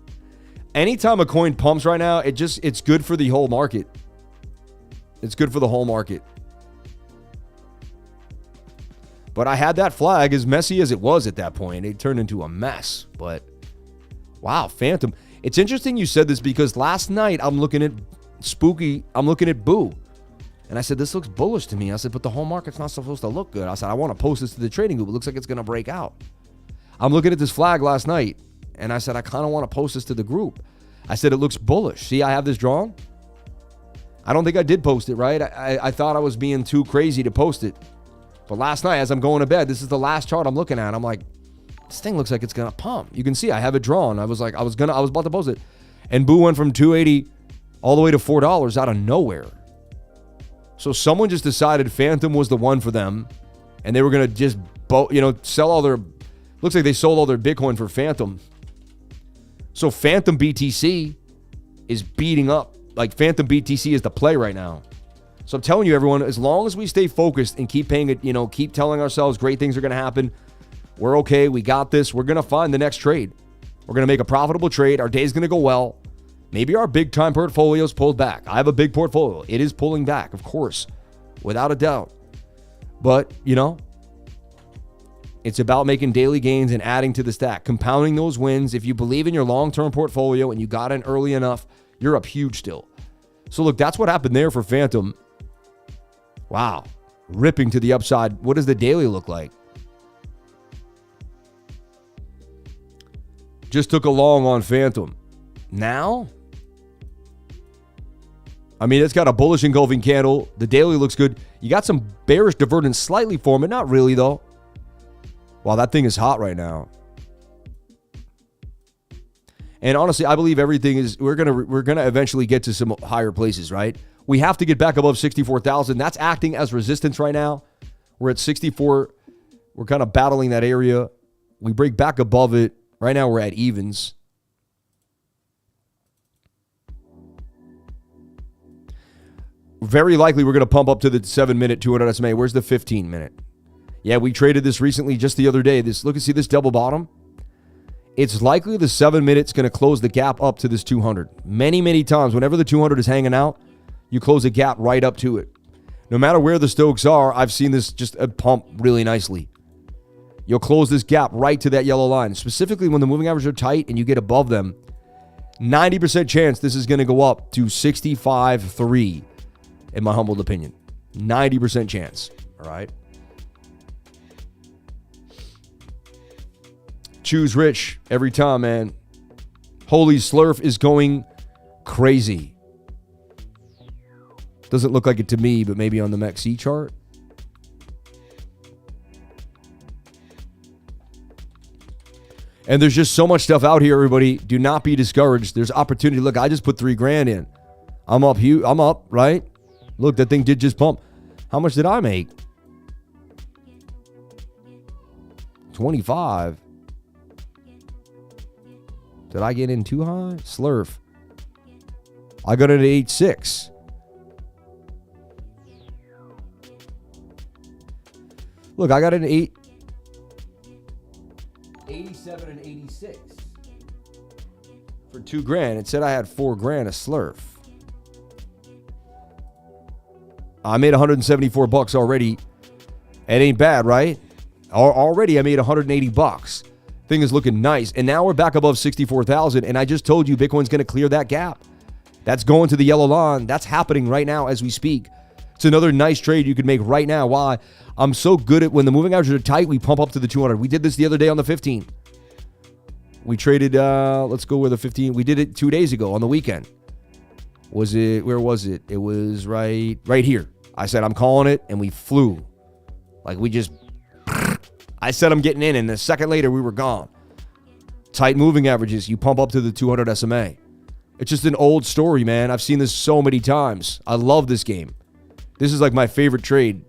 Anytime a coin pumps right now, it's good for the whole market. It's good for the whole market. But I had that flag, as messy as it was at that point. It turned into a mess. But, wow, Phantom. It's interesting you said this because last night I'm looking at Spooky. I'm looking at Boo. And I said, this looks bullish to me. I said, but the whole market's not supposed to look good. I said, I want to post this to the trading group. It looks like it's going to break out. I'm looking at this flag last night. And I said, I kind of want to post this to the group. I said, it looks bullish. See, I have this drawn. I don't think I did post it, right? I thought I was being too crazy to post it. But last night, as I'm going to bed, this is the last chart I'm looking at. I'm like, this thing looks like it's going to pump. You can see I have it drawn. I was about to post it. And Boo went from 280 all the way to $4 out of nowhere. So someone just decided Phantom was the one for them. And they were going to just, sell all their, looks like they sold all their Bitcoin for Phantom. So Phantom BTC is beating up. Like, Phantom BTC is the play right now. So I'm telling you, everyone, as long as we stay focused and keep paying it, keep telling ourselves great things are going to happen, we're okay. We got this. We're going to find the next trade. We're going to make a profitable trade. Our day's going to go well. Maybe our big time portfolio's pulled back. I have a big portfolio. It is pulling back, of course, without a doubt. But, it's about making daily gains and adding to the stack, compounding those wins. If you believe in your long-term portfolio and you got in early enough, you're up huge still. So look, that's what happened there for Phantom. Wow. Ripping to the upside. What does the daily look like? Just took a long on Phantom. Now, it's got a bullish engulfing candle. The daily looks good. You got some bearish divergence slightly forming. Not really, though. Wow, that thing is hot right now. And honestly, I believe everything is, we're gonna eventually get to some higher places, right? We have to get back above 64,000. That's acting as resistance right now. We're at 64. We're kind of battling that area. We break back above it. Right now we're at evens. Very likely we're going to pump up to the 7-minute 200 SMA. Where's the 15-minute? Yeah, we traded this recently just the other day. Look and see this double bottom. It's likely the 7 minutes going to close the gap up to this 200. Many times, whenever the 200 is hanging out, you close a gap right up to it. No matter where the Stokes are, I've seen this just pump really nicely. You'll close this gap right to that yellow line. Specifically when the moving averages are tight and you get above them, 90% chance this is going to go up to 65.3, in my humble opinion. 90% chance, all right? Choose rich every time, man. Holy SLERF is going crazy. Doesn't look like it to me, but maybe on the MEXC chart. And there's just so much stuff out here, everybody. Do not be discouraged. There's opportunity. Look, I just put $3,000 in. I'm up, right? Look, that thing did just pump. How much did I make? 25. Did I get in too high? SLERF. I got it at 8.6. Look, I got an 87 and 86 for $2,000. It said I had $4,000 of SLERF. I made 174 bucks already. It ain't bad, right? Already I made 180 bucks. Thing is looking nice. And now we're back above 64,000. And I just told you Bitcoin's going to clear that gap. That's going to the yellow line. That's happening right now as we speak. It's another nice trade you could make right now. Why? I'm so good at when the moving averages are tight, we pump up to the 200. We did this the other day on the 15. We traded, let's go with the 15. We did it 2 days ago on the weekend. Where was it? It was right here. I said, I'm calling it, and we flew. Like I said I'm getting in, and a second later, we were gone. Tight moving averages, you pump up to the 200 SMA. It's just an old story, man. I've seen this so many times. I love this game. This is like my favorite trade.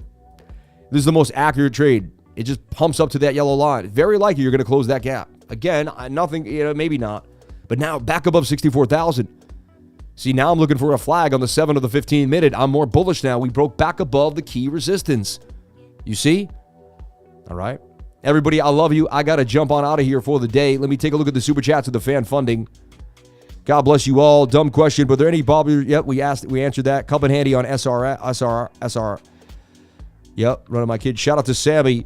This is the most accurate trade. It just pumps up to that yellow line. Very likely you're going to close that gap. Again, nothing, maybe not. But now back above 64,000. See, now I'm looking for a flag on the 7 of the 15 minute. I'm more bullish now. We broke back above the key resistance. You see? All right. Everybody, I love you. I got to jump on out of here for the day. Let me take a look at the super chats of the fan funding. God bless you all. Dumb question, but are there any Bob? Yep, we answered that. Cup and handy on SR. Yep, running my kid. Shout out to Sammy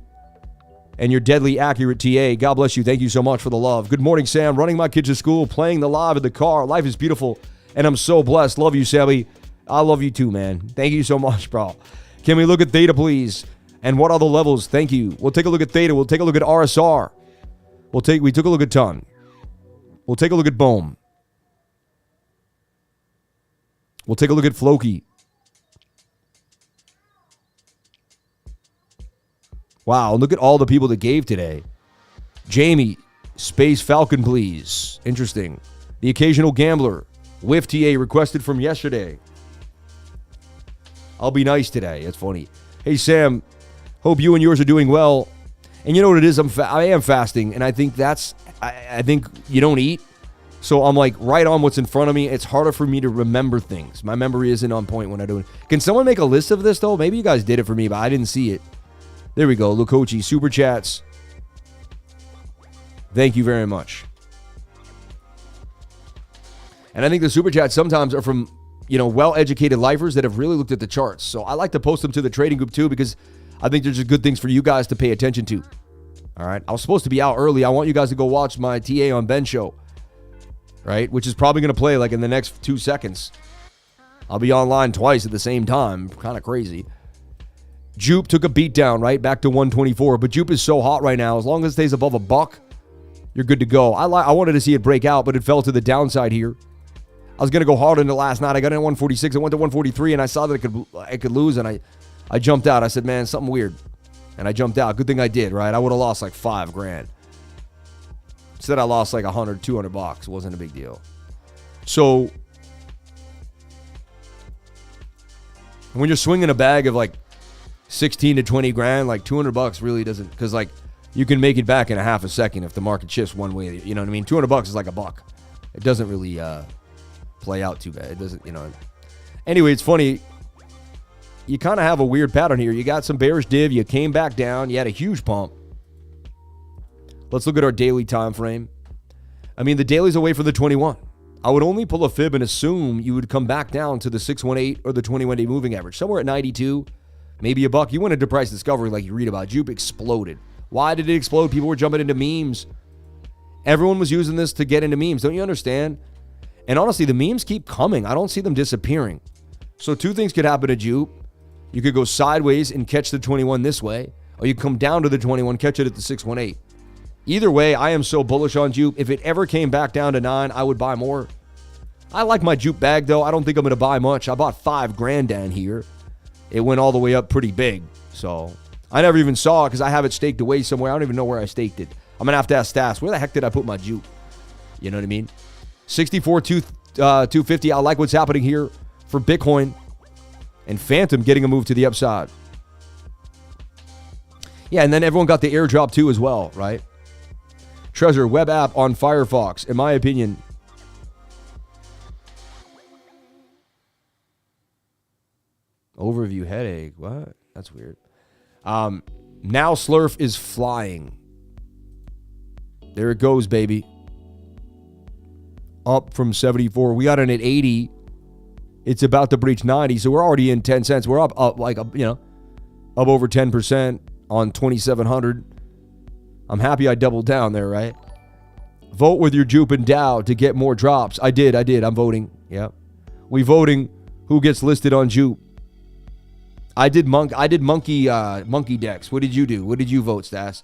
and your deadly accurate TA. God bless you. Thank you so much for the love. Good morning, Sam. Running my kids to school, playing the live in the car. Life is beautiful, and I'm so blessed. Love you, Sammy. I love you too, man. Thank you so much, bro. Can we look at THETA, please? And what are the levels? Thank you. We'll take a look at THETA. We'll take a look at RSR. We took a look at TON. We'll take a look at BOEM. We'll take a look at FLOKI. Wow, look at all the people that gave today. Jamie, Space Falcon, please. Interesting. The Occasional Gambler. Whiff TA requested from yesterday. I'll be nice today. That's funny. Hey, Sam. Hope you and yours are doing well. And you know what it is? I am fasting, and I think I think you don't eat. So I'm like right on what's in front of me. It's harder for me to remember things. My memory isn't on point when I do it. Can someone make a list of this, though? Maybe you guys did it for me, but I didn't see it. There we go. Lukochi, super chats. Thank you very much. And I think the super chats sometimes are from, well-educated lifers that have really looked at the charts. So I like to post them to the trading group too, because I think there's just good things for you guys to pay attention to. All right. I was supposed to be out early. I want you guys to go watch my TA on Ben show, right? Which is probably going to play like in the next 2 seconds. I'll be online twice at the same time. Kind of crazy. Jupe took a beat down, right? Back to 124. But Jupe is so hot right now. As long as it stays above $1, you're good to go. I wanted to see it break out, but it fell to the downside here. I was going to go hard into last night. I got in at 146. I went to 143, and I saw that I could lose, and I jumped out. I said, man, something weird. And I jumped out. Good thing I did, right? I would have lost like $5,000. Instead, I lost like 100, 200 bucks. It wasn't a big deal. So when you're swinging a bag of like 16 to 20 grand, like 200 bucks really doesn't, because like you can make it back in a half a second if the market shifts one way. You know what I mean? 200 bucks is like a buck. It doesn't really play out too bad. It doesn't, you know. Anyway, it's funny. You kind of have a weird pattern here. You got some bearish div. You came back down. You had a huge pump. Let's look at our daily time frame. I mean, the daily's away from the 21. I would only pull a fib and assume you would come back down to the 618 or the 21-day moving average. Somewhere at 92, maybe a buck. You went into price discovery like you read about. Jupe exploded. Why did it explode? People were jumping into memes. Everyone was using this to get into memes. Don't you understand? And honestly, the memes keep coming. I don't see them disappearing. So two things could happen to Jupe. You could go sideways and catch the 21 this way, or you come down to the 21, catch it at the 618. Either way, I am so bullish on Jupe. If it ever came back down to 9, I would buy more. I like my Jupe bag, though. I don't think I'm going to buy much. I bought $5,000 down here. It went all the way up pretty big. So I never even saw it because I have it staked away somewhere. I don't even know where I staked it. I'm going to have to ask Stas, where the heck did I put my Jupe? You know what I mean? 64,250. I like what's happening here for Bitcoin. And Phantom getting a move to the upside. Yeah, and then everyone got the airdrop too as well, right? Treasure web app on Firefox, in my opinion. Overview headache. What? That's weird. Now SLERF is flying. There it goes, baby. Up from 74. We got it at 80. It's about to breach 90, so we're already in 10 cents. We're up like, you know, up over 10% on 2,700. I'm happy I doubled down there, right? Vote with your Jupe and Dow to get more drops. I did. I'm voting. Yeah. We voting who gets listed on Jupe. I did monkey decks. What did you do? What did you vote, Stas?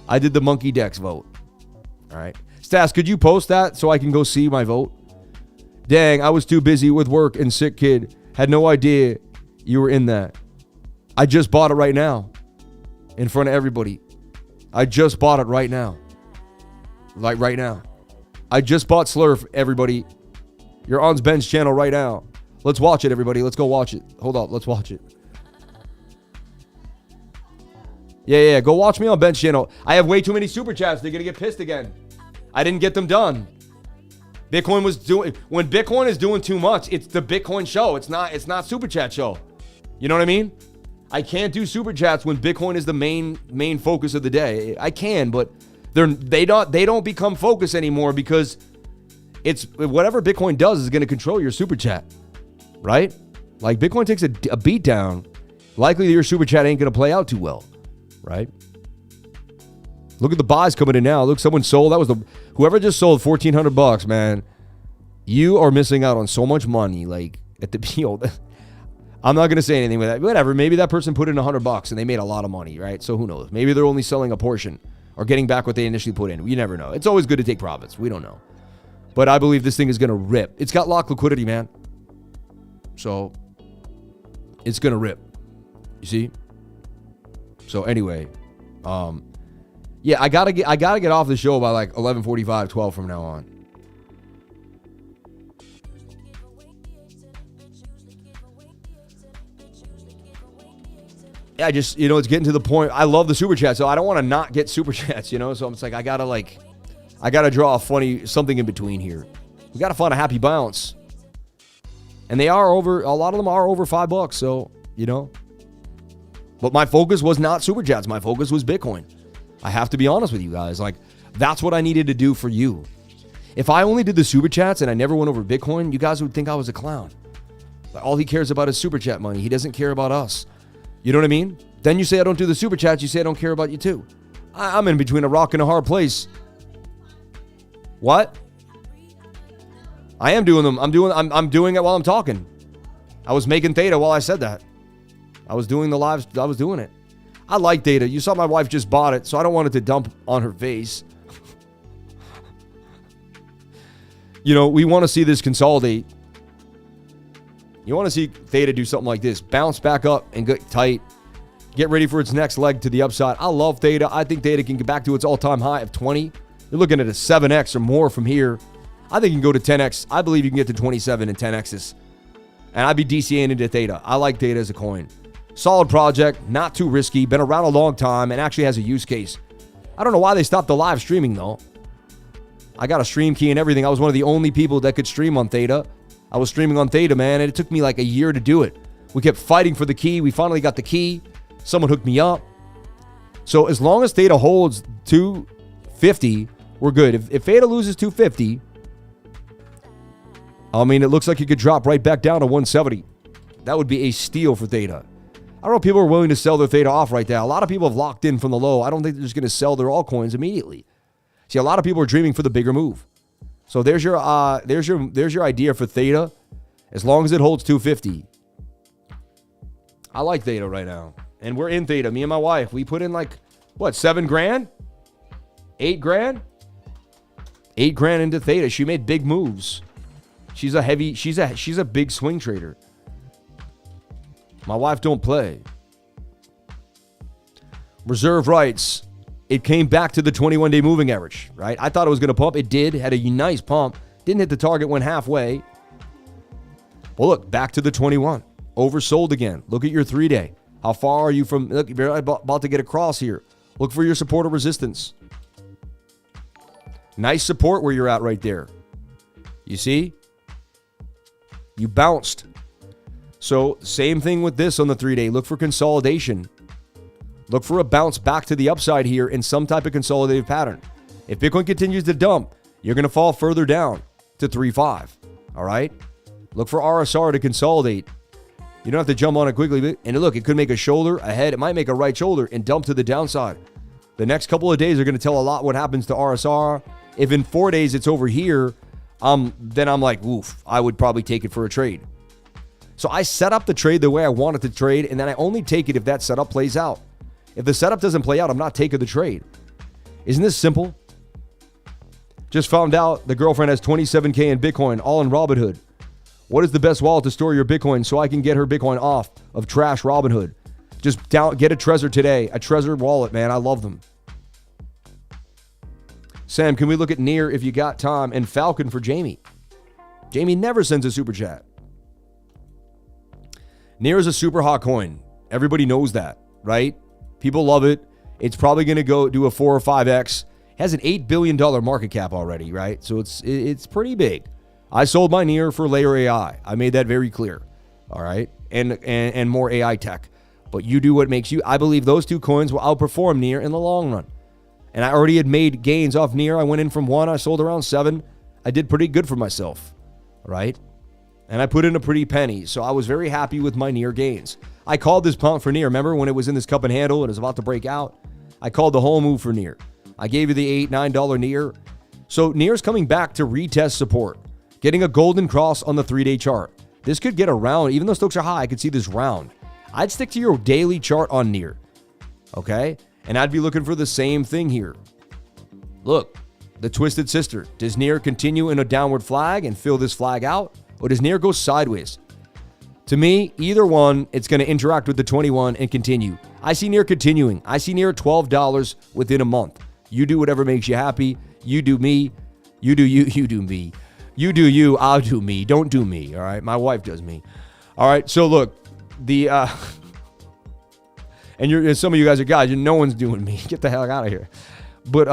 I did the monkey decks vote. All right. Stas, could you post that so I can go see my vote? Dang, I was too busy with work and sick kid. Had no idea you were in that. I just bought it right now. In front of everybody. I just bought it right now. Like right now. I just bought SLERF, everybody. You're on Ben's channel right now. Let's watch it, everybody. Let's go watch it. Hold up, let's watch it. Yeah. Go watch me on Ben's channel. I have way too many super chats. They're gonna get pissed again. I didn't get them done. When Bitcoin is doing too much, it's the Bitcoin show. It's not super chat show. You know what I mean? I can't do super chats when Bitcoin is the main focus of the day. I can, but they don't become focus anymore because it's whatever Bitcoin does is going to control your super chat, right? Like Bitcoin takes a beat down, likely your super chat ain't going to play out too well, right? Look at the buys coming in now. Look, someone sold. That was whoever just sold $1,400, man. You are missing out on so much money. Like at the I'm not gonna say anything with that. Whatever. Maybe that person put in $100 and they made a lot of money, right? So who knows? Maybe they're only selling a portion or getting back what they initially put in. You never know. It's always good to take profits. We don't know. But I believe this thing is gonna rip. It's got locked liquidity, man. So it's gonna rip. You see? So anyway, yeah, I gotta get off the show by like 11:45, 12 from now on. Yeah, it's getting to the point. I love the super chat, so I don't want to not get super chats, So I'm just like, I gotta draw something in between here. We gotta find a happy bounce. And a lot of them are over $5, so, But my focus was not super chats. My focus was Bitcoin. I have to be honest with you guys. Like, that's what I needed to do for you. If I only did the super chats and I never went over Bitcoin, you guys would think I was a clown. All he cares about is super chat money. He doesn't care about us. You know what I mean? Then you say I don't do the super chats. You say I don't care about you too. I'm in between a rock and a hard place. What? I am doing them. I'm doing it while I'm talking. I was making theta while I said that. I was doing the lives. I was doing it. I like theta. You saw my wife just bought it, so I don't want it to dump on her face. We want to see this consolidate. You want to see theta do something like this. Bounce back up and get tight. Get ready for its next leg to the upside. I love theta. I think theta can get back to its all-time high of 20. You're looking at a 7x or more from here. I think you can go to 10x. I believe you can get to 27 and 10x's. And I'd be DCAing into THETA. I like THETA as a coin. Solid project, not too risky, been around a long time, and actually has a use case. I don't know why they stopped the live streaming, though. I got a stream key and everything. I was one of the only people that could stream on THETA. I was streaming on THETA, man, and it took me like a year to do it. We kept fighting for the key. We finally got the key. Someone hooked me up. So as long as THETA holds 250, we're good. If THETA loses 250, I mean, it looks like it could drop right back down to 170. That would be a steal for THETA. I don't know if people are willing to sell their THETA off right now. A lot of people have locked in from the low. I don't think they're just going to sell their altcoins immediately. See, a lot of people are dreaming for the bigger move. So there's your idea for THETA. As long as it holds 250. I like THETA right now. And we're in THETA. Me and my wife, we put in like, what, 7 grand? 8 grand? 8 grand into THETA. She made big moves. She's a big swing trader. My wife don't play. Reserve rights. It came back to the 21-day moving average, right? I thought it was going to pump. It did. Had a nice pump. Didn't hit the target, went halfway. Well, look, back to the 21. Oversold again. Look at your 3-day. How far are you from... Look, you're about to get across here. Look for your support or resistance. Nice support where you're at right there. You see? You bounced. So, same thing with this on the 3-day. Look for consolidation. Look for a bounce back to the upside here in some type of consolidated pattern. If Bitcoin continues to dump, you're going to fall further down to 3.5. All right? Look for RSR to consolidate. You don't have to jump on it quickly. And look, it could make a shoulder, a head. It might make a right shoulder and dump to the downside. The next couple of days are going to tell a lot what happens to RSR. If in 4 days it's over here, then I'm like, oof, I would probably take it for a trade. So I set up the trade the way I want it to trade, and then I only take it if that setup plays out. If the setup doesn't play out, I'm not taking the trade. Isn't this simple? Just found out the girlfriend has 27K in Bitcoin, all in Robinhood. What is the best wallet to store your Bitcoin so I can get her Bitcoin off of trash Robinhood? Just get a Trezor today. A Trezor wallet, man. I love them. Sam, can we look at NEAR if you got time? And Falcon for Jamie. Jamie never sends a super chat. NEAR is a super hot coin. Everybody knows that, right? People love it. It's probably going to go do a 4 or 5x. It has an $8 billion market cap already, right? So it's pretty big. I sold my NEAR for Layer AI. I made that very clear, all right? And more AI tech. But you do what makes you. I believe those two coins will outperform NEAR in the long run. And I already had made gains off NEAR. I went in from 1. I sold around 7. I did pretty good for myself, right? And I put in a pretty penny. So I was very happy with my NEAR gains. I called this pump for NEAR. Remember when it was in this cup and handle and it was about to break out? I called the whole move for NEAR. I gave you the $8, $9 NEAR. So NEAR's coming back to retest support. Getting a golden cross on the 3-day chart. This could get around. Even though stocks are high, I could see this round. I'd stick to your daily chart on NEAR. Okay? And I'd be looking for the same thing here. Look, the twisted sister. Does NEAR continue in a downward flag and fill this flag out? Or does NEAR go sideways? To me, either one, it's going to interact with the 21 and continue. I see NEAR continuing. I see NEAR $12 within a month. You do whatever makes you happy. You do me. You do you. You do me. You do you. I'll do me. Don't do me. All right? My wife does me. All right? So look, and some of you guys are guys, no one's doing me. Get the hell out of here. But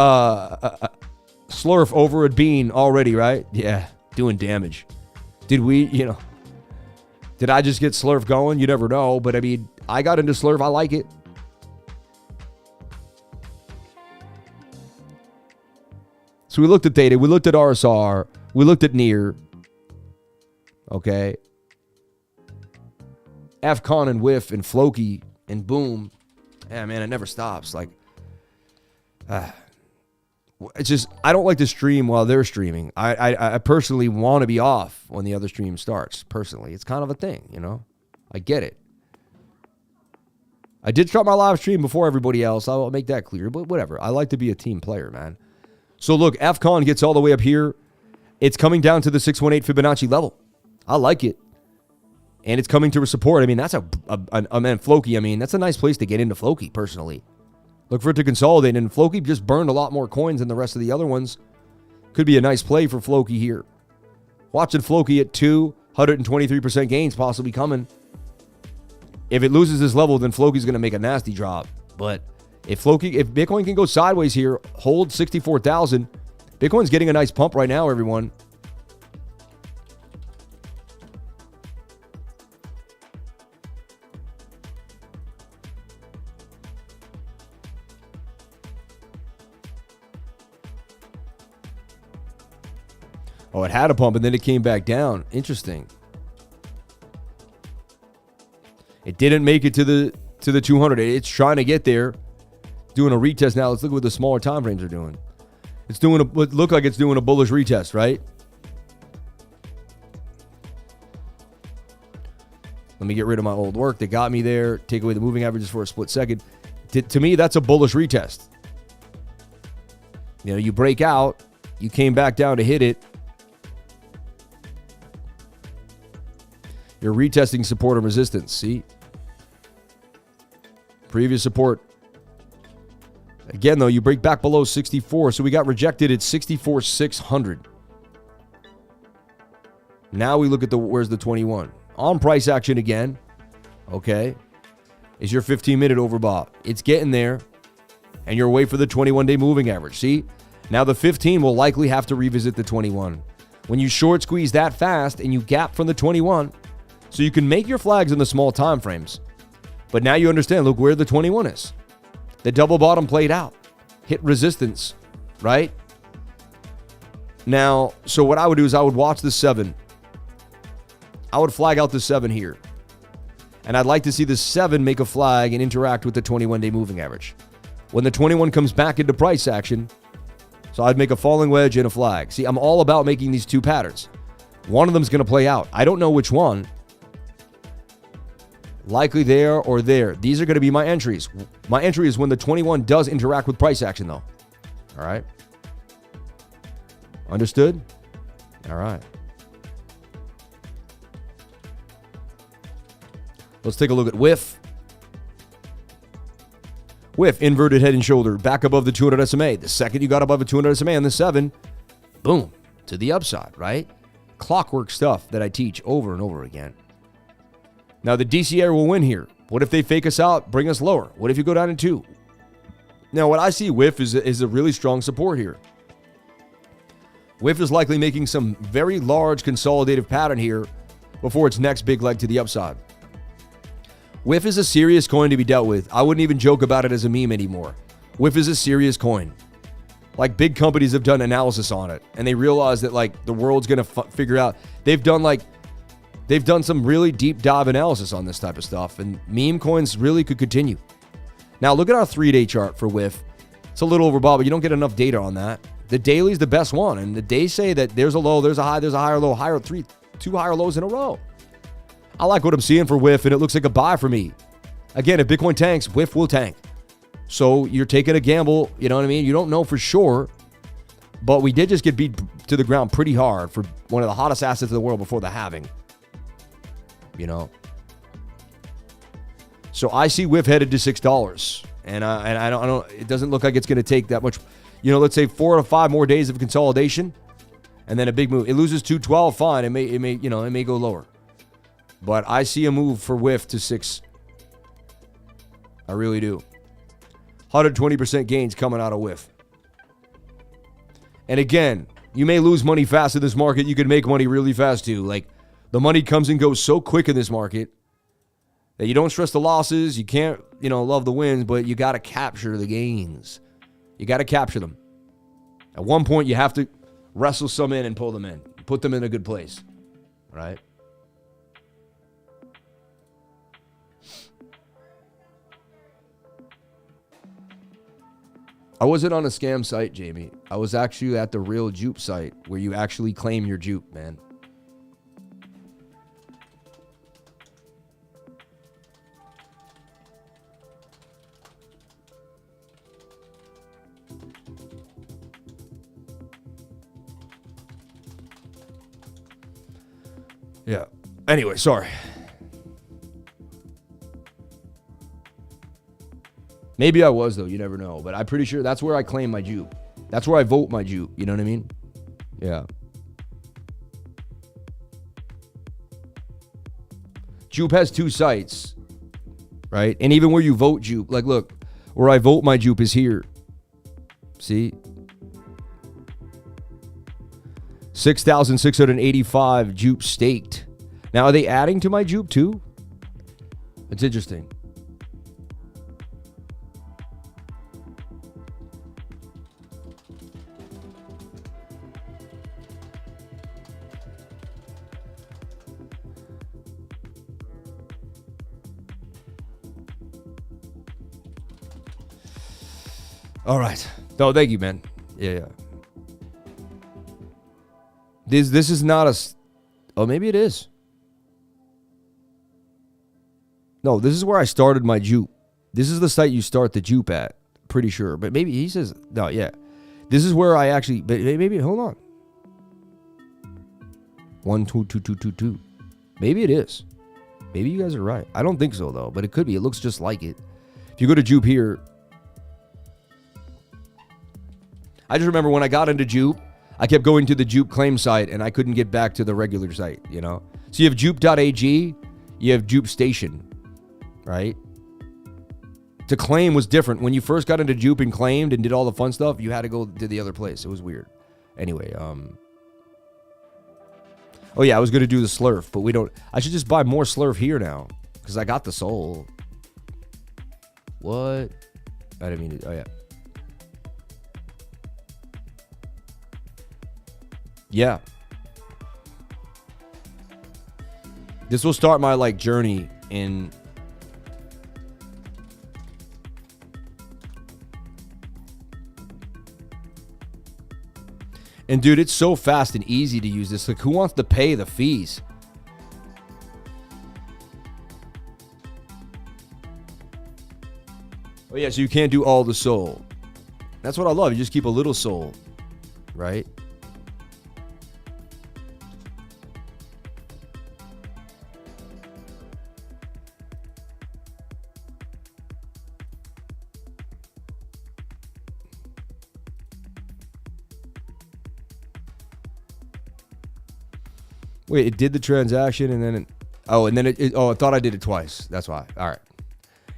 SLERF over at Bean already, right? Yeah, doing damage. Did I just get SLERF going? You never know. But I mean, I got into SLERF. I like it. So we looked at THETA. We looked at RSR. We looked at NEAR. Okay. FCON and WIF and FLOKI and boom. Yeah, man, it never stops. Like, it's just, I don't like to stream while they're streaming. I personally want to be off when the other stream starts, personally. It's kind of a thing, you know? I get it. I did start my live stream before everybody else. I'll make that clear, but whatever. I like to be a team player, man. So look, FCON gets all the way up here. It's coming down to the 618 Fibonacci level. I like it. And it's coming to support. I mean, that's man, FLOKI, I mean, that's a nice place to get into FLOKI, personally. Look for it to consolidate. And FLOKI just burned a lot more coins than the rest of the other ones. Could be a nice play for FLOKI here. Watching FLOKI at 223% gains possibly coming. If it loses this level, then FLOKI's going to make a nasty drop. But if Bitcoin can go sideways here, hold 64,000. Bitcoin's getting a nice pump right now, everyone. Oh, it had a pump and then it came back down. Interesting. It didn't make it to the 200. It's trying to get there. Doing a retest now. Let's look at what the smaller time frames are doing. It's doing what look like it's doing a bullish retest, right? Let me get rid of my old work that got me there. Take away the moving averages for a split second. To me, that's a bullish retest. You know, you break out, you came back down to hit it. You're retesting support and resistance. See? Previous support. Again, though, you break back below 64. So we got rejected at 64,600. Now we look at where's the 21? On price action again. Okay. Is your 15-minute overbought? It's getting there. And you're away for the 21-day moving average. See? Now the 15 will likely have to revisit the 21. When you short squeeze that fast and you gap from the 21, so you can make your flags in the small time frames. But now you understand, look where the 21 is. The double bottom played out. Hit resistance, right? Now, so what I would do is I would watch the 7. I would flag out the 7 here. And I'd like to see the 7 make a flag and interact with the 21-day moving average. When the 21 comes back into price action, so I'd make a falling wedge and a flag. See, I'm all about making these two patterns. One of them is going to play out. I don't know which one. Likely there or there. These are going to be my entries. My entry is when the 21 does interact with price action, though. All right. Understood? All right. Let's take a look at WIF. WIF, inverted head and shoulder, back above the 200 SMA. The second you got above the 200 SMA on the 7, boom, to the upside, right? Clockwork stuff that I teach over and over again. Now, the DCA will win here. What if they fake us out, bring us lower? What if you go down in 2? Now, what I see WIF is a really strong support here. WIF is likely making some very large consolidative pattern here before its next big leg to the upside. WIF is a serious coin to be dealt with. I wouldn't even joke about it as a meme anymore. WIF is a serious coin. Like, big companies have done analysis on it, and they realize that, like, the world's going to figure out. They've done some really deep dive analysis on this type of stuff, and meme coins really could continue. Now, look at our 3-day chart for WIF. It's a little overbought, but you don't get enough data on that. The daily is the best one, and the days say that there's a low, there's a high, there's a higher low, two higher lows in a row. I like what I'm seeing for WIF, and it looks like a buy for me. Again, if Bitcoin tanks, WIF will tank. So you're taking a gamble, you know what I mean? You don't know for sure, but we did just get beat to the ground pretty hard for one of the hottest assets in the world before the halving. You know? So I see WIF headed to $6, and I don't. It doesn't look like it's going to take that much. You know, let's say 4 to 5 more days of consolidation, and then a big move. It loses 212, fine. It may go lower. But I see a move for WIF to 6. I really do. 120% gains coming out of WIF. And again, you may lose money fast in this market. You can make money really fast too. Like, the money comes and goes so quick in this market that you don't stress the losses. You can't, love the wins, but you got to capture the gains. You got to capture them. At one point, you have to wrestle some in and pull them in. Put them in a good place. Right? I wasn't on a scam site, Jamie. I was actually at the real Jupe site where you actually claim your Jupe, man. Yeah. Anyway, sorry. Maybe I was, though. You never know. But I'm pretty sure that's where I claim my jupe. That's where I vote my jupe. You know what I mean? Yeah. Jupe has 2 sites, right? And even where you vote jupe, like, look, where I vote my jupe is here. See? 6,685 jupe staked. Now, are they adding to my jupe too? It's interesting. All right. No, thank you, man. Yeah. This is not a... Oh, maybe it is. No, this is where I started my jupe. This is the site you start the jupe at. Pretty sure. But maybe he says... No, yeah. This is where I actually... But maybe... Hold on. 1, 2, 2, 2, 2, 2. Maybe it is. Maybe you guys are right. I don't think so, though. But it could be. It looks just like it. If you go to jupe here... I just remember when I got into jupe, I kept going to the jupe claim site and I couldn't get back to the regular site, you know? So you have jupe.ag, you have jupe station, right? To claim was different. When you first got into jupe and claimed and did all the fun stuff, you had to go to the other place. It was weird. Anyway, oh yeah, I was going to do the SLERF, but we don't... I should just buy more SLERF here now because I got the soul. What? I didn't mean to... Oh yeah. Yeah. This will start my like journey in and dude, it's so fast and easy to use this. Like, who wants to pay the fees? Oh yeah, so you can't do all the soul. That's what I love. You just keep a little soul, right? Wait, it did the transaction and then it... Oh, and then it... Oh, I thought I did it twice. That's why. All right.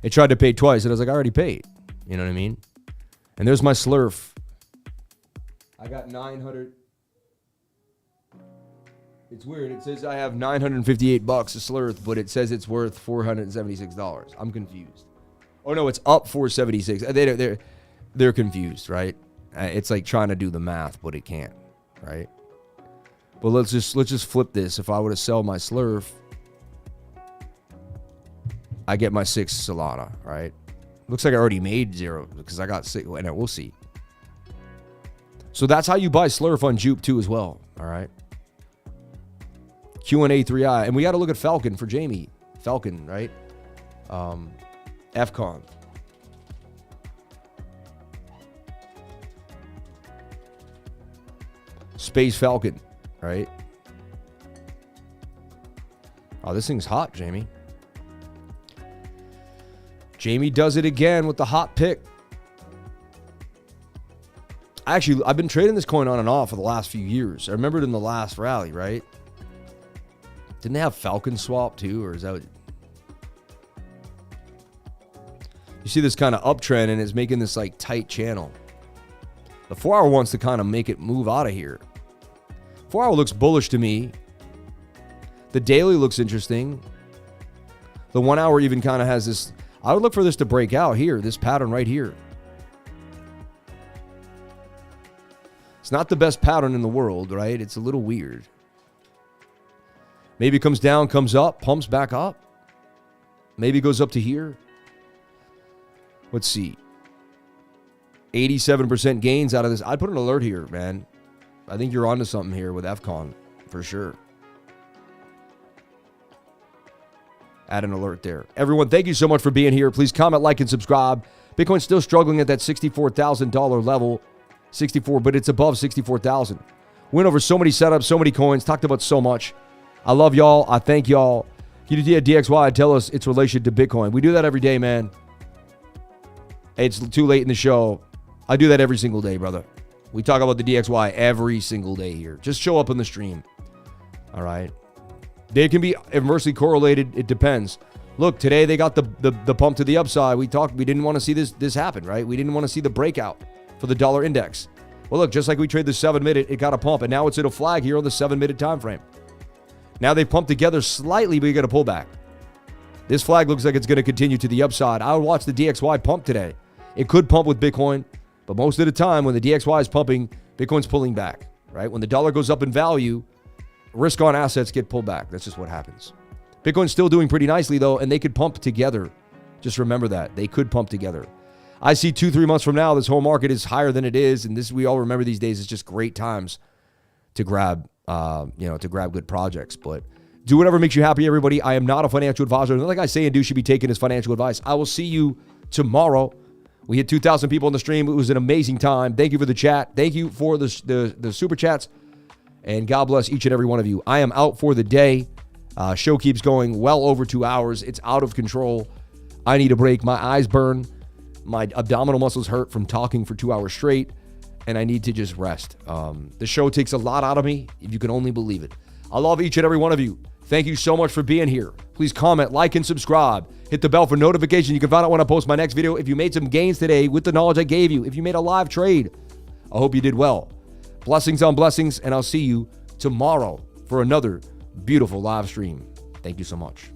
It tried to pay twice, and I was like, I already paid. You know what I mean? And there's my SLERF. I got 900... It's weird. It says I have $958 of SLERF, but it says it's worth $476. I'm confused. Oh, no, it's up $476. They're confused, right? It's like trying to do the math, but it can't, right? But let's just flip this. If I were to sell my SLERF, I get my 6 Solana, right? Looks like I already made 0 because I got 6. And we'll see. So that's how you buy SLERF on Jupe too as well, all right? Q&A 3i. And we got to look at Falcon for Jamie. Falcon, right? FCON. Space Falcon. Right? Oh, this thing's hot, Jamie. Jamie does it again with the hot pick. Actually, I've been trading this coin on and off for the last few years. I remember it in the last rally, right? Didn't they have Falcon swap too, or is that... You see this kind of uptrend and it's making this like tight channel. The 4-hour wants to kind of make it move out of here. 4-hour looks bullish to me. The daily looks interesting. The 1-hour even kind of has this... I would look for this to break out here, this pattern right here. It's not the best pattern in the world, right? It's a little weird. Maybe it comes down, comes up, pumps back up. Maybe it goes up to here. Let's see. 87% gains out of this. I'd put an alert here, man. I think you're onto something here with FCON, for sure. Add an alert there. Everyone, thank you so much for being here. Please comment, like, and subscribe. Bitcoin's still struggling at that $64,000 level. 64, but it's above 64,000. Went over so many setups, so many coins, talked about so much. I love y'all. I thank y'all. QDT at DXY, tell us its relation to Bitcoin. We do that every day, man. It's too late in the show. I do that every single day, brother. We talk about the DXY every single day here. Just show up in the stream. All right. They can be inversely correlated. It depends. Look, today they got the pump to the upside. We didn't want to see this happen, right? We didn't want to see the breakout for the dollar index. Well, look, just like we trade the 7-minute, it got a pump, and now it's at a flag here on the 7-minute time frame. Now they pumped together slightly, but you got a pullback. This flag looks like it's going to continue to the upside. I would watch the DXY pump today. It could pump with Bitcoin, but most of the time when the DXY is pumping, Bitcoin's pulling back, right? When the dollar goes up in value, risk-on assets get pulled back. That's just what happens. Bitcoin's still doing pretty nicely, though, and they could pump together. Just remember that. They could pump together. I see 2-3 months from now, this whole market is higher than it is, and this we all remember these days. It's just great times to grab, to grab good projects. But do whatever makes you happy, everybody. I am not a financial advisor. Nothing I say and do should be taken as financial advice. I will see you tomorrow. We hit 2,000 people on the stream. It was an amazing time. Thank you for the chat. Thank you for the super chats, and God bless each and every one of you. I am out for the day. Show keeps going well over 2 hours. It's out of control. I need a break. My eyes burn. My abdominal muscles hurt from talking for 2 hours straight, and I need to just rest. The show takes a lot out of me, if you can only believe it. I love each and every one of you. Thank you so much for being here. Please comment, like, and subscribe. Hit the bell for notifications. You can find out when I post my next video. If you made some gains today with the knowledge I gave you, if you made a live trade, I hope you did well. Blessings on blessings, and I'll see you tomorrow for another beautiful live stream. Thank you so much.